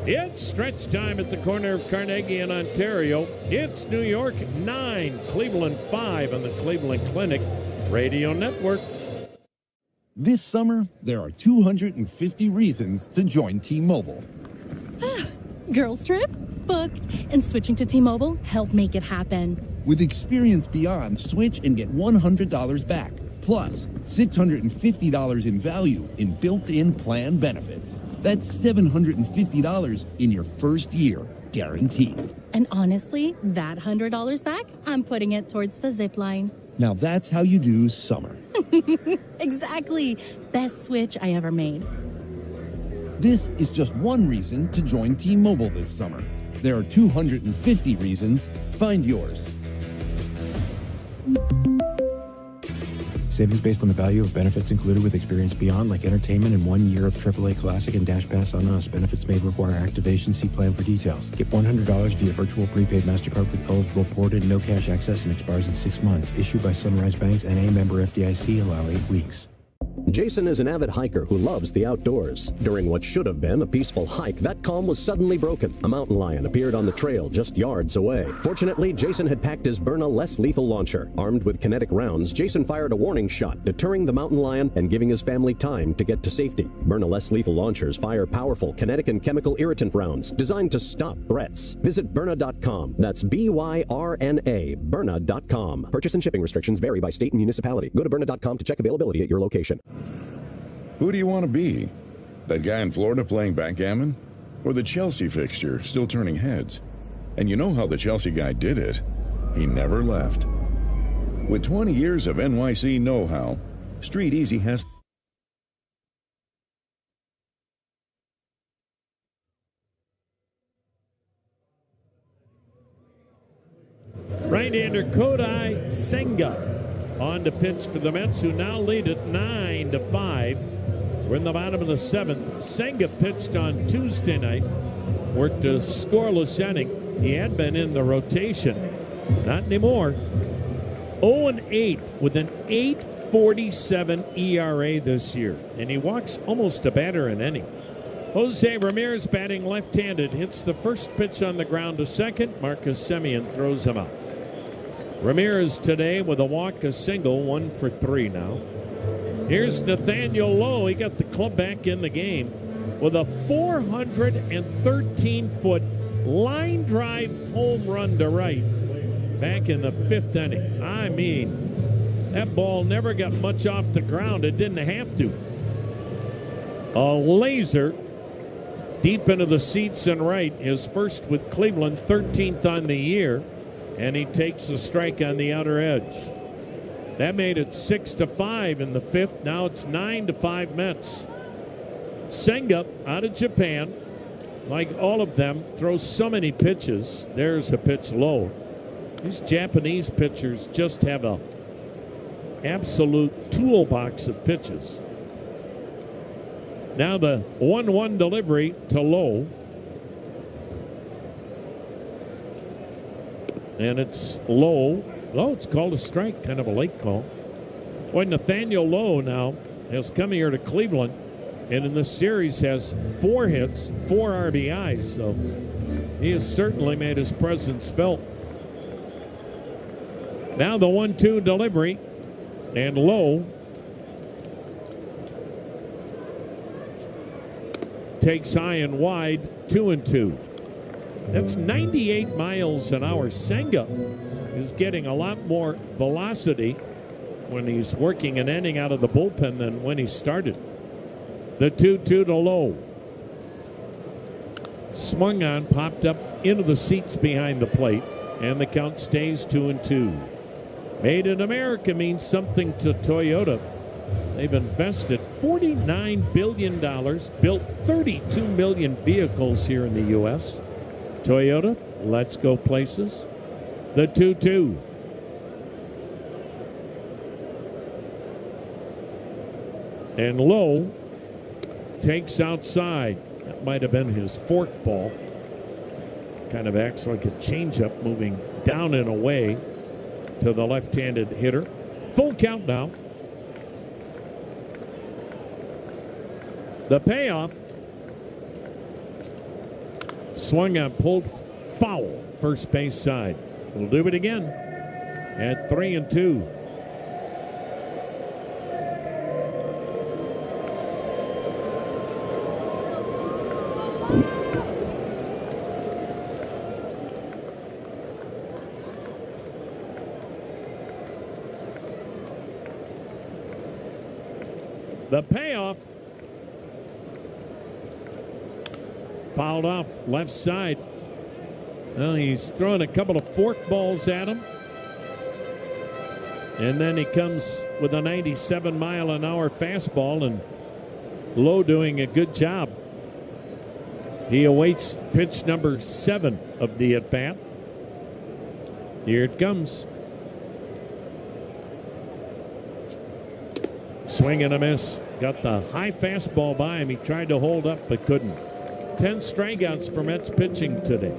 It's stretch time at the corner of Carnegie and Ontario. It's New York 9, Cleveland 5 on the Cleveland Clinic Radio Network. This summer, there are 250 reasons to join T-Mobile. Girls trip? Booked. And switching to T-Mobile helped make it happen. With Experience Beyond, switch and get $100 back. Plus, $650 in value in built-in plan benefits. That's $750 in your first year, guaranteed. And honestly, that $100 back, I'm putting it towards the zip line. Now that's how you do summer. Exactly. Best switch I ever made. This is just one reason to join T-Mobile this summer. There are 250 reasons. Find yours. Savings based on the value of benefits included with Experience Beyond, like entertainment and 1 year of AAA Classic and Dash Pass on Us. Benefits may require activation. See plan for details. Get $100 via virtual prepaid MasterCard with eligible port and no cash access, and expires in 6 months. Issued by Sunrise Banks and a member FDIC. Allow 8 weeks. Jason is an avid hiker who loves the outdoors. During what should have been a peaceful hike, that calm was suddenly broken. A mountain lion appeared on the trail just yards away. Fortunately, Jason had packed his Byrna less lethal launcher. Armed with kinetic rounds, Jason fired a warning shot, deterring the mountain lion and giving his family time to get to safety. Byrna less lethal launchers fire powerful kinetic and chemical irritant rounds designed to stop threats. Visit Byrna.com. That's BYRNA, Byrna.com. Purchase and shipping restrictions vary by state and municipality. Go to Byrna.com to check availability at your location. Who do you want to be? That guy in Florida playing backgammon? Or the Chelsea fixture still turning heads? And you know how the Chelsea guy did it. He never left. With 20 years of NYC know-how, Street Easy has... Right-hander Kodai Senga on to pitch for the Mets, who now lead at 9-5. We're in the bottom of the 7th. Senga pitched on Tuesday night. Worked a scoreless inning. He had been in the rotation. Not anymore. 0-8 with an 8.47 ERA this year. And he walks almost a batter an inning. Jose Ramirez batting left-handed. Hits the first pitch on the ground to second. Marcus Semien throws him out. Ramirez today with a walk, a single, 1 for 3 now. Here's Nathaniel Lowe. He got the club back in the game with a 413-foot line drive home run to right back in the 5th inning. I mean, that ball never got much off the ground. It didn't have to. A laser deep into the seats and right. His first with Cleveland, 13th on the year, and he takes a strike on the outer edge. That made it 6-5 in the 5th. Now it's 9-5 Mets. Senga out of Japan, like all of them, throws so many pitches. There's a pitch low. These Japanese pitchers just have a absolute toolbox of pitches. Now the 1-1 delivery to Lowe. And it's low. Oh, it's called a strike, kind of a late call. Boy, Nathaniel Lowe now has come here to Cleveland, and in this series has 4 hits, 4 RBIs, so he has certainly made his presence felt. Now the 1-2 delivery, and Lowe takes high and wide, 2-2. That's 98 miles an hour. Senga is getting a lot more velocity when he's working an inning out of the bullpen than when he started. The 2-2 to Lowe. Swung on, popped up into the seats behind the plate, and the count stays 2-2. Made in America means something to Toyota. They've invested $49 billion, built 32 million vehicles here in the U.S. Toyota, let's go places. The 2-2. And Lowe takes outside. That might have been his fork ball. Kind of acts like a changeup, moving down and away to the left-handed hitter. Full count now. The payoff. Swung on, pulled foul, first base side. We'll do it again at 3-2. The payoff. Fouled off left side. Well, he's throwing a couple of fork balls at him. And then he comes with a 97-mile-an-hour fastball, and Lowe doing a good job. He awaits pitch number 7 of the at-bat. Here it comes. Swing and a miss. Got the high fastball by him. He tried to hold up but couldn't. 10 strikeouts for Mets pitching today.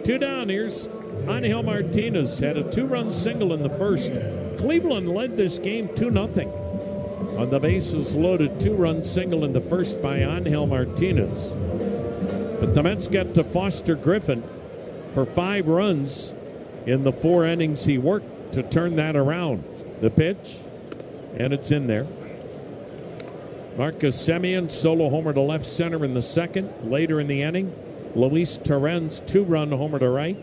2 down. Here's Angel Martinez. Had a 2-run single in the first. Cleveland led this game 2-0. On the bases loaded 2-run single in the first by Angel Martinez. But the Mets got to Foster Griffin for 5 runs in the 4 innings he worked to turn that around. The pitch, and it's in there. Marcus Semien, solo homer to left center in the second. Later in the inning, Luis Torrens, 2-run homer to right.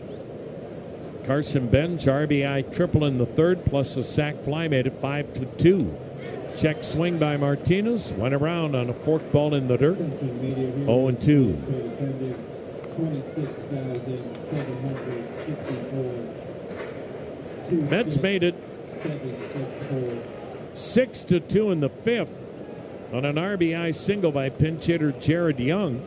Carson Bench, RBI triple in the third, plus a sac fly, made it 5-2. Check swing by Martinez, went around on a fork ball in the dirt. 0-2. 26,764. Mets made it 6-2 in the 5th on an RBI single by pinch hitter Jared Young.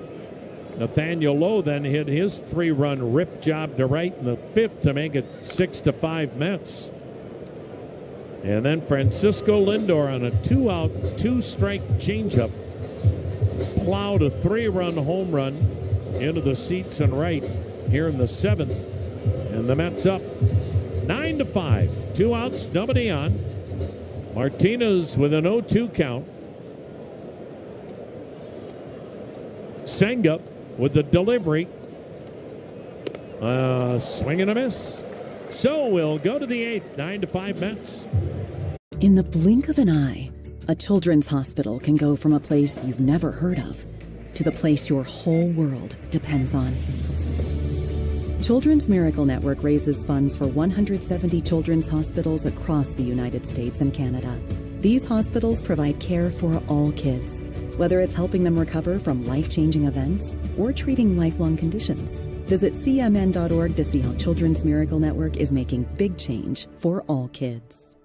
Nathaniel Lowe then hit his 3-run rip job to right in the 5th to make it 6-5 Mets. And then Francisco Lindor on a 2-out, 2-strike changeup plowed a 3-run home run into the seats and right here in the 7th. And the Mets up 9-5. 2 outs, nobody on. Martinez with an 0-2 count. Senga with the delivery. Swing and a miss. So we'll go to the 8th, 9-5 Mets. In the blink of an eye, a children's hospital can go from a place you've never heard of to the place your whole world depends on. Children's Miracle Network raises funds for 170 children's hospitals across the United States and Canada. These hospitals provide care for all kids, whether it's helping them recover from life-changing events or treating lifelong conditions. Visit cmn.org to see how Children's Miracle Network is making big change for all kids.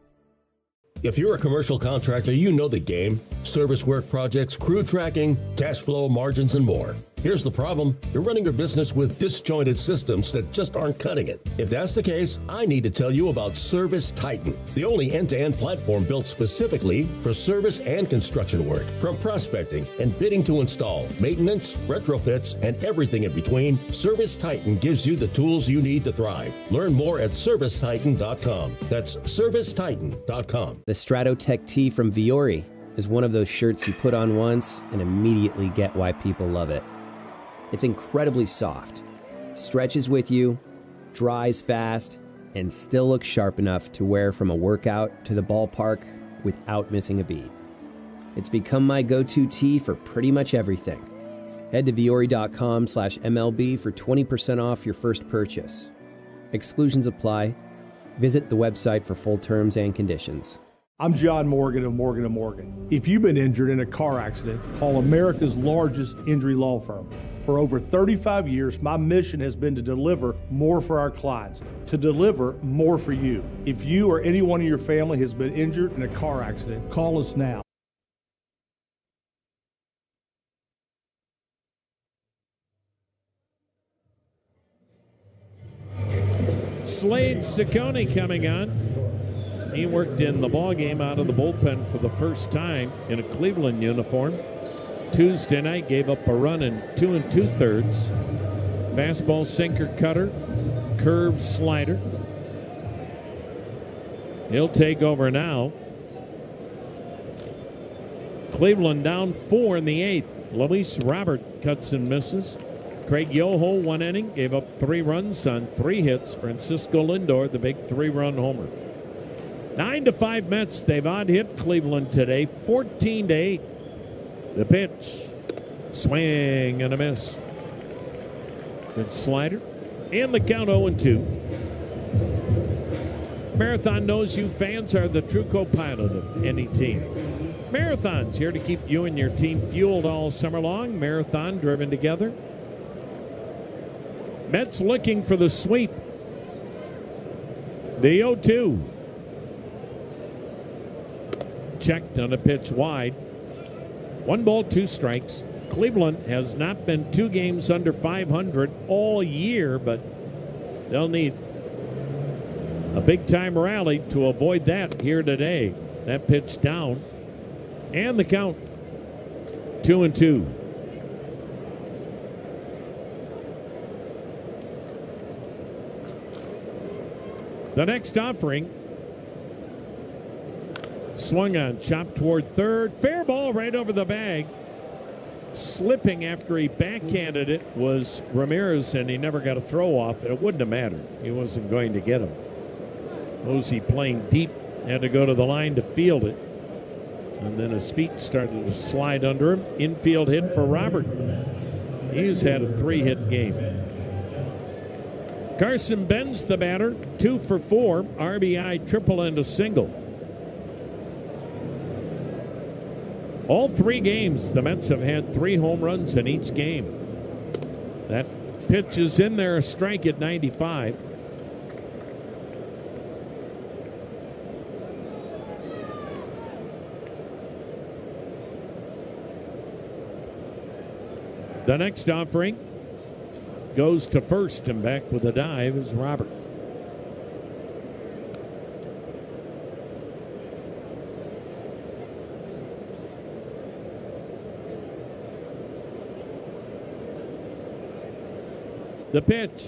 If you're a commercial contractor, you know the game. Service work projects, crew tracking, cash flow, margins, and more. Here's the problem. You're running your business with disjointed systems that just aren't cutting it. If that's the case, I need to tell you about Service Titan, the only end-to-end platform built specifically for service and construction work. From prospecting and bidding to install, maintenance, retrofits, and everything in between, Service Titan gives you the tools you need to thrive. Learn more at ServiceTitan.com. That's ServiceTitan.com. The Stratotech tee from Viore is one of those shirts you put on once and immediately get why people love it. It's incredibly soft, stretches with you, dries fast, and still looks sharp enough to wear from a workout to the ballpark without missing a beat. It's become my go-to tee for pretty much everything. Head to viore.com/MLB for 20% off your first purchase. Exclusions apply. Visit the website for full terms and conditions. I'm John Morgan of Morgan & Morgan. If you've been injured in a car accident, call America's largest injury law firm. For over 35 years, my mission has been to deliver more for our clients, to deliver more for you. If you or anyone in your family has been injured in a car accident, call us now. Slade Ciccone coming on. He worked in the ballgame out of the bullpen for the first time in a Cleveland uniform. Tuesday night gave up a run in 2 2/3. Fastball, sinker, cutter, curve, slider. He'll take over now. Cleveland down 4 in the 8th. Luis Robert cuts and misses. Craig Yoho, 1 inning, gave up 3 runs on 3 hits. Francisco Lindor, the big 3-run homer. 9-5 Mets. They've odd hit Cleveland today, 14-8. The pitch, swing and a miss. Good slider, and the count 0-2. Marathon knows you fans are the true co-pilot of any team. Marathon's here to keep you and your team fueled all summer long. Marathon driven together. Mets looking for the sweep. The 0-2. Checked on a pitch wide. 1 ball, 2 strikes. Cleveland has not been 2 games under 500 all year, but they'll need a big-time rally to avoid that here today. That pitch down. And the count, 2-2. The next offering. Swung on, chopped toward third. Fair ball right over the bag. Slipping after he backhanded it was Ramirez, and he never got a throw off. It wouldn't have mattered. He wasn't going to get him. Posey playing deep, had to go to the line to field it. And then his feet started to slide under him. Infield hit for Robert. He's had a 3-hit game. Carson Benz, the batter, 2 for 4. RBI, triple, and a single. All 3 games, the Mets have had 3 home runs in each game. That pitch is in there, a strike at 95. The next offering goes to first, and back with a dive is Robert. The pitch.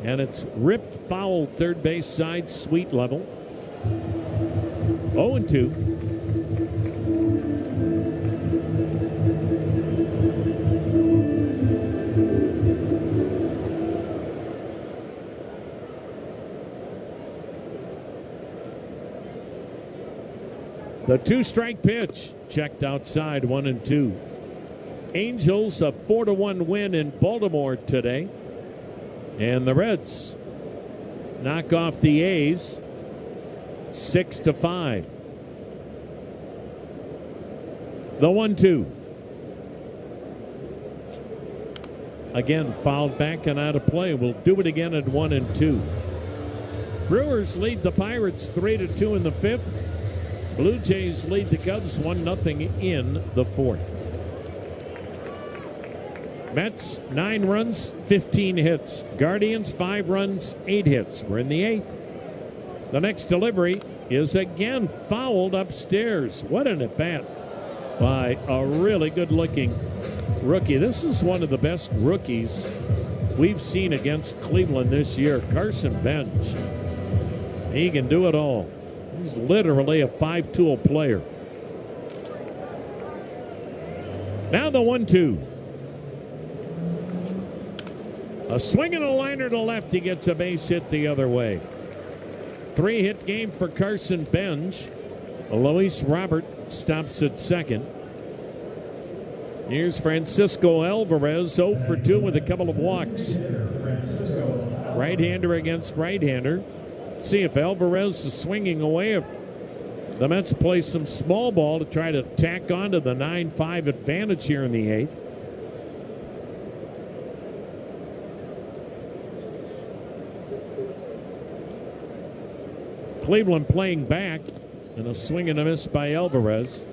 And it's ripped foul third base side, sweet level. 0-2. The 2-strike pitch checked outside, 1-2. Angels a 4-1 win in Baltimore today. And the Reds knock off the A's 6-5. The 1-2. Again, fouled back and out of play. We'll do it again at 1-2. Brewers lead the Pirates 3-2 in the 5th. Blue Jays lead the Cubs 1-0 in the 4th. Mets, 9 runs, 15 hits. Guardians, 5 runs, 8 hits. We're in the 8th. The next delivery is again fouled upstairs. What an at-bat by a really good-looking rookie. This is one of the best rookies we've seen against Cleveland this year. Carson Bench. He can do it all. He's literally a 5-tool player. Now the 1-2. A swing and a liner to left. He gets a base hit the other way. 3-hit game for Carson Bench. Luis Robert stops at second. Here's Francisco Alvarez, 0 for 2 with a couple of walks. Right-hander against right-hander. See if Alvarez is swinging away. If the Mets play some small ball to try to tack on to the 9-5 advantage here in the 8th. Cleveland playing back, and a swing and a miss by Alvarez.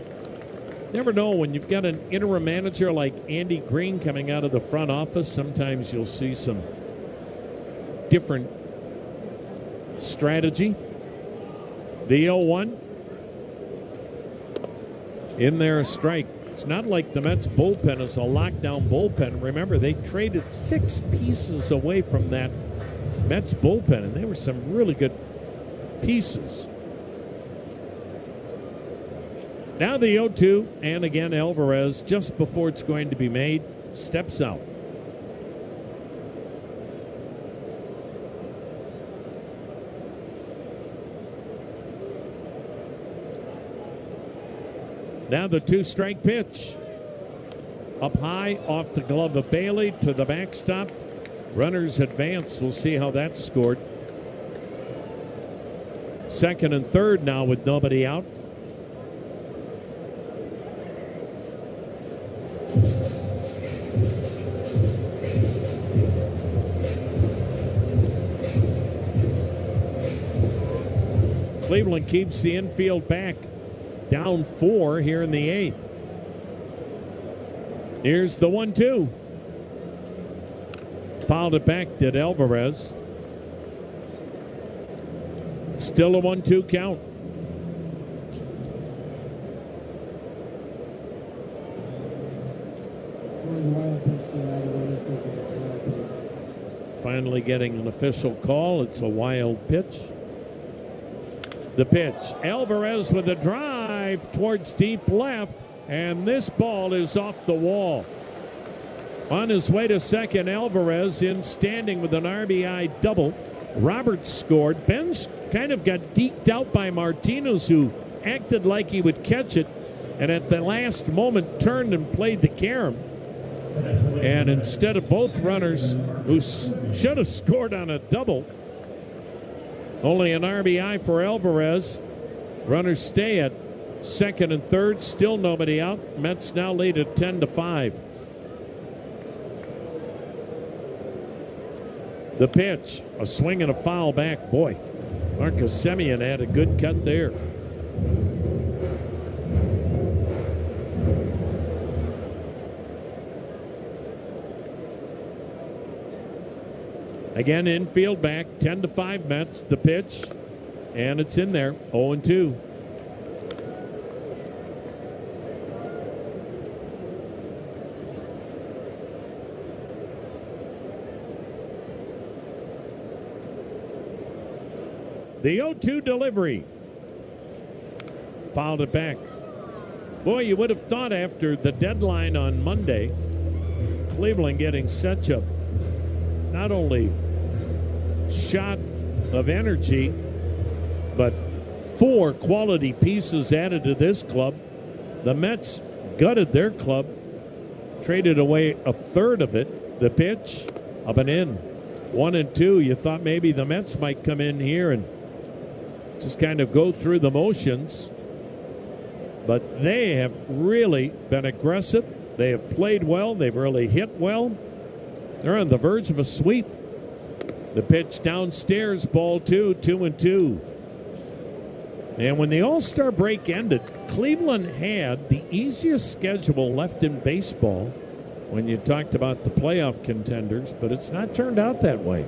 Never know when you've got an interim manager like Andy Green coming out of the front office. Sometimes you'll see some different strategy. The 0-1. In there, a strike. It's not like the Mets bullpen is a lockdown bullpen. Remember, they traded 6 pieces away from that Mets bullpen, and they were some really good pieces. Now the 0-2, and again Alvarez, just before it's going to be made, steps out. Now the 2-strike pitch. Up high, off the glove of Bailey to the backstop. Runners advance. We'll see how that's scored. Second and third now with nobody out. Cleveland keeps the infield back, down 4 here in the 8th. Here's the 1-2. Fouled it back, did Alvarez. Still a 1-2 count. Finally getting an official call. It's a wild pitch. The pitch. Alvarez with a drive towards deep left, and this ball is off the wall. On his way to second, Alvarez in standing with an RBI double. Roberts scored. Bench kind of got deked out by Martinez, who acted like he would catch it, and at the last moment turned and played the carom. And instead of both runners who should have scored on a double, only an RBI for Alvarez. Runners stay at second and third. Still nobody out. Mets now lead at 10-5. The pitch. A swing and a foul back. Boy, Marcus Semien had a good cut there. Again, infield back, 10-5 Mets. The pitch, and it's in there, 0-2. The 0-2 delivery. Fouled it back. Boy, you would have thought after the deadline on Monday, Cleveland getting such a not only shot of energy, but 4 quality pieces added to this club. The Mets gutted their club, traded away a third of it. The pitch, up and in. 1-2. You thought maybe the Mets might come in here and just kind of go through the motions. But they have really been aggressive. They have played well. They've really hit well. They're on the verge of a sweep. The pitch downstairs, ball 2, 2-2. And when the All-Star break ended, Cleveland had the easiest schedule left in baseball when you talked about the playoff contenders, but it's not turned out that way.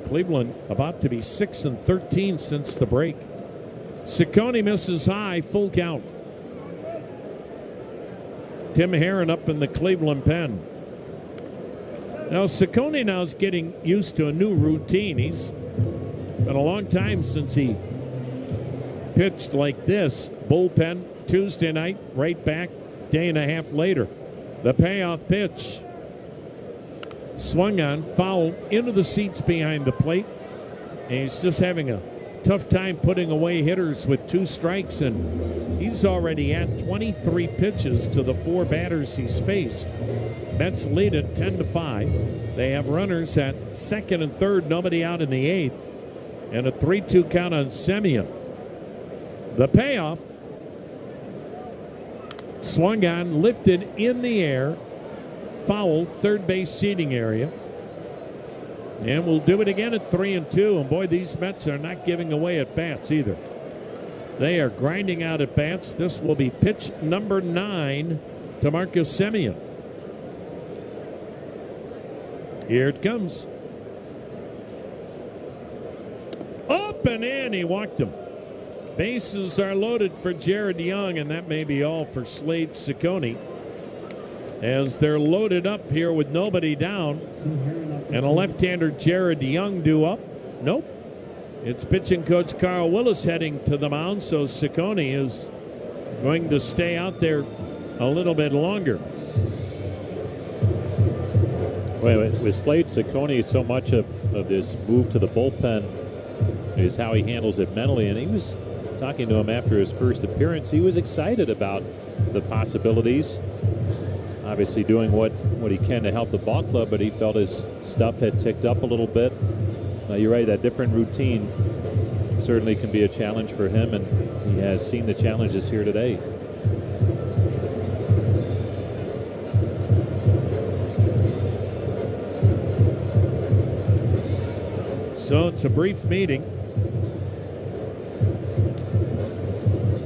Cleveland about to be 6-13 since the break. Ciccone misses high, full count. Tim Herron up in the Cleveland pen. Now, Ciccone now is getting used to a new routine. He's been a long time since he pitched like this. Bullpen Tuesday night, right back, day and a half later. The payoff pitch. Swung on, foul into the seats behind the plate. And he's just having a tough time putting away hitters with 2 strikes, and he's already had 23 pitches to the 4 batters he's faced. Mets lead it 10-5. They have runners at second and third, nobody out in the 8th, and a 3-2 count on Semien. The payoff, swung on, lifted in the air, foul, third base seating area. And we'll do it again at 3-2. And boy, these Mets are not giving away at bats either. They are grinding out at bats. This will be pitch number 9 to Marcus Semien. Here it comes. Up and in. He walked him. Bases are loaded for Jared Young, and that may be all for Slade Ciccone, as they're loaded up here with nobody down. And a left-hander, Jared Young, due up. Nope. It's pitching coach Carl Willis heading to the mound, so Ciccone is going to stay out there a little bit longer. Wait, with Slade Ciccone, so much of this move to the bullpen is how he handles it mentally. And he was talking to him after his first appearance. He was excited about the possibilities. Obviously doing what he can to help the ball club, but he felt his stuff had ticked up a little bit. You're right, that different routine certainly can be a challenge for him, and he has seen the challenges here today. So it's a brief meeting.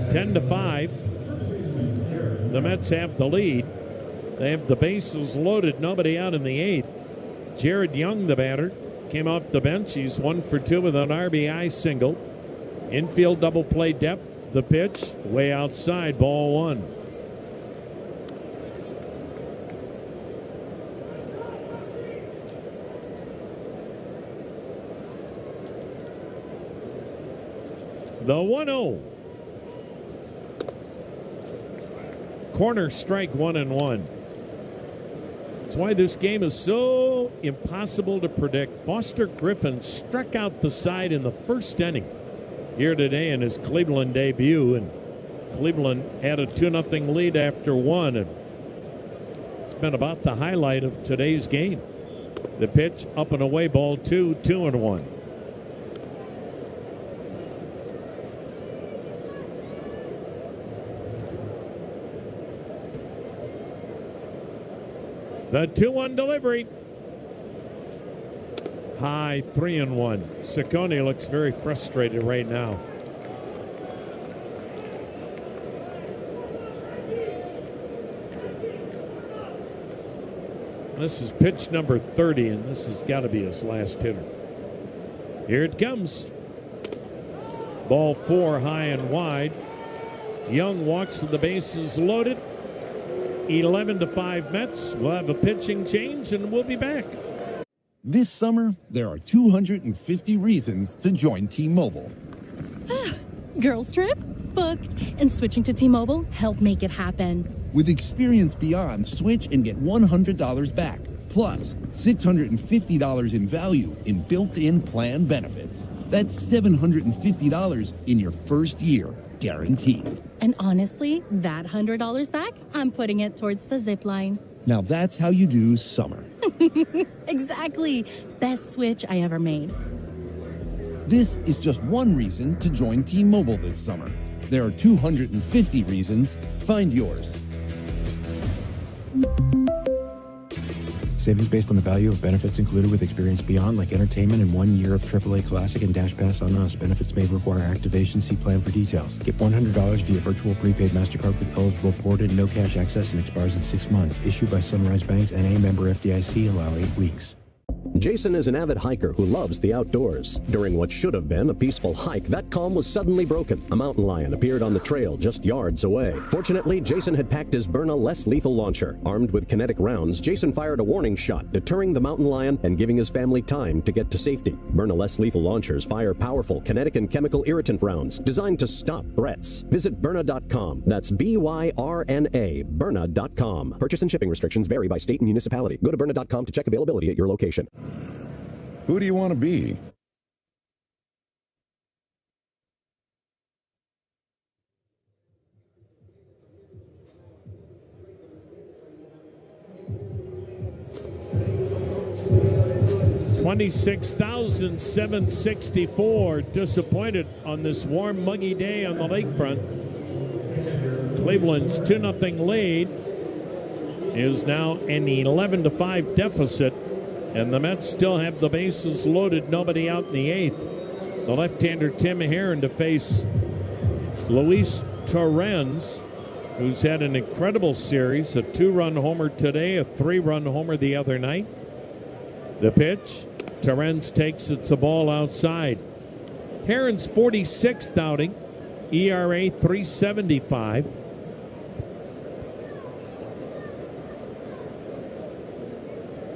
10-5. The Mets have the lead. They have the bases loaded, nobody out in the 8th. Jared Young, the batter, came off the bench. He's 1 for 2 with an RBI single. Infield double play depth. The pitch, way outside, ball 1. The 1-0. Corner strike, 1-1. That's why this game is so impossible to predict. Foster Griffin struck out the side in the first inning here today in his Cleveland debut, and Cleveland had a 2-0 lead after 1, and it's been about the highlight of today's game. The pitch, up and away, ball 2, 2-1. The 2-1 delivery. High, 3-1. Ciccone looks very frustrated right now. This is pitch number 30, and this has got to be his last hitter. Here it comes. Ball 4, high and wide. Young walks with the bases loaded. 11-5 Mets. We'll have a pitching change, and we'll be back. This summer, there are 250 reasons to join T-Mobile. Girls trip? Booked. And switching to T-Mobile helped make it happen. With Experience Beyond, switch and get $100 back. Plus, $650 in value in built-in plan benefits. That's $750 in your first year, guaranteed. And honestly, that $100 back, I'm putting it towards the zip line. Now that's how you do summer. Exactly. Best switch I ever made. This is just one reason to join T-Mobile this summer. There are 250 reasons. Find yours. Savings based on the value of benefits included with Experience Beyond, like entertainment and 1 year of AAA Classic and Dash Pass on Us. Benefits may require activation. See plan for details. Get $100 via virtual prepaid MasterCard with eligible ported, no cash access, and expires in 6 months. Issued by Sunrise Banks, N.A. member FDIC. Allow 8 weeks. Jason is an avid hiker who loves the outdoors. During what should have been a peaceful hike, that calm was suddenly broken. A mountain lion appeared on the trail just yards away. Fortunately, Jason had packed his Byrna less lethal launcher. Armed with kinetic rounds, Jason fired a warning shot, deterring the mountain lion and giving his family time to get to safety. Byrna less lethal launchers fire powerful kinetic and chemical irritant rounds designed to stop threats. Visit Byrna.com. That's BYRNA, Byrna.com. Purchase and shipping restrictions vary by state and municipality. Go to Byrna.com to check availability at your location. Who do you want to be? $26,764. Disappointed on this warm, muggy day on the lakefront. Cleveland's 2-0 lead is now an 11-5 deficit. And the Mets still have the bases loaded, nobody out in the 8th. The left-hander Tim Herron to face Luis Torrens, who's had an incredible series, a 2-run homer today, a 3-run homer the other night. The pitch, Torrens takes it's a ball outside. Herron's 46th outing, ERA 3.75.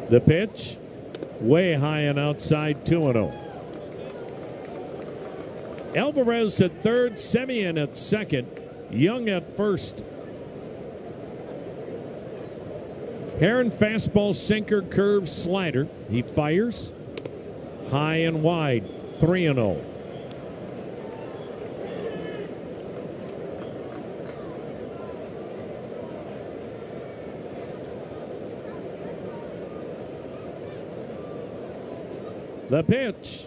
The pitch, way high and outside, 2-0. Alvarez at third, Semien at second, Young at first. Herron fastball, sinker, curve, slider. He fires high and wide, 3-0. The pitch,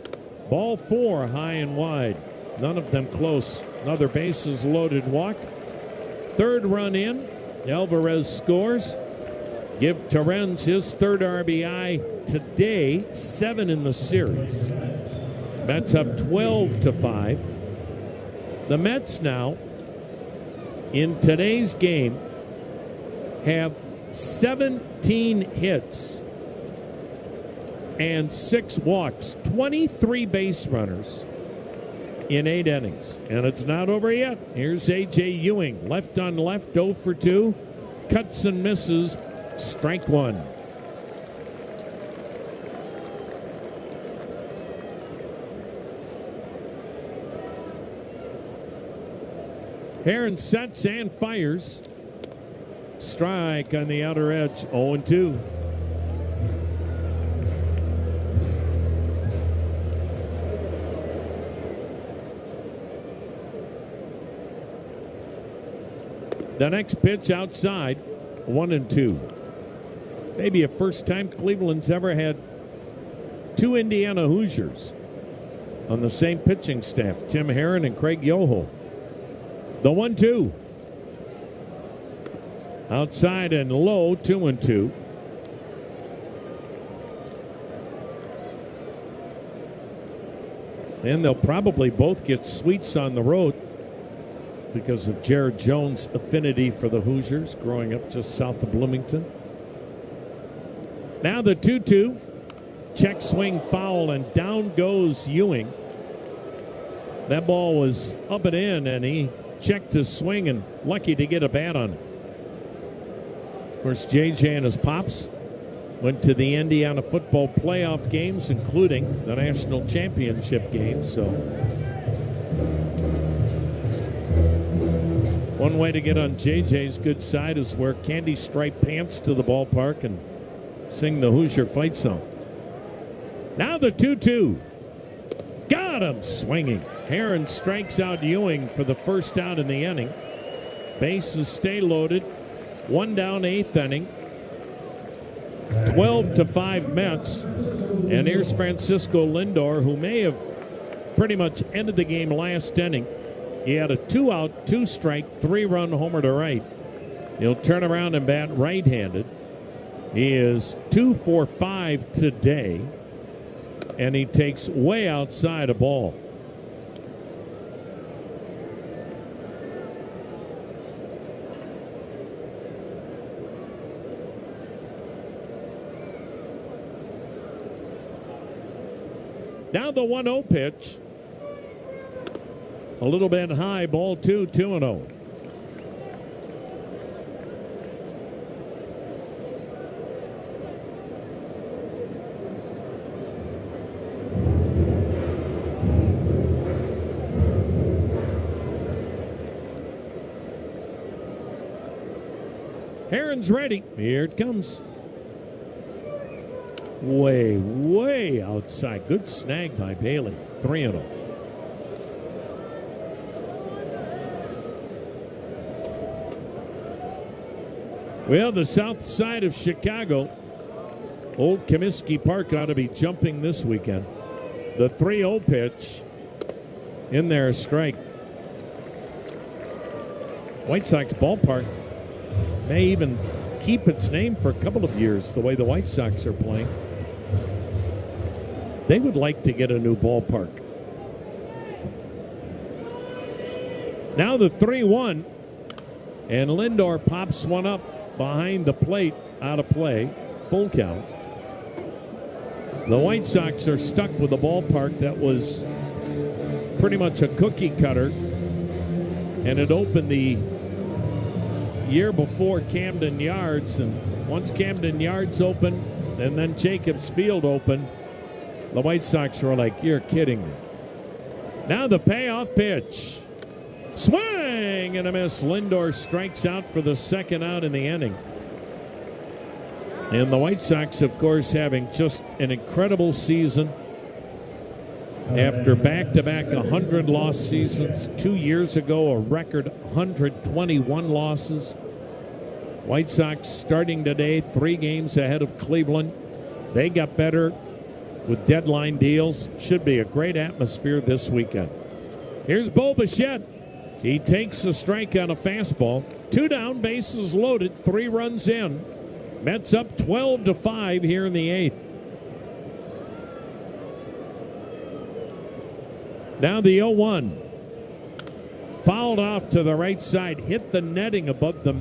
ball 4, high and wide. None of them close. Another bases loaded walk. Third run in. Alvarez scores. Give Torrens his third RBI today, 7 in the series. Mets up 12-5. The Mets now, in today's game, have 17 hits and 6 walks, 23 base runners in 8 innings. And it's not over yet. Here's A.J. Ewing, left on left, 0 for 2. Cuts and misses, strike 1. Herron sets and fires. Strike on the outer edge, 0-2. The next pitch outside, 1-2. Maybe a first time Cleveland's ever had 2 Indiana Hoosiers on the same pitching staff, Tim Herron and Craig Yoho. The 1-2. Outside and low, 2-2. And they'll probably both get sweets on the road because of Jared Jones' affinity for the Hoosiers growing up just south of Bloomington. Now the 2-2. Check swing foul, and down goes Ewing. That ball was up and in, and he checked his swing and lucky to get a bat on it. Of course, JJ and his pops went to the Indiana football playoff games, including the national championship game. So One way to get on JJ's good side is wear candy striped pants to the ballpark and sing the Hoosier fight song. Now the 2-2. Got him swinging. Heron strikes out Ewing for the first out in the inning. Bases stay loaded. One down, eighth inning. 12-5 Mets. And here's Francisco Lindor, who may have pretty much ended the game last inning. He had a 2-out, 2-strike, 3-run homer to right. He'll turn around and bat right-handed. He is 2 for 5 today, and he takes way outside a ball. Now the 1-0 pitch. A little bit high, ball 2, 2-0. Heron's ready. Here it comes. Way, way outside. Good snag by Bailey. 3-0. Well, the south side of Chicago, Old Comiskey Park ought to be jumping this weekend. The 3-0 pitch in there, a strike. White Sox ballpark may even keep its name for a couple of years the way the White Sox are playing. They would like to get a new ballpark. Now the 3-1, and Lindor pops one up behind the plate, out of play, full count. The White Sox are stuck with a ballpark that was pretty much a cookie cutter, and it opened the year before Camden Yards, and once Camden Yards opened and then Jacobs Field opened, the White Sox were like, you're kidding me. Now the payoff pitch. Swing and a miss. Lindor strikes out for the second out in the inning. And the White Sox, of course, having just an incredible season after back-to-back 100-loss seasons. 2 years ago, a record 121 losses. White Sox starting today 3 games ahead of Cleveland. They got better with deadline deals. Should be a great atmosphere this weekend. Here's Bo Bichette. He takes a strike on a fastball. 2 down, bases loaded, 3 runs in. Mets up 12-5 here in the 8th. Now the 0-1. Fouled off to the right side, hit the netting above the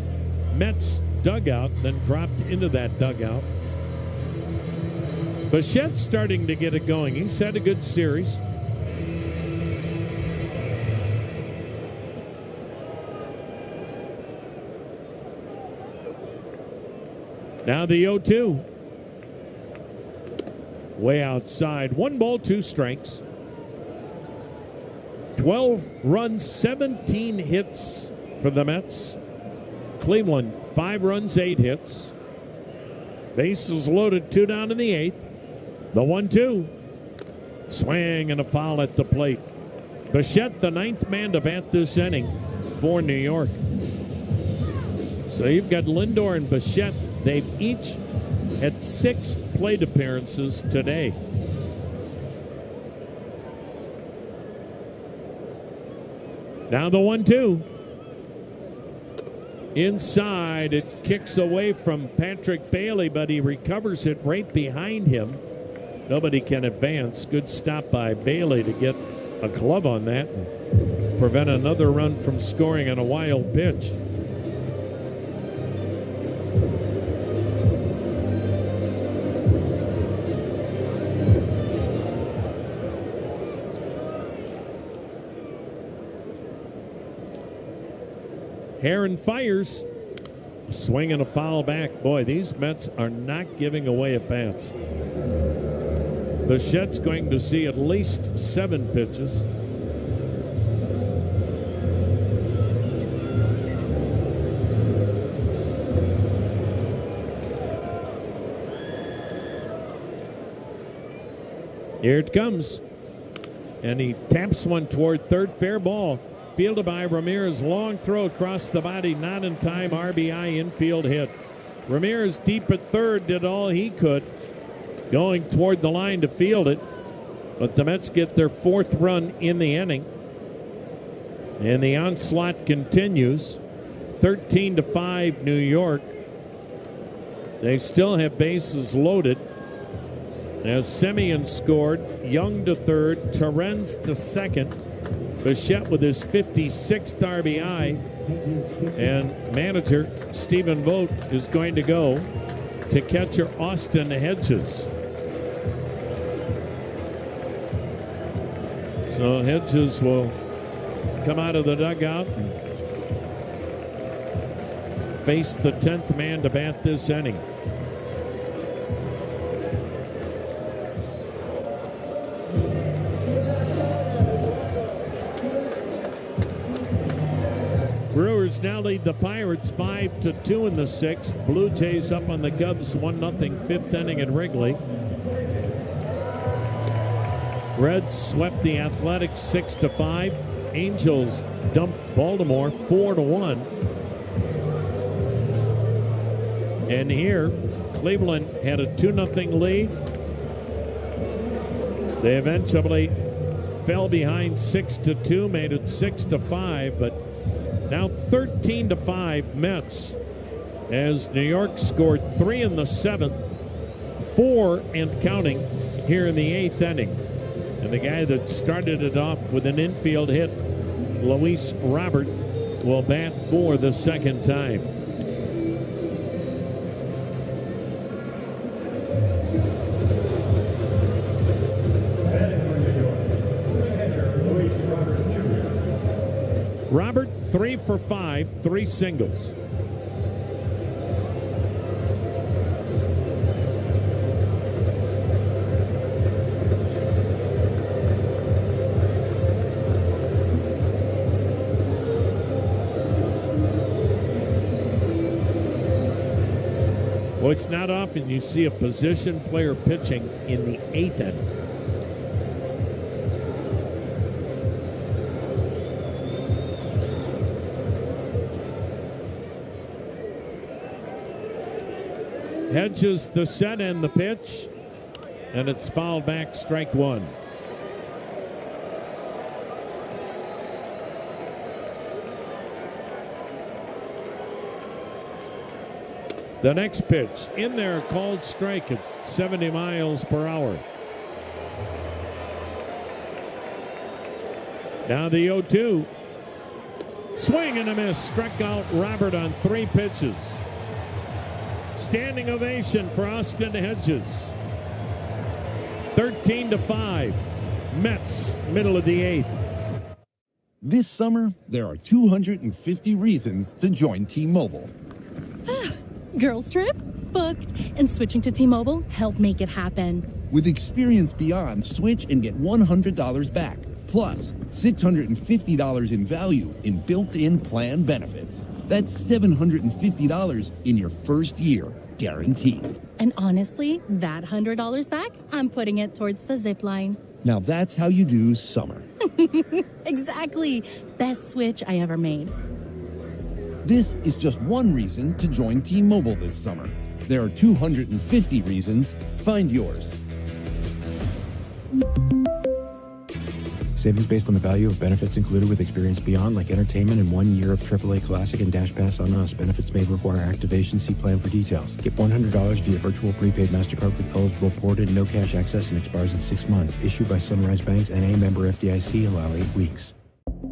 Mets dugout, then dropped into that dugout. Bichette's starting to get it going. He's had a good series. Now the 0-2. Way outside. 1 ball, 2 strikes. 12 runs, 17 hits for the Mets. Cleveland, 5 runs, 8 hits. Bases loaded, 2 down in the 8th. The 1-2. Swing and a foul at the plate. Bichette, the 9th man to bat this inning for New York. So you've got Lindor and Bichette. They've each had 6 plate appearances today. Now the 1-2. Inside, it kicks away from Patrick Bailey, but he recovers it right behind him. Nobody can advance. Good stop by Bailey to get a glove on that and prevent another run from scoring on a wild pitch. Heron fires. A swing and a foul back. Boy, these Mets are not giving away at bats. Bichette's going to see at least 7 pitches. Here it comes. And he taps one toward third. Fair ball. Fielded by Ramirez. Long throw across the body. Not in time. RBI infield hit. Ramirez deep at third did all he could, going toward the line to field it. But the Mets get their fourth run in the inning. And the onslaught continues. 13-5 New York. They still have bases loaded. As Semien scored, Young to third, Terens to second. Bichette with his 56th RBI. And manager Stephen Vogt is going to go to catcher Austin Hedges. So Hedges will come out of the dugout and face the 10th man to bat this inning. Brewers now lead the Pirates 5-2 in the sixth. Blue Jays up on the Cubs 1-0 fifth inning at Wrigley. Reds swept the Athletics 6-5. Angels dumped Baltimore 4-1. And here, Cleveland had a 2-0 lead. They eventually fell behind 6-2, made it 6-5, but now 13-5 Mets, as New York scored 3 in the seventh, 4 and counting here in the eighth inning. And the guy that started it off with an infield hit, Luis Robert, will bat for the second time. Robert 3 for 5, 3 singles. Well, it's not often you see a position player pitching in the eighth inning. Hedges the set and the pitch, and it's fouled back, strike one. The next pitch in there, called strike at 70 miles per hour. Now the 0-2. Swing and a miss. Struck out Robert on 3 pitches. Standing ovation for Austin Hedges. 13-5. Mets, middle of the eighth. This summer, there are 250 reasons to join T-Mobile. Girls trip? Booked. And switching to T-Mobile helped make it happen. With experience beyond, switch and get $100 back. Plus, $650 in value in built-in plan benefits. That's $750 in your first year, guaranteed. And honestly, that $100 back, I'm putting it towards the zip line. Now that's how you do summer. Exactly. Best switch I ever made. This is just one reason to join T-Mobile this summer. There are 250 reasons. Find yours. Savings based on the value of benefits included with Experience Beyond, like entertainment and 1 year of AAA Classic and Dash Pass on Us. Benefits may require activation. See plan for details. Get $100 via virtual prepaid MasterCard with eligible port and no cash access, and expires in 6 months. Issued by Sunrise Banks, N.A. member FDIC. Allow 8 weeks.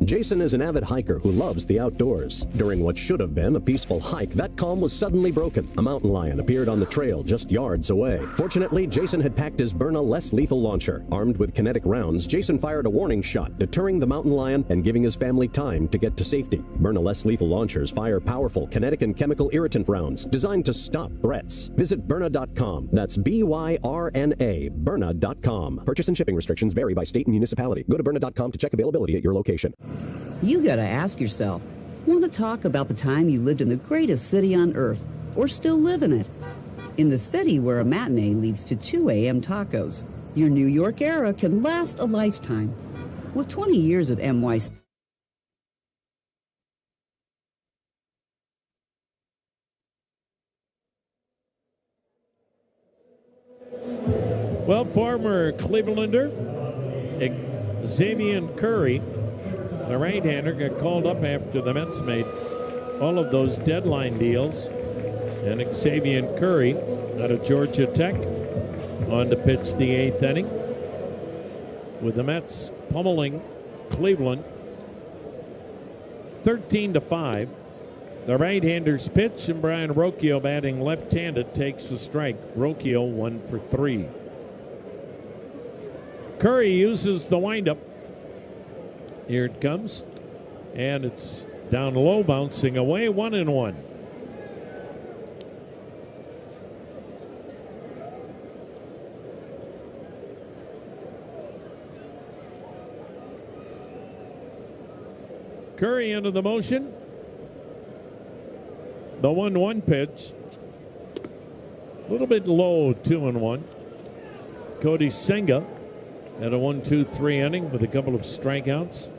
Jason is an avid hiker who loves the outdoors. During what should have been a peaceful hike, that calm was suddenly broken. A mountain lion appeared on the trail just yards away. Fortunately, Jason had packed his Byrna less lethal launcher. Armed with kinetic rounds, Jason fired a warning shot, deterring the mountain lion and giving his family time to get to safety. Byrna less lethal launchers fire powerful kinetic and chemical irritant rounds designed to stop threats. Visit Byrna.com. That's BYRNA, Byrna.com. Purchase and shipping restrictions vary by state and municipality. Go to Byrna.com to check availability at your location. You gotta ask yourself, want to talk about the time you lived in the greatest city on earth, or still live in it? In the city where a matinee leads to 2 a.m. tacos, Your New York era can last a lifetime. With 20 years of NYC. Well, former Clevelander Xavier Curry, the right-hander, got called up after the Mets made all of those deadline deals. And Xavier Curry out of Georgia Tech on to pitch the 8th inning, with the Mets pummeling Cleveland 13-5. The right-hander's pitch, and Brian Rocchio, batting left-handed, takes a strike. Rocchio 1 for 3. Curry uses the windup. Here it comes, and it's down low, bouncing away, 1-1. Curry into the motion. The 1-1 pitch. A little bit low, 2-1. Cody Senga had a 1-2-3 inning with a couple of strikeouts.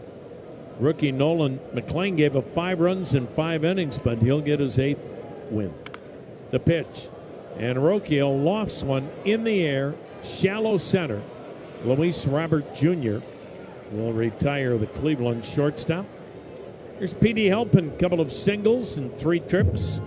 Rookie Nolan McClain gave up 5 runs in 5 innings, but he'll get his 8th win. The pitch. And Rocchio lofts one in the air, shallow center. Luis Robert Jr. will retire the Cleveland shortstop. Here's Petey Halpin, a couple of singles and 3 trips.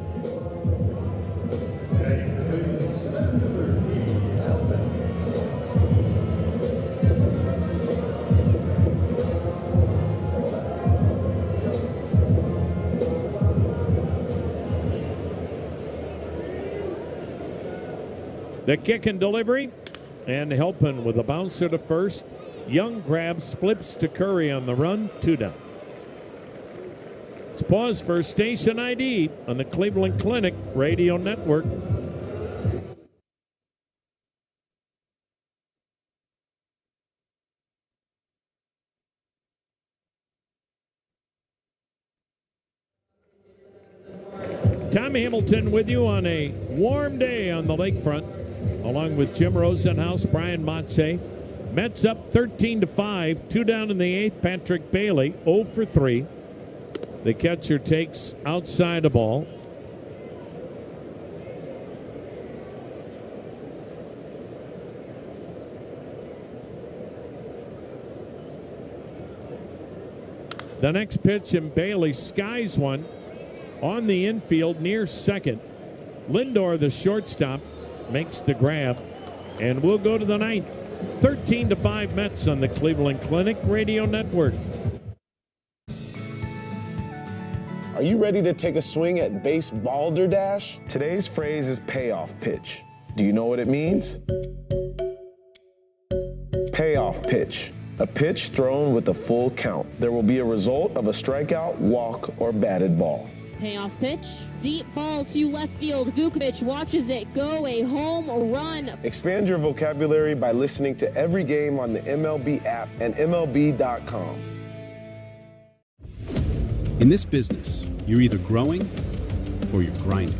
The kick and delivery, and Halpin with a bouncer to first. Young grabs, flips to Curry on the run, 2 down. Let's pause for station ID on the Cleveland Clinic Radio Network. Tom Hamilton with you on a warm day on the lakefront, along with Jim Rosenhaus, Brian Motze. Mets up 13-5, 2 down in the 8th. Patrick Bailey 0 for 3. The catcher takes outside the ball. The next pitch, and Bailey skies one on the infield near second. Lindor, the shortstop, makes the grab, and we'll go to the 9th. 13-5 Mets on the Cleveland Clinic Radio Network. Are you ready to take a swing at base balderdash? Today's phrase is payoff pitch. Do you know what it means? Payoff pitch. A pitch thrown with a full count. There will be a result of a strikeout, walk, or batted ball. Payoff pitch. Deep ball to left field. Vukovic watches it go, a home run. Expand your vocabulary by listening to every game on the MLB app and MLB.com. In this business, you're either growing or you're grinding.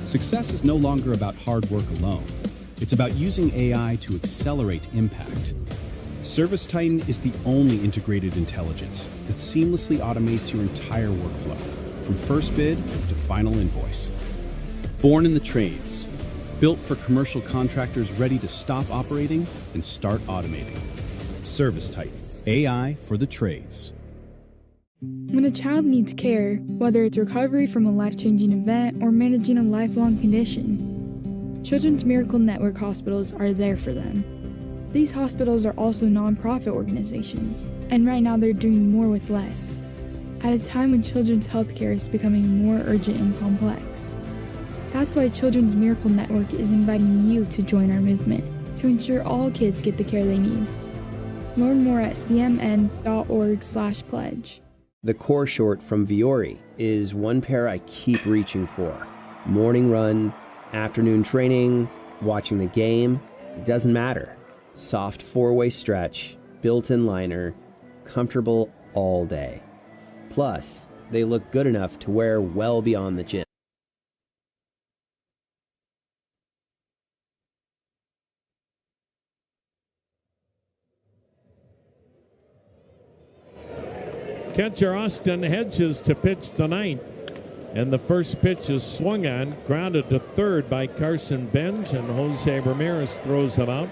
Success is no longer about hard work alone. It's about using AI to accelerate impact. ServiceTitan is the only integrated intelligence that seamlessly automates your entire workflow, from first bid to final invoice. Born in the trades, built for commercial contractors ready to stop operating and start automating. ServiceTitan, AI for the trades. When a child needs care, whether it's recovery from a life-changing event or managing a lifelong condition, Children's Miracle Network hospitals are there for them. These hospitals are also nonprofit organizations, and right now they're doing more with less, at a time when children's healthcare is becoming more urgent and complex. That's why Children's Miracle Network is inviting you to join our movement to ensure all kids get the care they need. Learn more at cmn.org/pledge. The core short from Viore is one pair I keep reaching for. Morning run, afternoon training, watching the game, it doesn't matter. Soft 4-way stretch, built-in liner, comfortable all day. Plus, they look good enough to wear well beyond the gym. Catcher Austin Hedges to pitch the ninth. And the first pitch is swung on, grounded to third by Carson Benj, and Jose Ramirez throws him out.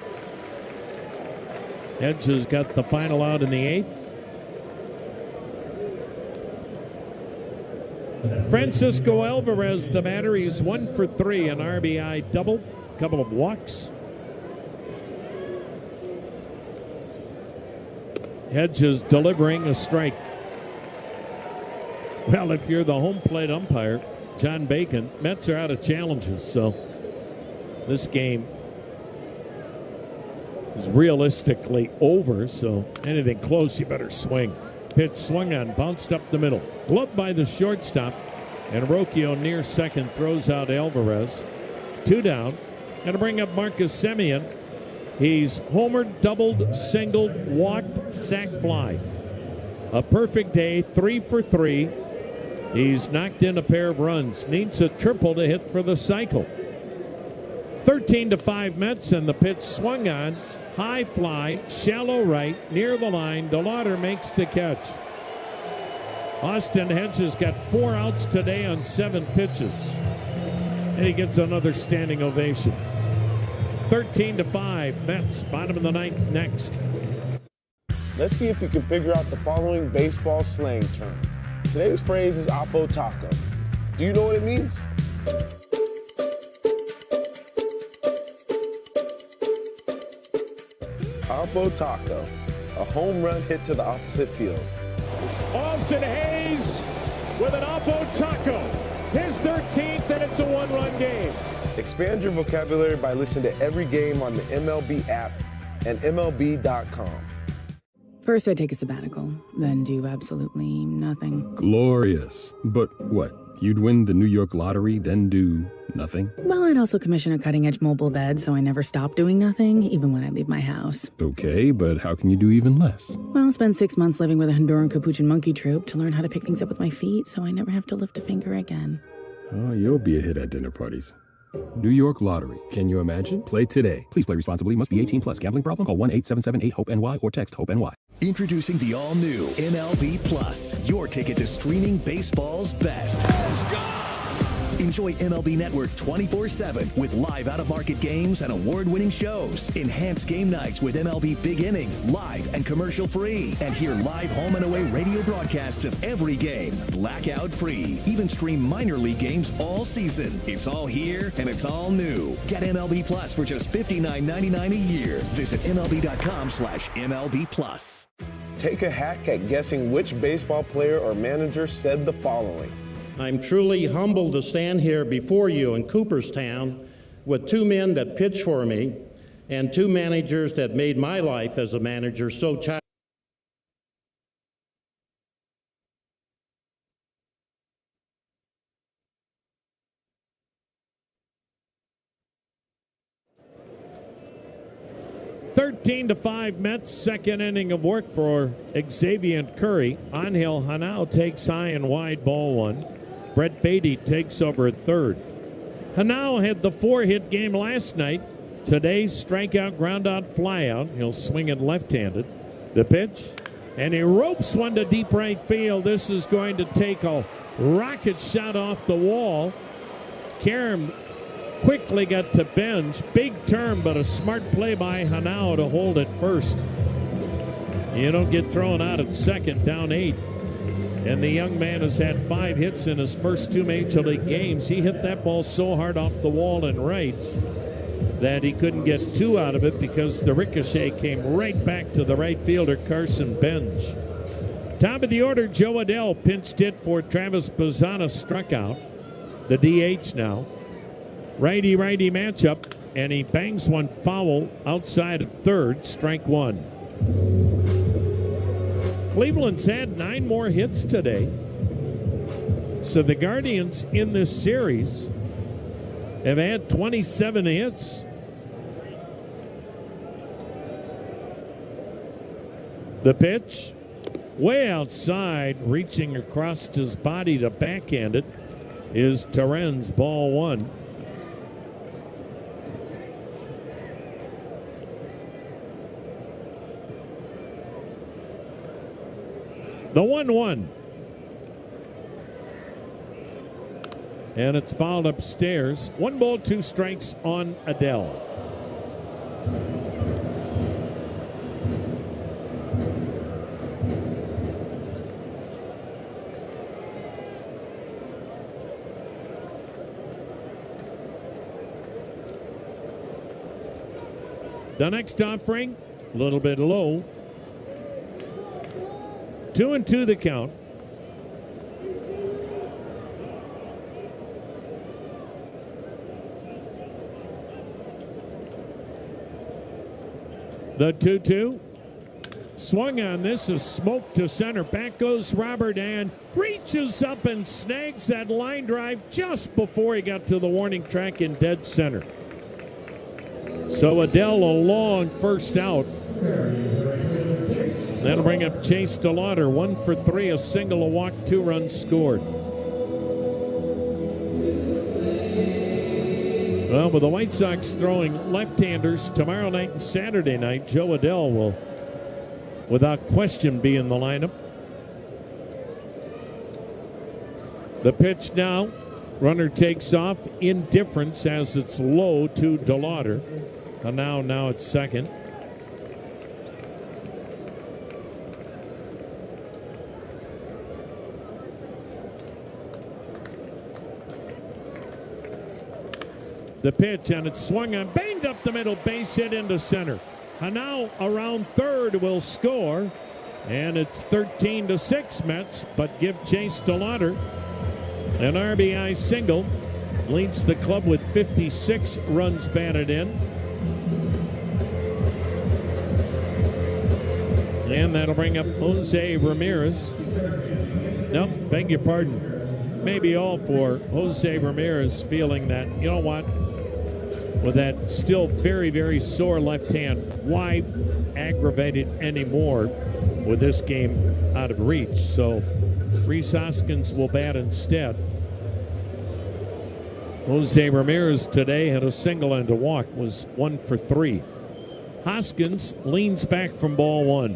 Hedges got the final out in the eighth. Francisco Alvarez, the batter. He's 1 for 3, an RBI double, couple of walks. Hedges delivering a strike. Well, if you're the home plate umpire, John Bacon, Mets are out of challenges, so this game is realistically over, so anything close, you better swing. Pitch swung on, bounced up the middle. Gloved by the shortstop, and Rocchio near second throws out Alvarez. 2 down, and to bring up Marcus Semien. He's homered, doubled, singled, walked, sac fly. A perfect day, 3 for 3. He's knocked in a pair of runs. Needs a triple to hit for the cycle. 13-5 Mets, and the pitch swung on. High fly, shallow right, near the line. DeLauder makes the catch. Austin Hedges got 4 outs today on 7 pitches. And he gets another standing ovation. 13-5 Mets, bottom of the ninth next. Let's see if we can figure out the following baseball slang term. Today's phrase is Oppo Taco. Do you know what it means? Oppo Taco, a home run hit to the opposite field. Austin Hayes with an Oppo Taco, his 13th, and it's a 1-run game. Expand your vocabulary by listening to every game on the MLB app and MLB.com. First, I take a sabbatical, then do absolutely nothing. Glorious. But what? You'd win the New York lottery, then do nothing? Well, I'd also commission a cutting-edge mobile bed, so I never stop doing nothing, even when I leave my house. Okay, but how can you do even less? Well, I'll spend 6 months living with a Honduran Capuchin monkey troupe to learn how to pick things up with my feet, so I never have to lift a finger again. Oh, you'll be a hit at dinner parties. New York Lottery. Can you imagine? Play today. Please play responsibly. Must be 18 plus. Gambling problem? Call 1-877-8-HOPE-NY or text HOPE-NY. Introducing the all-new MLB Plus, your ticket to streaming baseball's best. Let's go! Enjoy MLB Network 24/7 with live out-of-market games and award-winning shows. Enhance game nights with MLB Big Inning, live and commercial-free. And hear live home and away radio broadcasts of every game, blackout-free. Even stream minor league games all season. It's all here and it's all new. Get MLB Plus for just $59.99 a year. Visit MLB.com/MLB Plus. Take a hack at guessing which baseball player or manager said the following. I'm truly humbled to stand here before you in Cooperstown with 2 men that pitched for me and 2 managers that made my life as a manager so challenging. To 5 Mets, second inning of work for Xavier Curry. Angel Hanao takes high and wide, ball 1. Brett Beatty takes over at third. Hanao had the 4-hit game last night. Today's strikeout, groundout, flyout. He'll swing it left-handed. The pitch, and he ropes one to deep right field. This is going to take a rocket shot off the wall. Karam quickly got to Benj. Big turn, but a smart play by Hanao to hold it first. You don't get thrown out at second, down 8. And the young man has had 5 hits in his first 2 Major League games. He hit that ball so hard off the wall and right that he couldn't get 2 out of it because the ricochet came right back to the right fielder, Carson Benj. Top of the order, Joe Adell pinched hit for Travis Bazzana, struck out. The DH now. Righty-righty matchup, and he bangs one foul outside of third, strike 1. Cleveland's had 9 more hits today. So the Guardians in this series have had 27 hits. The pitch, way outside, reaching across his body to backhand it, is Terren's, ball 1. The 1-1. And it's fouled upstairs. 1 ball, 2 strikes on Adele. The next offering, a little bit low. 2-2 the count. The 2-2. Swung on this, is smoke to center. Back goes Robert and reaches up and snags that line drive just before he got to the warning track in dead center. So Adele a long first out. That'll bring up Chase DeLauder. 1 for 3, a single, a walk, 2 runs scored. Well, with the White Sox throwing left-handers tomorrow night and Saturday night, Joe Adele will, without question, be in the lineup. The pitch now. Runner takes off. Indifference as it's low to DeLauder. And now it's second. The pitch, and it's swung on, banged up the middle, base hit into center. And now around third will score. And it's 13-6 Mets, but give Chase DeLauder an RBI single. Leads the club with 56 runs batted in. And that'll bring up Jose Ramirez. Nope, beg your pardon. Maybe all for Jose Ramirez feeling that, you know what, with that still very, very sore left hand, why aggravate it anymore with this game out of reach? So Rhys Hoskins will bat instead. Jose Ramirez today had a single and a walk, was 1 for 3. Hoskins leans back from ball 1.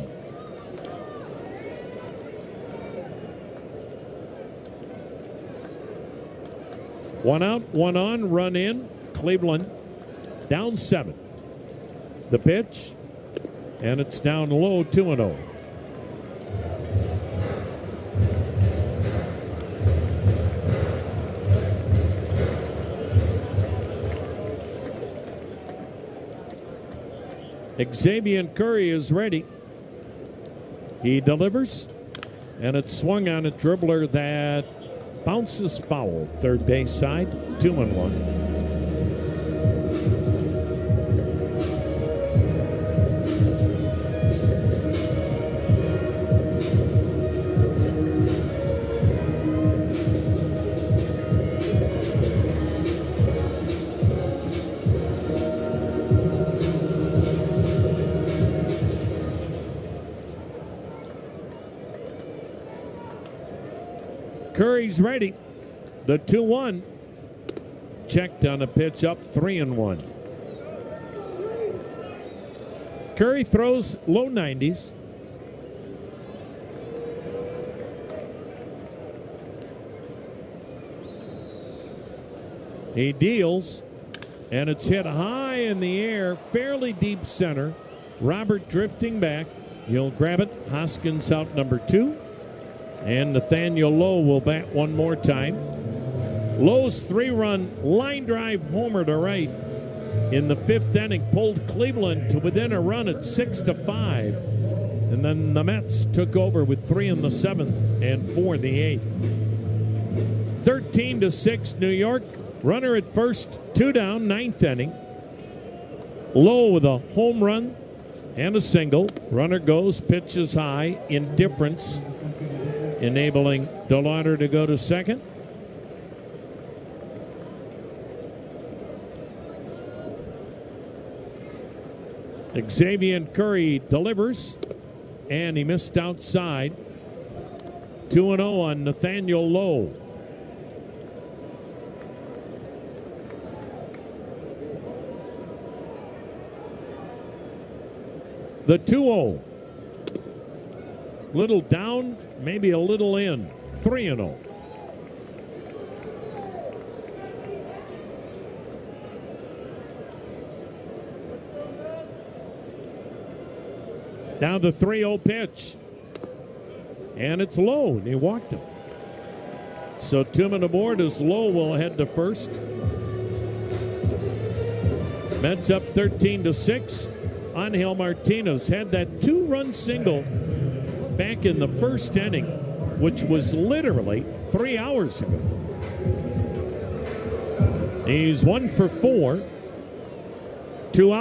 One out, one on, run in. Cleveland down 7. The pitch, and it's down low, 2-0. Xavier Curry is ready. He delivers, and it's swung on a dribbler that bounces foul. Third base side, 2-1. Curry's ready. The 2-1. Checked on a pitch up, 3-1. Curry throws low 90s. He deals, and it's hit high in the air, fairly deep center. Robert drifting back. He'll grab it. Hoskins out number 2. And Nathaniel Lowe will bat one more time. Lowe's 3-run line drive homer to right in the 5th inning pulled Cleveland to within a run at 6-5. And then the Mets took over with 3 in the 7th and 4 in the 8th. 13-6 New York. Runner at first, 2 down, 9th inning. Lowe with a home run and a single. Runner goes, pitches high, indifference, enabling DeLauder to go to second. Xavier Curry delivers, and he missed outside. 2-0 on Nathaniel Lowe. The 2-0. Little down, maybe a little in. 3-0. Now the 3-0 pitch. And it's low, and he walked him. So 2 men aboard as Lowe will head to first. Mets up 13-6. Angel Martinez had that 2-run single back in the first inning, which was literally 3 hours ago. He's 1 for 4. 2 out.